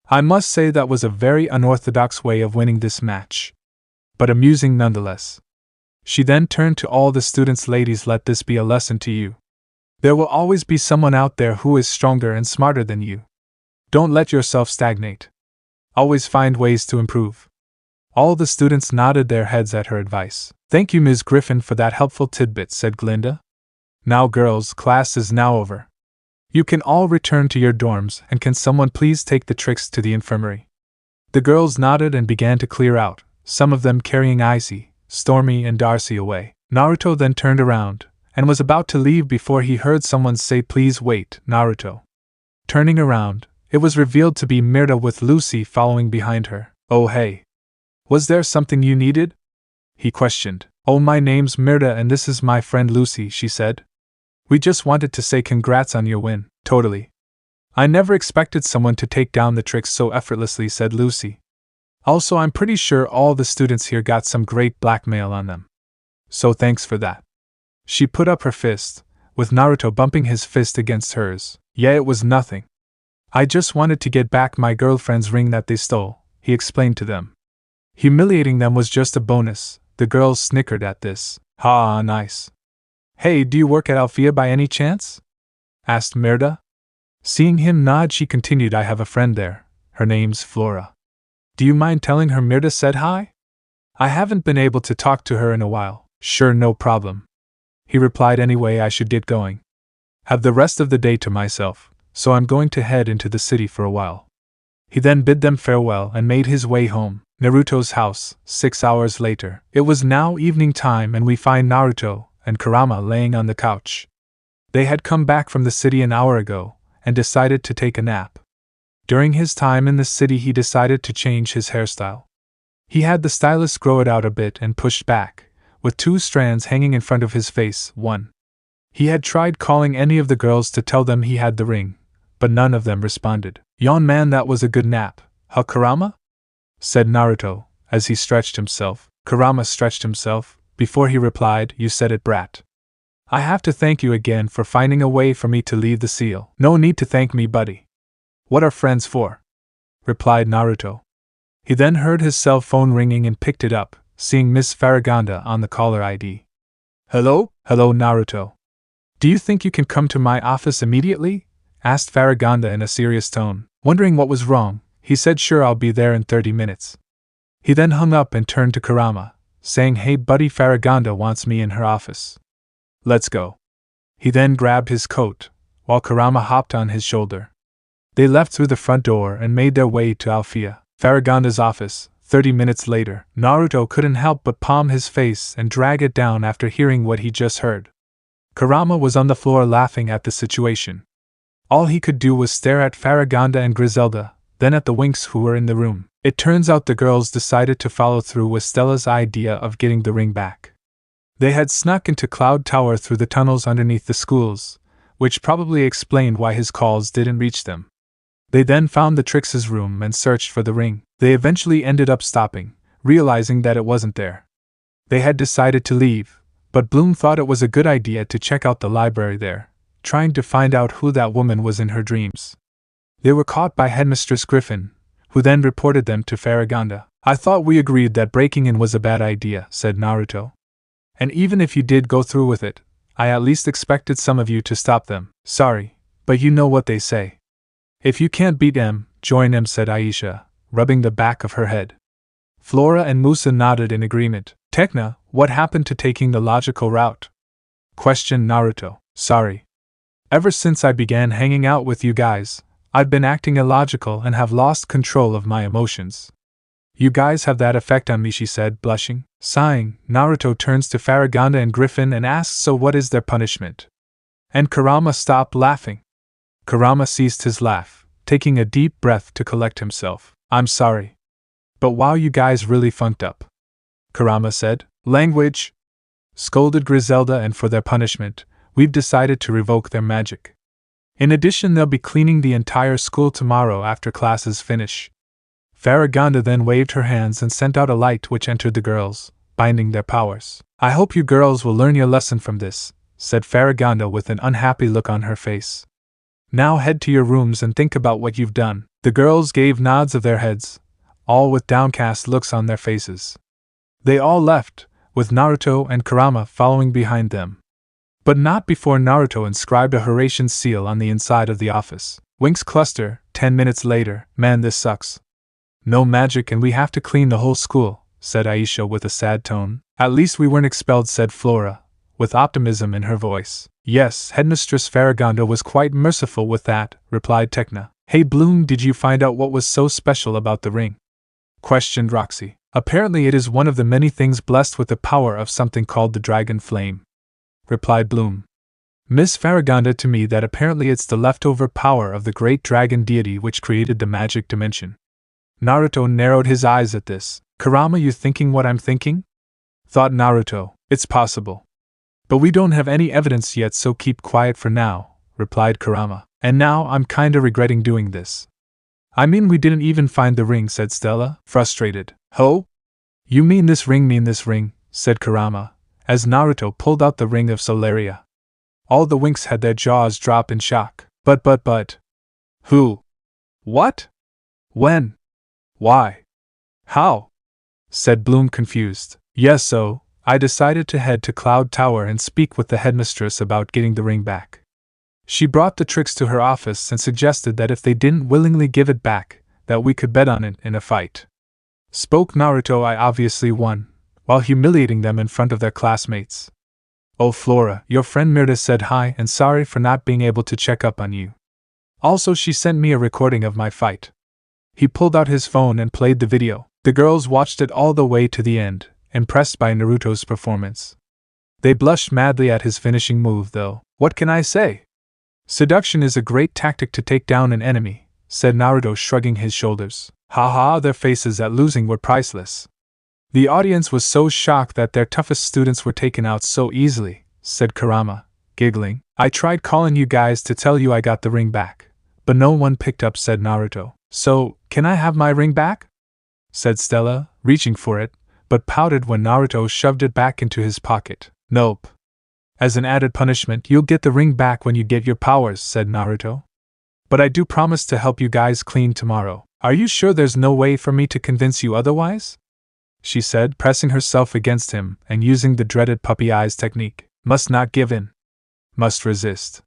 I must say that was a very unorthodox way of winning this match, but amusing nonetheless." She then turned to all the students. "Ladies, let this be a lesson to you. There will always be someone out there who is stronger and smarter than you. Don't let yourself stagnate. Always find ways to improve." All the students nodded their heads at her advice. "Thank you, Ms. Griffin, for that helpful tidbit," said Glinda. "Now, girls, class is now over. You can all return to your dorms, and can someone please take the Tricks to the infirmary?" The girls nodded and began to clear out, some of them carrying Icy, Stormy, and Darcy away. Naruto then turned around, and was about to leave before he heard someone say, "Please wait, Naruto." Turning around, it was revealed to be Mirda with Lucy following behind her. "Oh hey. Was there something you needed?" he questioned. "Oh, my name's Mirda and this is my friend Lucy," she said. "We just wanted to say congrats on your win." "Totally. I never expected someone to take down the Tricks so effortlessly," said Lucy. "Also, I'm pretty sure all the students here got some great blackmail on them. So thanks for that." She put up her fist, with Naruto bumping his fist against hers. "Yeah, it was nothing. I just wanted to get back my girlfriend's ring that they stole," he explained to them. Humiliating them was just a bonus. The girls snickered at this. "Ha, nice. Hey, do you work at Althea by any chance?" asked Mirda. Seeing him nod, she continued, "I have a friend there. Her name's Flora. Do you mind telling her Mirda said hi? I haven't been able to talk to her in a while." "Sure, no problem," he replied. "Anyway, I should get going. Have the rest of the day to myself, so I'm going to head into the city for a while." He then bid them farewell and made his way home. Naruto's house, 6 hours later. It was now evening time and we find Naruto and Kurama laying on the couch. They had come back from the city an hour ago, and decided to take a nap. During his time in the city he decided to change his hairstyle. He had the stylist grow it out a bit and pushed back, with 2 strands hanging in front of his face. 1. He had tried calling any of the girls to tell them he had the ring, but none of them responded. "Yawn man, that was a good nap, huh Kurama?" said Naruto, as he stretched himself. Kurama stretched himself. Before he replied, "You said it, brat. I have to thank you again for finding a way for me to leave the seal." "No need to thank me, buddy. What are friends for?" replied Naruto. He then heard his cell phone ringing and picked it up, seeing Miss Farragonda on the caller ID. "Hello? Hello, Naruto. Do you think you can come to my office immediately?" asked Farragonda in a serious tone. Wondering what was wrong, he said, "Sure, I'll be there in 30 minutes. He then hung up and turned to Kurama, saying, "Hey buddy, Farragonda wants me in her office. Let's go." He then grabbed his coat, while Kurama hopped on his shoulder. They left through the front door and made their way to Althea Farragonda's office. 30 minutes later, Naruto couldn't help but palm his face and drag it down after hearing what he just heard. Kurama was on the floor laughing at the situation. All he could do was stare at Farragonda and Griselda, then at the Winx who were in the room. It turns out the girls decided to follow through with Stella's idea of getting the ring back. They had snuck into Cloud Tower through the tunnels underneath the schools, which probably explained why his calls didn't reach them. They then found the Trix's room and searched for the ring. They eventually ended up stopping, realizing that it wasn't there. They had decided to leave, but Bloom thought it was a good idea to check out the library there, trying to find out who that woman was in her dreams. They were caught by Headmistress Griffin, who then reported them to Farragonda. "I thought we agreed that breaking in was a bad idea," said Naruto. "And even if you did go through with it, I at least expected some of you to stop them." "Sorry, but you know what they say. If you can't beat M, join M," said Aisha, rubbing the back of her head. Flora and Musa nodded in agreement. "Tekna, what happened to taking the logical route?" questioned Naruto. "Sorry. Ever since I began hanging out with you guys, I've been acting illogical and have lost control of my emotions. You guys have that effect on me," she said, blushing. Sighing, Naruto turns to Farragonda and Griffin and asks, "So what is their punishment?" And Kurama stopped laughing. Kurama ceased his laugh, taking a deep breath to collect himself. "I'm sorry. But wow, you guys really funked up," Kurama said. "Language!" scolded Griselda, "and for their punishment, we've decided to revoke their magic. In addition, they'll be cleaning the entire school tomorrow after classes finish." Farragonda then waved her hands and sent out a light which entered the girls, binding their powers. "I hope you girls will learn your lesson from this," said Farragonda with an unhappy look on her face. "Now head to your rooms and think about what you've done." The girls gave nods of their heads, all with downcast looks on their faces. They all left, with Naruto and Kurama following behind them. But not before Naruto inscribed a Horatian seal on the inside of the office. "Winx Cluster, 10 minutes later." "Man, this sucks. No magic and we have to clean the whole school," said Aisha with a sad tone. "At least we weren't expelled," said Flora, with optimism in her voice. "Yes, Headmistress Farragonda was quite merciful with that," replied Tekna. "Hey Bloom, did you find out what was so special about the ring?" questioned Roxy. "Apparently it is one of the many things blessed with the power of something called the Dragon Flame," replied Bloom. "Miss Farragonda to me that apparently it's the leftover power of the great dragon deity which created the magic dimension." Naruto narrowed his eyes at this. "Kurama, you thinking what I'm thinking?" thought Naruto. "It's possible. But we don't have any evidence yet, so keep quiet for now," replied Kurama. "And now I'm kinda regretting doing this." "I mean, we didn't even find the ring," said Stella, frustrated. "Ho? You mean this ring, said Kurama, as Naruto pulled out the ring of Solaria. All the Winx had their jaws drop in shock. But. Who? What? When? Why? How? Said Bloom, confused. "Yes, so I decided to head to Cloud Tower and speak with the headmistress about getting the ring back. She brought the Trix to her office and suggested that if they didn't willingly give it back, that we could bet on it in a fight." Spoke Naruto. "I obviously won, while humiliating them in front of their classmates. Oh Flora, your friend Mirta said hi and sorry for not being able to check up on you. Also she sent me a recording of my fight." He pulled out his phone and played the video. The girls watched it all the way to the end, impressed by Naruto's performance. They blushed madly at his finishing move though. "What can I say? Seduction is a great tactic to take down an enemy," said Naruto, shrugging his shoulders. "Haha, their faces at losing were priceless. The audience was so shocked that their toughest students were taken out so easily," said Kurama, giggling. "I tried calling you guys to tell you I got the ring back, but no one picked up," said Naruto. "So, can I have my ring back?" said Stella, reaching for it, but pouted when Naruto shoved it back into his pocket. Nope. As an added punishment, you'll get the ring back when you get your powers, said Naruto. But I do promise to help you guys clean tomorrow. Are you sure there's no way for me to convince you otherwise? She said, pressing herself against him and using the dreaded puppy eyes technique. Must not give in. Must resist.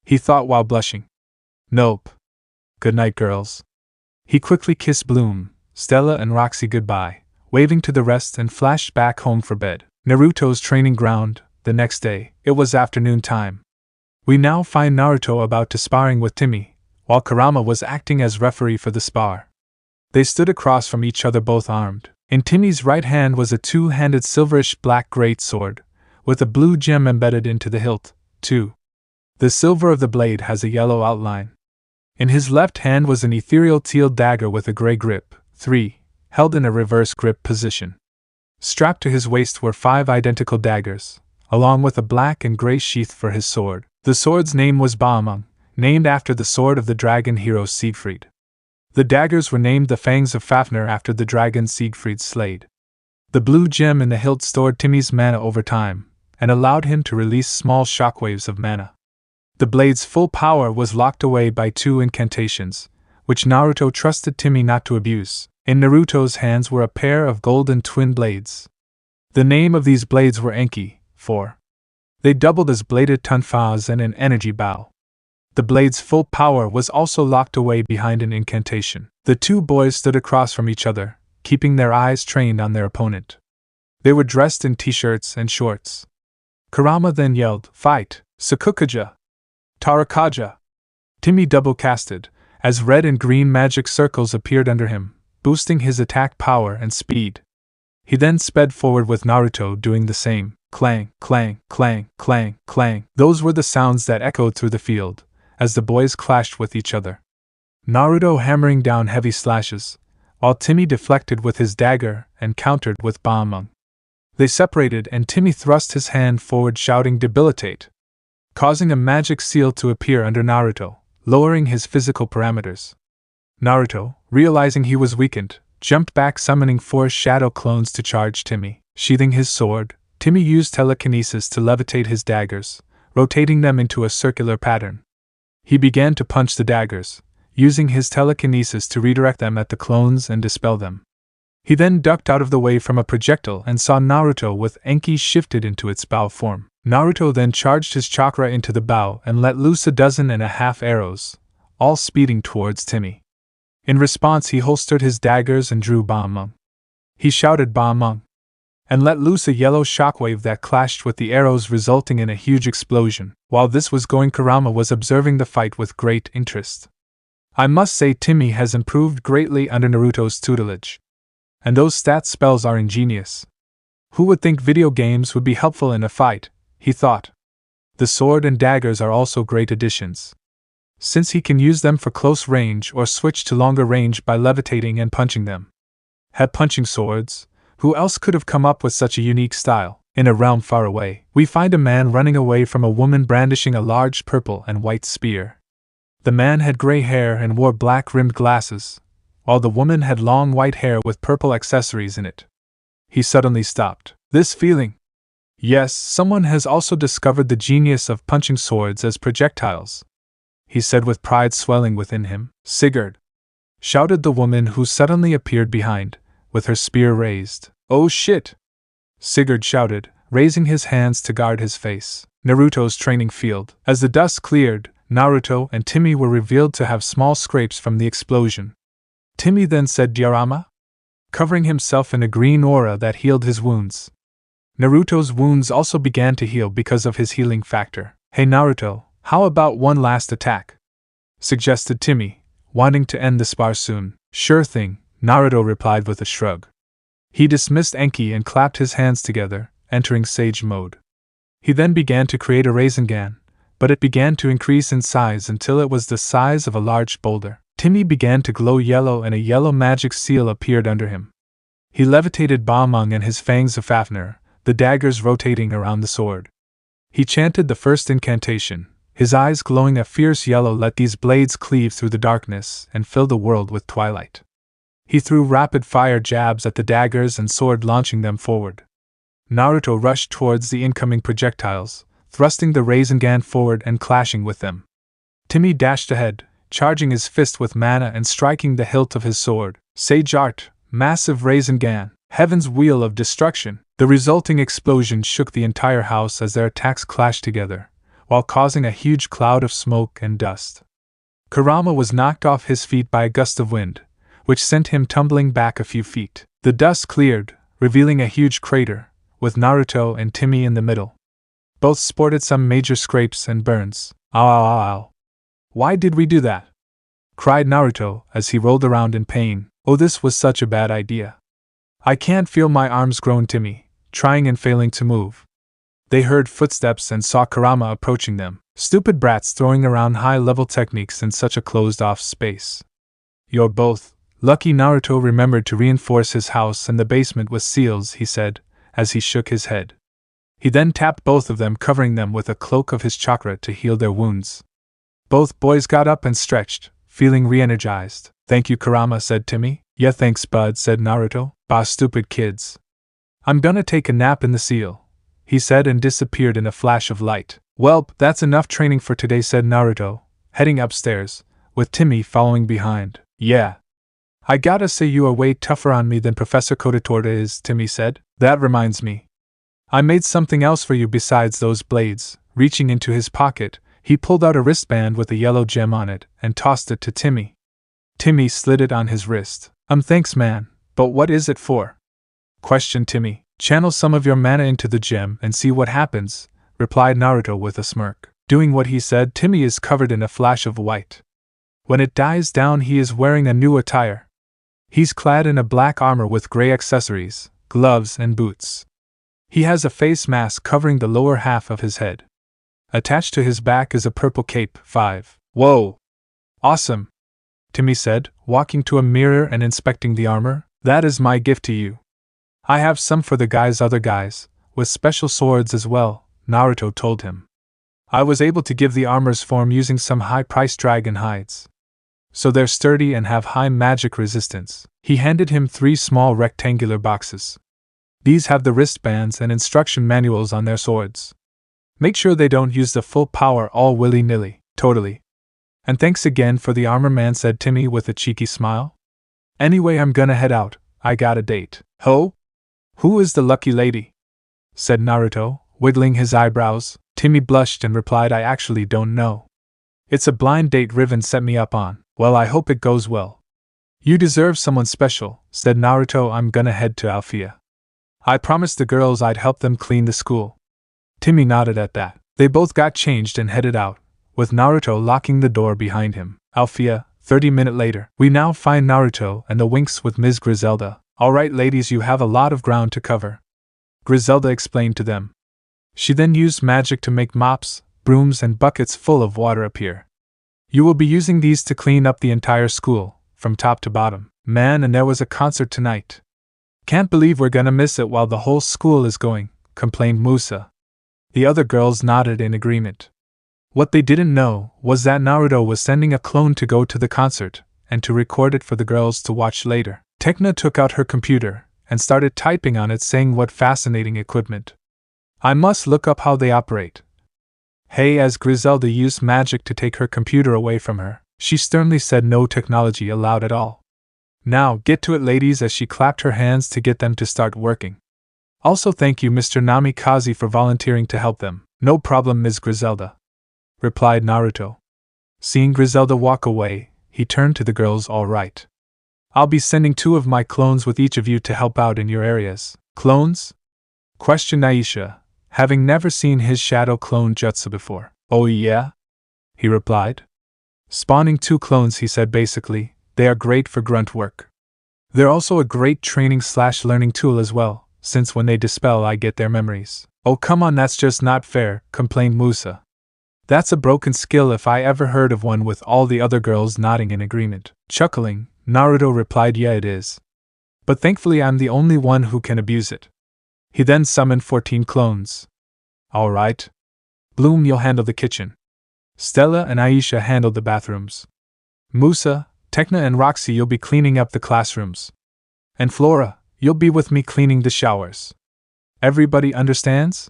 He thought while blushing. Nope. Good night, girls. He quickly kissed Bloom, Stella and Roxy goodbye, waving to the rest and flashed back home for bed. Naruto's training ground. The next day, it was afternoon time. We now find Naruto about to sparring with Timmy, while Kurama was acting as referee for the spar. They stood across from each other both armed. In Timmy's right hand was a two-handed silverish black great sword, with a blue gem embedded into the hilt, too. The silver of the blade has a yellow outline. In his left hand was an ethereal teal dagger with a gray grip, 3, held in a reverse grip position. Strapped to his waist were 5 identical daggers, along with a black and gray sheath for his sword. The sword's name was Ba'amung, named after the sword of the dragon hero Siegfried. The daggers were named the Fangs of Fafnir after the dragon Siegfried slayed. The blue gem in the hilt stored Timmy's mana over time, and allowed him to release small shockwaves of mana. The blade's full power was locked away by 2 incantations, which Naruto trusted Timmy not to abuse. In Naruto's hands were a pair of golden twin blades. The name of these blades were Enki, for they doubled as bladed tonfas and an energy bow. The blade's full power was also locked away behind an incantation. The two boys stood across from each other, keeping their eyes trained on their opponent. They were dressed in t-shirts and shorts. Kurama then yelled, "Fight, Sakukaja! Tarakaja!" Timmy double-casted, as red and green magic circles appeared under him, boosting his attack power and speed. He then sped forward with Naruto doing the same. Clang, clang, clang, clang, clang. Those were the sounds that echoed through the field, as the boys clashed with each other. Naruto hammering down heavy slashes, while Timmy deflected with his dagger and countered with Ba'amung. They separated and Timmy thrust his hand forward shouting "Debilitate!" causing a magic seal to appear under Naruto, lowering his physical parameters. Naruto, realizing he was weakened, jumped back summoning 4 shadow clones to charge Timmy. Sheathing his sword, Timmy used telekinesis to levitate his daggers, rotating them into a circular pattern. He began to punch the daggers, using his telekinesis to redirect them at the clones and dispel them. He then ducked out of the way from a projectile and saw Naruto with Enki shifted into its bow form. Naruto then charged his chakra into the bow and let loose 12.5 arrows, all speeding towards Timmy. In response, he holstered his daggers and drew Ba'amung. He shouted "Ba'amung!" and let loose a yellow shockwave that clashed with the arrows, resulting in a huge explosion. While this was going, Kurama was observing the fight with great interest. I must say Timmy has improved greatly under Naruto's tutelage. And those stat spells are ingenious. Who would think video games would be helpful in a fight, he thought. The sword and daggers are also great additions, since he can use them for close range or switch to longer range by levitating and punching them. Had punching swords, who else could have come up with such a unique style? In a realm far away, we find a man running away from a woman brandishing a large purple and white spear. The man had gray hair and wore black-rimmed glasses, while the woman had long white hair with purple accessories in it. He suddenly stopped. This feeling. Yes, someone has also discovered the genius of punching swords as projectiles, he said with pride swelling within him. Sigurd! Shouted the woman who suddenly appeared behind, with her spear raised. Oh shit! Sigurd shouted, raising his hands to guard his face. Naruto's training field. As the dust cleared, Naruto and Timmy were revealed to have small scrapes from the explosion. Timmy then said "Diorama?" covering himself in a green aura that healed his wounds. Naruto's wounds also began to heal because of his healing factor. Hey Naruto, how about one last attack? Suggested Timmy, wanting to end the spar soon. Sure thing, Naruto replied with a shrug. He dismissed Enki and clapped his hands together, entering Sage mode. He then began to create a Rasengan, but it began to increase in size until it was the size of a large boulder. Timmy began to glow yellow and a yellow magic seal appeared under him. He levitated Ba'amung and his Fangs of Fafnir, the daggers rotating around the sword. He chanted the first incantation, his eyes glowing a fierce yellow. Let these blades cleave through the darkness and fill the world with twilight. He threw rapid-fire jabs at the daggers and sword, launching them forward. Naruto rushed towards the incoming projectiles, thrusting the Rasengan forward and clashing with them. Timmy dashed ahead, charging his fist with mana and striking the hilt of his sword. Sage Art, massive Rasengan, heaven's wheel of destruction. The resulting explosion shook the entire house as their attacks clashed together, while causing a huge cloud of smoke and dust. Kurama was knocked off his feet by a gust of wind, which sent him tumbling back a few feet. The dust cleared, revealing a huge crater, with Naruto and Timmy in the middle. Both sported some major scrapes and burns. Ow, ow, ow, ow. Why did we do that? Cried Naruto as he rolled around in pain. Oh, this was such a bad idea. I can't feel my arms, groaned Timmy, trying and failing to move. They heard footsteps and saw Kurama approaching them. Stupid brats throwing around high-level techniques in such a closed-off space. You're both lucky. Naruto remembered to reinforce his house and the basement with seals, he said, as he shook his head. He then tapped both of them, covering them with a cloak of his chakra to heal their wounds. Both boys got up and stretched, feeling re-energized. Thank you, Kurama, said Timmy. Yeah, thanks, bud, said Naruto. Bah, stupid kids. I'm gonna take a nap in the seal, he said, and disappeared in a flash of light. Welp, that's enough training for today, said Naruto, heading upstairs, with Timmy following behind. Yeah. I gotta say you are way tougher on me than Professor Kototorta is, Timmy said. That reminds me. I made something else for you besides those blades. Reaching into his pocket, he pulled out a wristband with a yellow gem on it and tossed it to Timmy. Timmy slid it on his wrist. Thanks, man, but what is it for? Questioned Timmy. Channel some of your mana into the gem and see what happens, replied Naruto with a smirk. Doing what he said, Timmy is covered in a flash of white. When it dies down, he is wearing a new attire. He's clad in a black armor with gray accessories, gloves, and boots. He has a face mask covering the lower half of his head. Attached to his back is a purple cape. 5. Whoa! Awesome! Timmy said, walking to a mirror and inspecting the armor. That is my gift to you. I have some for the other guys, with special swords as well, Naruto told him. I was able to give the armor's form using some high-priced dragon hides. So they're sturdy and have high magic resistance. He handed him 3 small rectangular boxes. These have the wristbands and instruction manuals on their swords. Make sure they don't use the full power all willy-nilly. Totally. And thanks again for the armor, man, said Timmy with a cheeky smile. Anyway, I'm gonna head out. I got a date. Ho? Who is the lucky lady? Said Naruto, wiggling his eyebrows. Timmy blushed and replied, I actually don't know. It's a blind date Riven set me up on. Well, I hope it goes well. You deserve someone special, said Naruto. I'm gonna head to Althea. I promised the girls I'd help them clean the school. Timmy nodded at that. They both got changed and headed out, with Naruto locking the door behind him. Althea, 30 minutes later. We now find Naruto and the Winx with Ms. Griselda. Alright, ladies, you have a lot of ground to cover, Griselda explained to them. She then used magic to make mops, brooms, and buckets full of water appear. You will be using these to clean up the entire school, from top to bottom. Man, and there was a concert tonight. Can't believe we're gonna miss it while the whole school is going, complained Musa. The other girls nodded in agreement. What they didn't know was that Naruto was sending a clone to go to the concert, and to record it for the girls to watch later. Tekna took out her computer, and started typing on it, saying what fascinating equipment. I must look up how they operate. Hey, as Griselda used magic to take her computer away from her, she sternly said no technology allowed at all. Now, get to it, ladies, as she clapped her hands to get them to start working. Also thank you, Mr. Namikaze, for volunteering to help them. No problem, Ms. Griselda, replied Naruto. Seeing Griselda walk away, he turned to the girls. All right. I'll be sending 2 of my clones with each of you to help out in your areas. Clones? Questioned Aisha, having never seen his shadow clone jutsu before. Oh yeah? He replied. Spawning 2 clones, he said basically. They are great for grunt work. They're also a great training/learning tool as well, since when they dispel I get their memories. Oh come on, that's just not fair, complained Musa. That's a broken skill if I ever heard of one, with all the other girls nodding in agreement. Chuckling, Naruto replied, yeah it is. But thankfully I'm the only one who can abuse it. He then summoned 14 clones. Alright. Bloom, you'll handle the kitchen. Stella and Aisha handled the bathrooms. Musa, Tekna and Roxy, you'll be cleaning up the classrooms. And Flora, you'll be with me cleaning the showers. Everybody understands?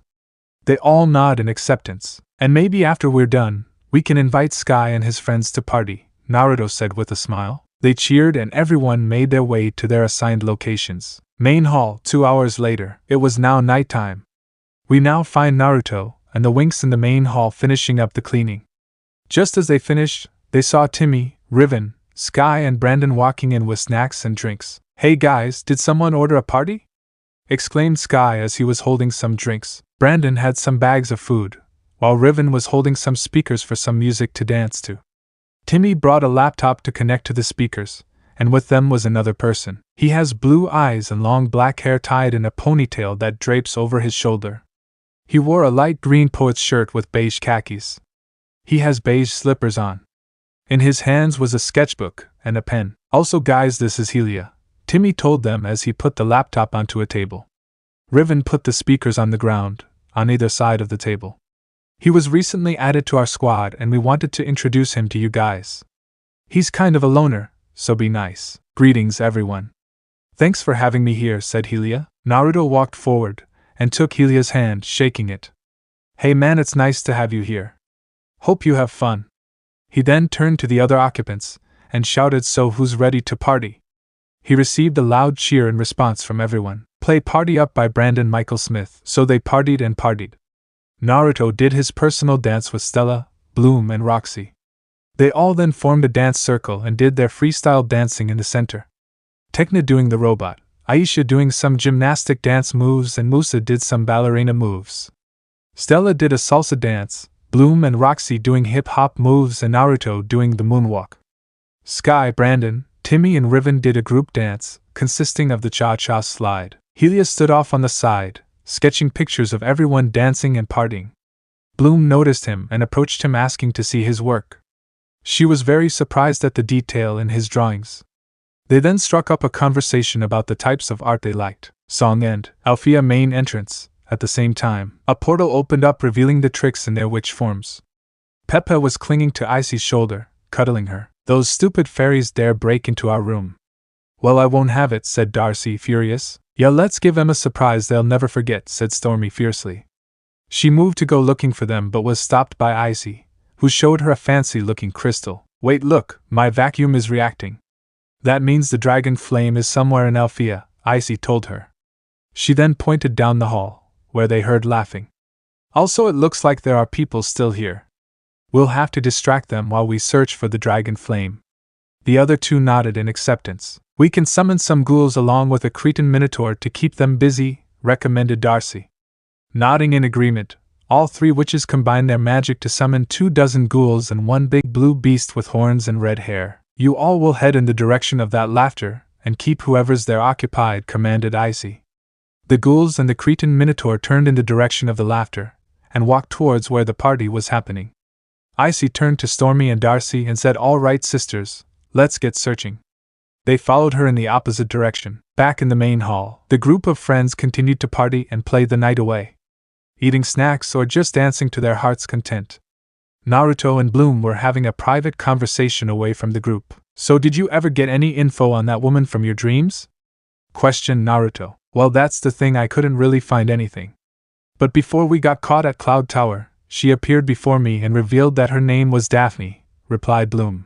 They all nod in acceptance. And maybe after we're done, we can invite Sky and his friends to party, Naruto said with a smile. They cheered and everyone made their way to their assigned locations. Main hall, 2 hours later. It was now nighttime. We now find Naruto and the Winx in the main hall finishing up the cleaning. Just as they finished, they saw Timmy, Riven, Sky and Brandon walking in with snacks and drinks. Hey guys, did someone order a party? Exclaimed Sky as he was holding some drinks. Brandon had some bags of food, while Riven was holding some speakers for some music to dance to. Timmy brought a laptop to connect to the speakers, and with them was another person. He has blue eyes and long black hair tied in a ponytail that drapes over his shoulder. He wore a light green poet's shirt with beige khakis. He has beige slippers on. In his hands was a sketchbook and a pen. Also guys, this is Helia, Timmy told them as he put the laptop onto a table. Riven put the speakers on the ground, on either side of the table. He was recently added to our squad and we wanted to introduce him to you guys. He's kind of a loner, so be nice. Greetings everyone. Thanks for having me here, said Helia. Naruto walked forward and took Helia's hand, shaking it. Hey man, it's nice to have you here. Hope you have fun. He then turned to the other occupants and shouted, so who's ready to party? He received a loud cheer in response from everyone. Play Party Up by Brandon Michael Smith. So they partied and partied. Naruto did his personal dance with Stella, Bloom and Roxy. They all then formed a dance circle and did their freestyle dancing in the center. Tekna doing the robot, Aisha doing some gymnastic dance moves and Musa did some ballerina moves. Stella did a salsa dance, Bloom and Roxy doing hip-hop moves and Naruto doing the moonwalk. Sky, Brandon, Timmy and Riven did a group dance, consisting of the cha-cha slide. Helia stood off on the side, sketching pictures of everyone dancing and partying. Bloom noticed him and approached him asking to see his work. She was very surprised at the detail in his drawings. They then struck up a conversation about the types of art they liked. Song end. Althea main entrance. At the same time, a portal opened up revealing the tricks in their witch forms. Peppa was clinging to Icy's shoulder, cuddling her. Those stupid fairies dare break into our room. Well, I won't have it, said Darcy, furious. Yeah, let's give them a surprise they'll never forget, said Stormy fiercely. She moved to go looking for them but was stopped by Icy, who showed her a fancy-looking crystal. Wait, look, my vacuum is reacting. That means the dragon flame is somewhere in Althea, Icy told her. She then pointed down the hall, where they heard laughing. Also, it looks like there are people still here. We'll have to distract them while we search for the dragon flame. The other two nodded in acceptance. We can summon some ghouls along with a Cretan minotaur to keep them busy, recommended Darcy. Nodding in agreement, all three witches combined their magic to summon 24 ghouls and one big blue beast with horns and red hair. You all will head in the direction of that laughter, and keep whoever's there occupied, commanded Icy. The ghouls and the Cretan minotaur turned in the direction of the laughter, and walked towards where the party was happening. Icy turned to Stormy and Darcy and said, all right sisters, let's get searching. They followed her in the opposite direction. Back in the main hall, the group of friends continued to party and play the night away, eating snacks or just dancing to their heart's content. Naruto and Bloom were having a private conversation away from the group. So did you ever get any info on that woman from your dreams? Questioned Naruto. Well, that's the thing, I couldn't really find anything. But before we got caught at Cloud Tower, she appeared before me and revealed that her name was Daphne, replied Bloom.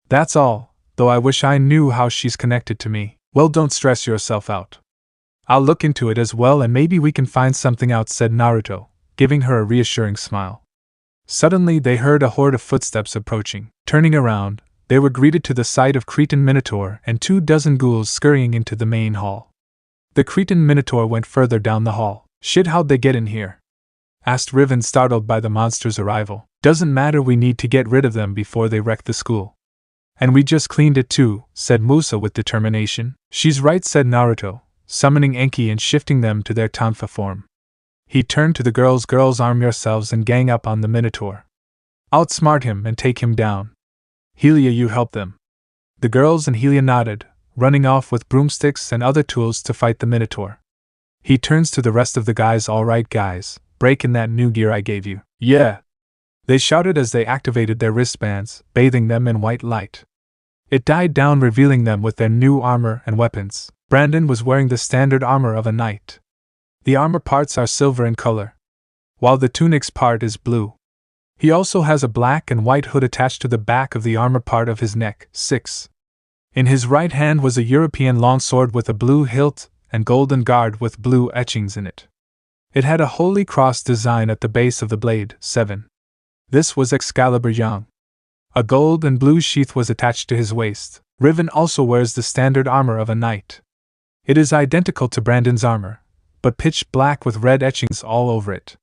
That's all, though I wish I knew how she's connected to me. Well, don't stress yourself out. I'll look into it as well and maybe we can find something out, said Naruto, giving her a reassuring smile. Suddenly they heard a horde of footsteps approaching. Turning around, they were greeted to the sight of Cretan Minotaur and 24 ghouls scurrying into the main hall. The Cretan Minotaur went further down the hall. Shit, how'd they get in here? Asked Riven, startled by the monster's arrival. Doesn't matter, we need to get rid of them before they wreck the school. And we just cleaned it too, said Musa with determination. She's right, said Naruto, summoning Enki and shifting them to their Tonfa form. He turned to the girls, arm yourselves and gang up on the Minotaur. Outsmart him and take him down. Helia, you help them. The girls and Helia nodded, running off with broomsticks and other tools to fight the Minotaur. He turns to the rest of the guys. All right guys, break in that new gear I gave you. Yeah! They shouted as they activated their wristbands, bathing them in white light. It died down, revealing them with their new armor and weapons. Brandon was wearing the standard armor of a knight. The armor parts are silver in color, while the tunic's part is blue. He also has a black and white hood attached to the back of the armor part of his neck. 6. In his right hand was a European longsword with a blue hilt and golden guard with blue etchings in it. It had a holy cross design at the base of the blade. 7. This was Excalibur Young. A gold and blue sheath was attached to his waist. Riven also wears the standard armor of a knight. It is identical to Brandon's armor, but pitch black with red etchings all over it.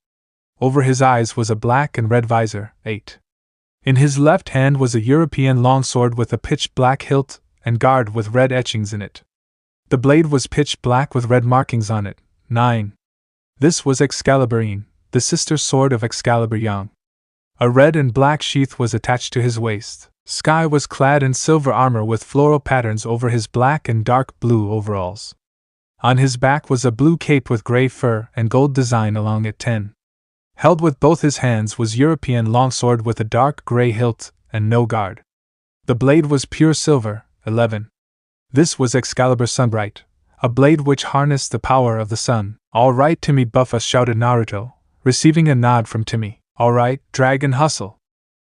Over his eyes was a black and red visor. 8. In his left hand was a European longsword with a pitch black hilt and guard with red etchings in it. The blade was pitch black with red markings on it. 9. This was Excaliburine, the sister sword of Excalibur Young. A red and black sheath was attached to his waist. Sky was clad in silver armor with floral patterns over his black and dark blue overalls. On his back was a blue cape with gray fur and gold design along it. 10. Held with both his hands was European longsword with a dark gray hilt and no guard. The blade was pure silver. 11. This was Excalibur Sunbright, a blade which harnessed the power of the sun. "All right, Timmy buff us," shouted Naruto, receiving a nod from Timmy. "All right, Dragon Hustle,"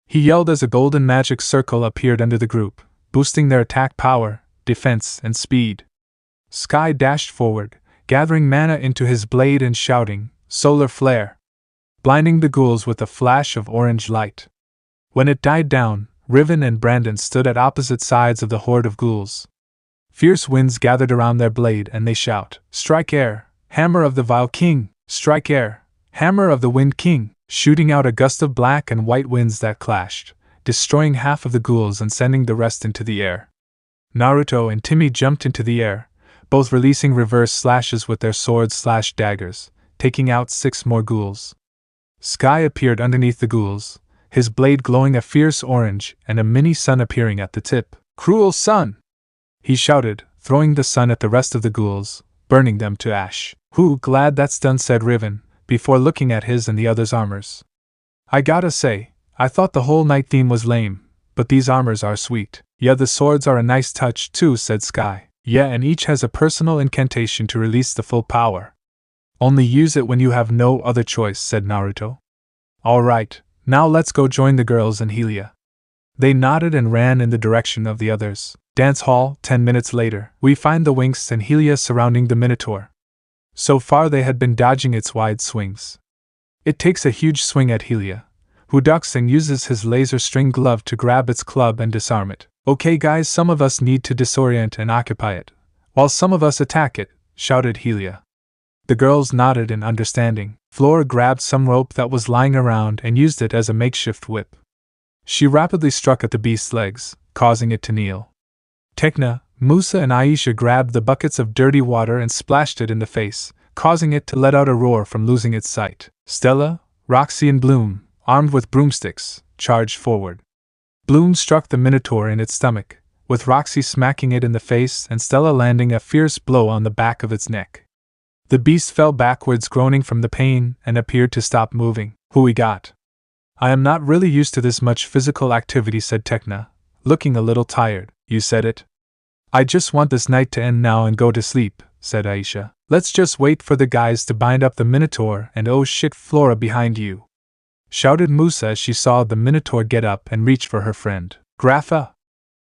he yelled as a golden magic circle appeared under the group, boosting their attack power, defense, and speed. Sky dashed forward, gathering mana into his blade and shouting, "Solar Flare!" blinding the ghouls with a flash of orange light. When it died down, Riven and Brandon stood at opposite sides of the horde of ghouls. Fierce winds gathered around their blade and they shout, "Strike air, hammer of the Vile King! Strike air, hammer of the Wind King!" shooting out a gust of black and white winds that clashed, destroying half of the ghouls and sending the rest into the air. Naruto and Timmy jumped into the air, both releasing reverse slashes with their swords/daggers, taking out 6 more ghouls. Sky appeared underneath the ghouls, his blade glowing a fierce orange and a mini sun appearing at the tip. "Cruel sun!" he shouted, throwing the sun at the rest of the ghouls, burning them to ash. "Whew, glad that's done," said Riven, before looking at his and the others' armors. "I gotta say, I thought the whole night theme was lame, but these armors are sweet." "Yeah, the swords are a nice touch too," said Sky. "Yeah, and each has a personal incantation to release the full power. Only use it when you have no other choice," said Naruto. "Alright, now let's go join the girls and Helia." They nodded and ran in the direction of the others. Dance hall. 10 minutes later, we find the Winx and Helia surrounding the Minotaur. So far they had been dodging its wide swings. It takes a huge swing at Helia, who ducks and uses his laser string glove to grab its club and disarm it. "Okay guys, some of us need to disorient and occupy it, while some of us attack it," shouted Helia. The girls nodded in understanding. Flora grabbed some rope that was lying around and used it as a makeshift whip. She rapidly struck at the beast's legs, causing it to kneel. Tekna, Musa and Aisha grabbed the buckets of dirty water and splashed it in the face, causing it to let out a roar from losing its sight. Stella, Roxy and Bloom, armed with broomsticks, charged forward. Bloom struck the Minotaur in its stomach, with Roxy smacking it in the face and Stella landing a fierce blow on the back of its neck. The beast fell backwards groaning from the pain and appeared to stop moving. "Who we got?" "I am not really used to this much physical activity," said Tekna, looking a little tired. "You said it. I just want this night to end now and go to sleep," said Aisha. "Let's just wait for the guys to bind up the Minotaur and oh shit, Flora behind you!" shouted Musa as she saw the Minotaur get up and reach for her friend. "Grapha!"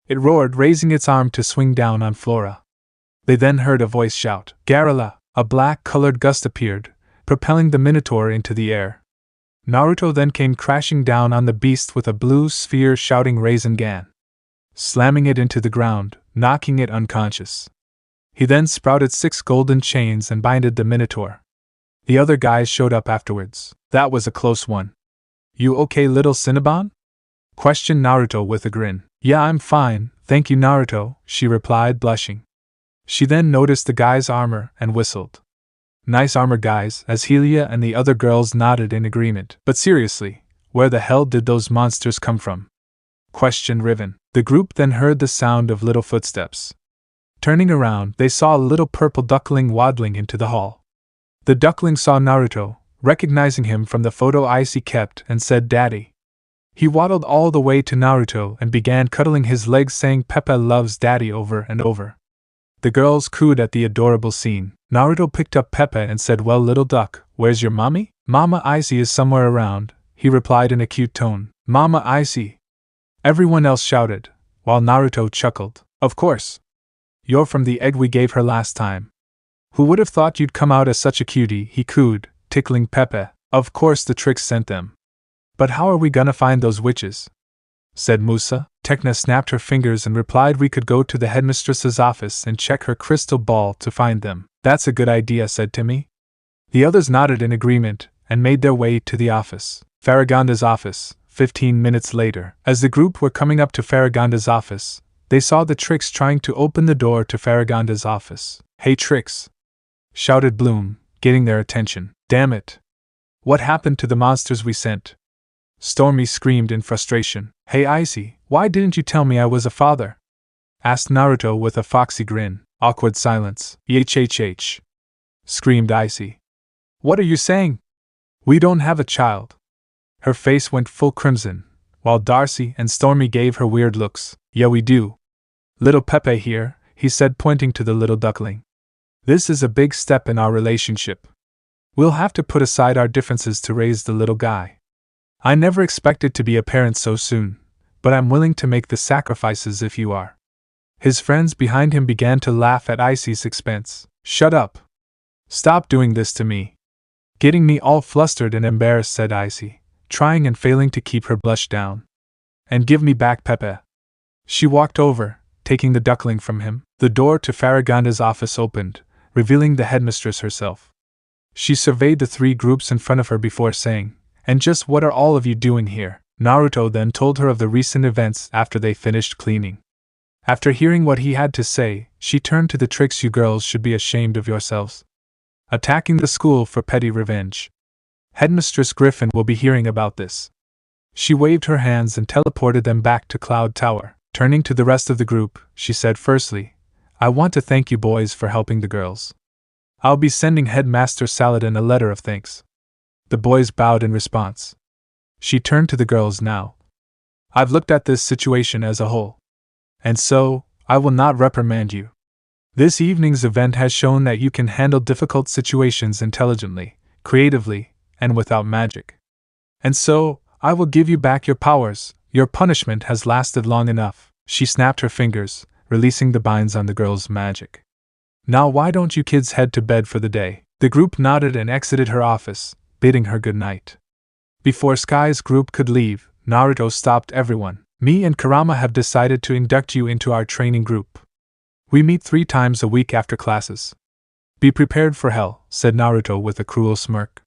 it roared, raising its arm to swing down on Flora. They then heard a voice shout, "Garala!" A black-colored gust appeared, propelling the Minotaur into the air. Naruto then came crashing down on the beast with a blue sphere shouting Rasengan, slamming it into the ground, knocking it unconscious. He then sprouted 6 golden chains and binded the Minotaur. The other guys showed up afterwards. "That was a close one." "You okay, little Cinnabon?" questioned Naruto with a grin. "Yeah, I'm fine, thank you, Naruto," she replied, blushing. She then noticed the guy's armor and whistled. "Nice armor, guys," as Helia and the other girls nodded in agreement. "But seriously, where the hell did those monsters come from?" questioned Riven. The group then heard the sound of little footsteps. Turning around, they saw a little purple duckling waddling into the hall. The duckling saw Naruto, recognizing him from the photo Icy kept, and said, "Daddy." He waddled all the way to Naruto and began cuddling his legs, saying Pepe loves daddy over and over. The girls cooed at the adorable scene. Naruto picked up Pepe and said, "Well, little duck, where's your mommy?" "Mama Icy is somewhere around," he replied in a cute tone. "Mama Icy!" Everyone else shouted, while Naruto chuckled. "Of course! You're from the egg we gave her last time. Who would have thought you'd come out as such a cutie?" he cooed, tickling Pepe. "Of course the tricks sent them. But how are we gonna find those witches?" said Musa. Tekna snapped her fingers and replied, "We could go to the headmistress's office and check her crystal ball to find them." "That's a good idea," said Timmy. The others nodded in agreement and made their way to the office. Faragonda's office. 15 minutes later, as the group were coming up to Faragonda's office, they saw the Trix trying to open the door to Faragonda's office. "Hey Trix!" shouted Bloom, getting their attention. "Damn it! What happened to the monsters we sent?" Stormy screamed in frustration. "Hey Icy, why didn't you tell me I was a father?" asked Naruto with a foxy grin. Awkward silence. "YHHH!" screamed Icy. "What are you saying? We don't have a child." Her face went full crimson, while Darcy and Stormy gave her weird looks. "Yeah, we do. Little Pepe here," he said, pointing to the little duckling. "This is a big step in our relationship. We'll have to put aside our differences to raise the little guy. I never expected to be a parent so soon, but I'm willing to make the sacrifices if you are." His friends behind him began to laugh at Icy's expense. "Shut up! Stop doing this to me. Getting me all flustered and embarrassed," said Icy, trying and failing to keep her blush down. "And give me back Pepe." She walked over, taking the duckling from him. The door to Faragonda's office opened, revealing the headmistress herself. She surveyed the three groups in front of her before saying, "And just what are all of you doing here?" Naruto then told her of the recent events after they finished cleaning. After hearing what he had to say, she turned to the Tricks. "You girls should be ashamed of yourselves. Attacking the school for petty revenge. Headmistress Griffin will be hearing about this." She waved her hands and teleported them back to Cloud Tower. Turning to the rest of the group, she said, "Firstly, I want to thank you boys for helping the girls. I'll be sending Headmaster Saladin a letter of thanks." The boys bowed in response. She turned to the girls now. "I've looked at this situation as a whole. And so, I will not reprimand you. This evening's event has shown that you can handle difficult situations intelligently, creatively, and without magic. And so, I will give you back your powers. Your punishment has lasted long enough." She snapped her fingers, releasing the binds on the girls' magic. "Now why don't you kids head to bed for the day?" The group nodded and exited her office, bidding her good night. Before Sky's group could leave, Naruto stopped everyone. "Me and Kurama have decided to induct you into our training group. We meet 3 times a week after classes. Be prepared for hell," said Naruto with a cruel smirk.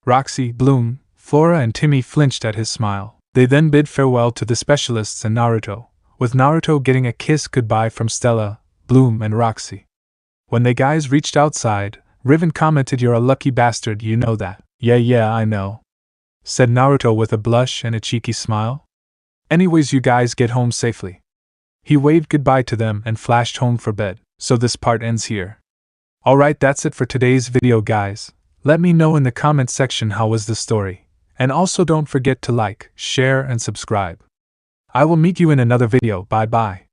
Roxy, Bloom, Flora and Timmy flinched at his smile. They then bid farewell to the specialists and Naruto, with Naruto getting a kiss goodbye from Stella, Bloom and Roxy. When the guys reached outside, Riven commented, "You're a lucky bastard, you know that." Yeah, I know," said Naruto with a blush and a cheeky smile. "Anyways, you guys get home safely." He waved goodbye to them and flashed home for bed. So this part ends here. Alright, that's it for today's video, guys. Let me know in the comment section how was the story. And also don't forget to like, share and subscribe. I will meet you in another video. Bye bye.